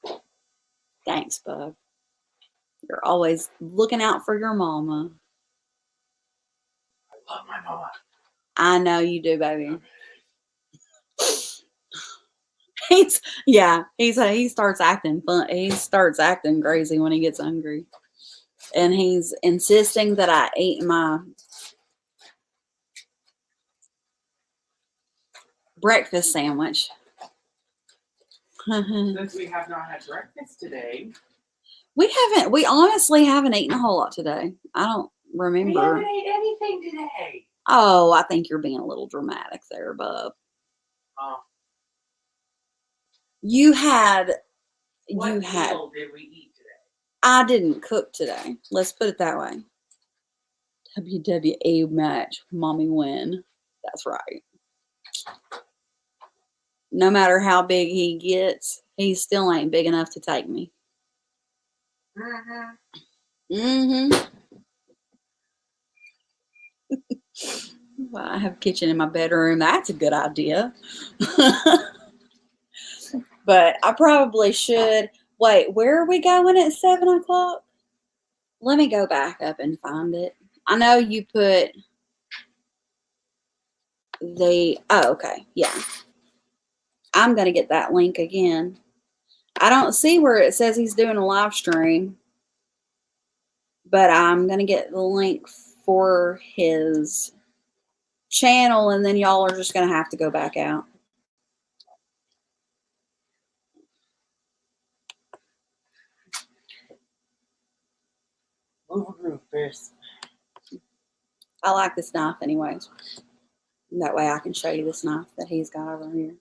S1: it. Thanks, bub. You're always looking out for your mama.
S2: I love my mama.
S1: I know you do, baby. He starts acting fun. He starts acting crazy when he gets hungry. And he's insisting that I eat my breakfast sandwich.
S2: Since we have not had breakfast today.
S1: We honestly haven't eaten a whole lot today. I don't remember.
S2: We haven't ate anything today.
S1: Oh, I think you're being a little dramatic there, bub.
S2: Oh.
S1: What
S2: meal did we eat today?
S1: I didn't cook today. Let's put it that way. WWE match, mommy win. That's right. No matter how big he gets, he still ain't big enough to take me. Well, I have a kitchen in my bedroom. That's a good idea. But I probably should. Wait, where are we going at 7 o'clock? Let me go back up and find it. I know you put oh, okay. Yeah. I'm going to get that link again. I don't see where it says he's doing a live stream, but I'm going to get the link for his channel, and then y'all are just gonna have to go back out.
S2: Move a groove, Chris.
S1: I like this knife anyways. That way I can show you this knife that he's got over here.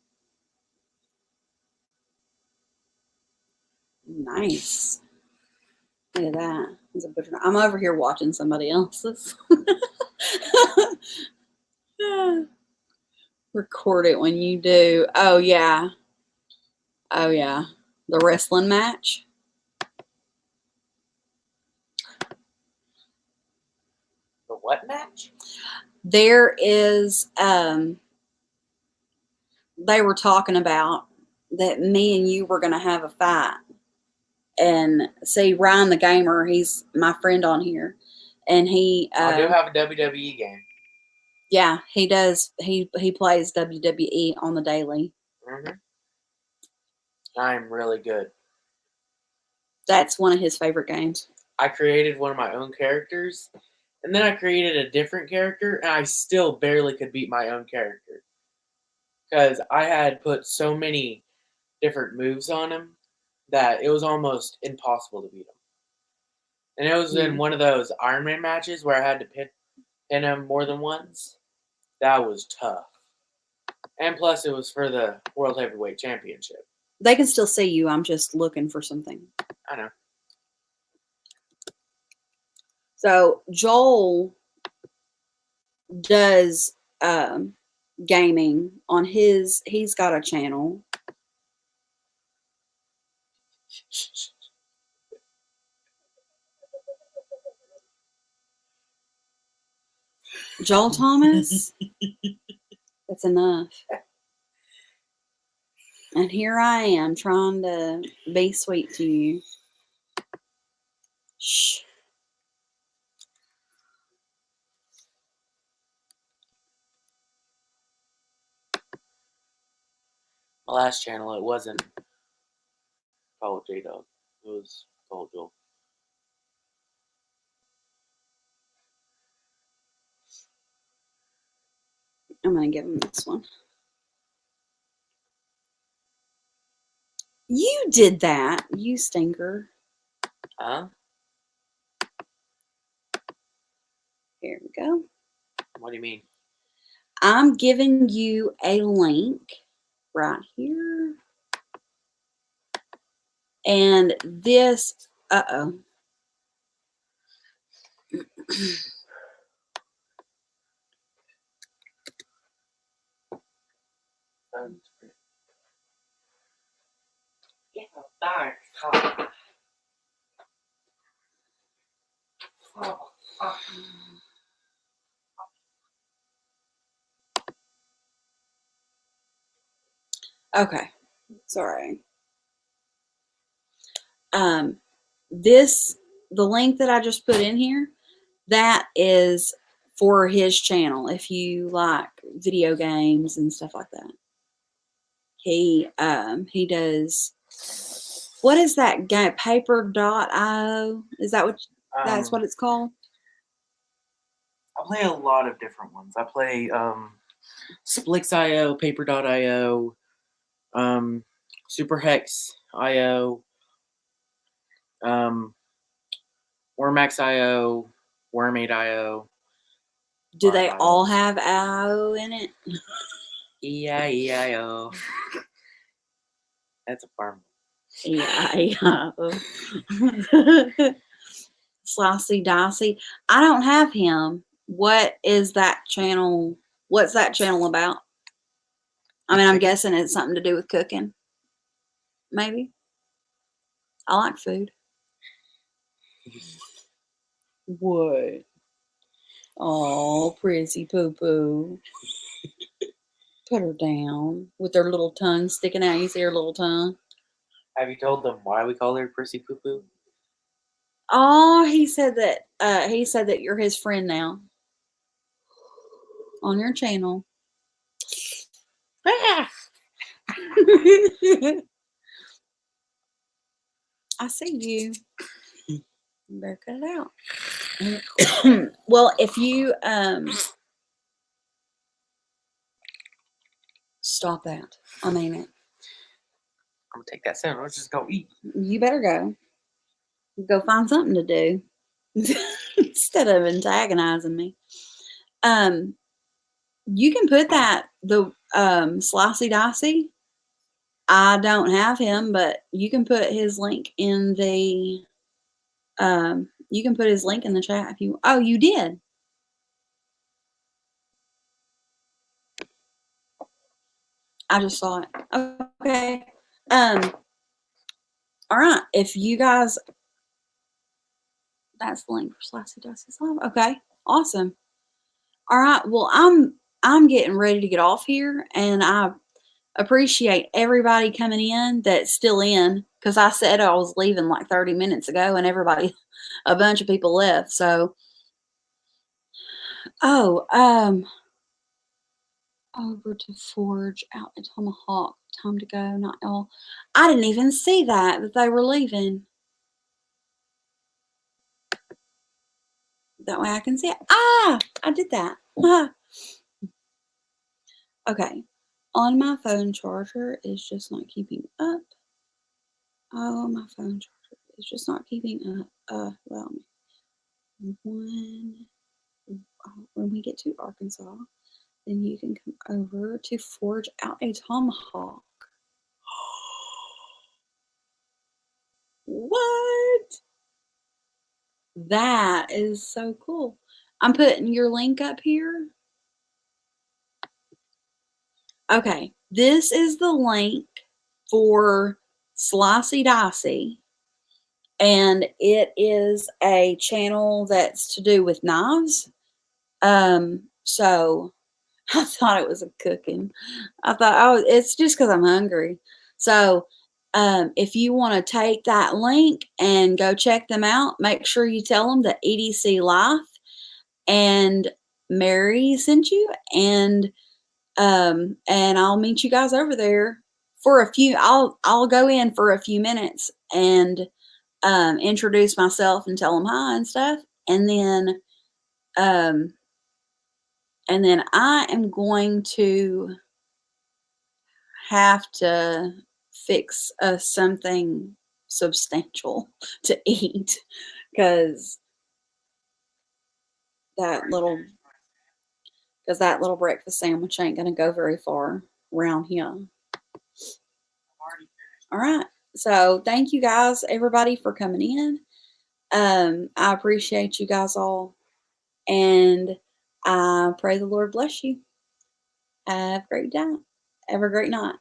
S1: Nice. Look at that. It's a butcher knife. I'm over here watching somebody else's. Record it when you do. Oh, yeah. Oh, yeah. The wrestling match.
S2: The what match?
S1: There is, they were talking about that me and you were going to have a fight. And see, Ryan the Gamer, he's my friend on here. And he...
S2: I do have a WWE game.
S1: Yeah, he does. He plays WWE on the daily.
S2: Mm-hmm. I'm really good.
S1: That's one of his favorite games.
S2: I created one of my own characters, and then I created a different character, and I still barely could beat my own character. Because I had put so many different moves on him that it was almost impossible to beat him. And it was in one of those Iron Man matches where I had to pin him more than once. That was tough. And plus, it was for the World Heavyweight Championship.
S1: They can still see you. I'm just looking for something.
S2: I know.
S1: So Joel does gaming on his. He's got a channel. Joel Thomas. That's enough. And here I am trying to be sweet to you. Shh.
S2: My last channel, it wasn't called J-Dog. It was called Joel.
S1: I'm going to give him this one. You did that, you stinker.
S2: Huh?
S1: Here we go.
S2: What do you mean?
S1: I'm giving you a link right here. And this, uh-oh.
S2: Get out there.
S1: Okay, sorry. The link that I just put in here, that is for his channel. If you like video games and stuff like that, he does. What is that game? Paper.io? Is that what? That's what it's called.
S2: I play a lot of different ones. I play Splix.io, Paper.io, SuperHex.io, Wormax.io, Wormate.io.
S1: Do they all have IO in it?
S2: E-I-E-I-O. That's a farm.
S1: E-I-O. Slicey Dicey. I don't have him. What is that channel? What's that channel about? I mean, I'm guessing it's something to do with cooking. Maybe. I like food. What? Oh, prissy poo poo. Put her down with her little tongue sticking out. You see her little tongue?
S2: Have you told them why we call her Prissy Poo Poo?
S1: Oh, he said that you're his friend now. On your channel. I see you. You better cut it out. Well, if you Stop that. I mean it.
S2: I'm gonna take that sandwich. Let's just go eat.
S1: You better go. Go find something to do instead of antagonizing me. You can put the Slicey Dicey. I don't have him, but you can put his link in the you can put his link in the chat if you. Oh, you did. I just saw it. Okay. All right. If you guys, that's the link for Slicey Dicey's live. Okay. Awesome. All right. Well, I'm getting ready to get off here, and I appreciate everybody coming in that's still in, because I said I was leaving like 30 minutes ago, and a bunch of people left. So, over to Forge out at Tomahawk. Time to go. Not all. I didn't even see that they were leaving. That way I can see it. Ah, I did that. Ah. Okay. On my phone charger is just not keeping up. Oh, my phone charger is just not keeping up. Well, when we get to Arkansas, then you can come over to Forge out a Tomahawk. What? That is so cool. I'm putting your link up here. Okay, this is the link for Slicey Dicey, and it is a channel that's to do with knives. So I thought it was a cooking. I thought, oh, it's just because I'm hungry. So if you want to take that link and go check them out, make sure you tell them that EDC Life and Mary sent you, and I'll meet you guys over there for a few. I'll go in for a few minutes and introduce myself and tell them hi and stuff, and then I am going to have to fix something substantial to eat, because that little breakfast sandwich ain't gonna go very far around here. All right. So thank you guys, everybody, for coming in. I appreciate you guys all, and I pray the Lord bless you. Have a great day. Have a great night.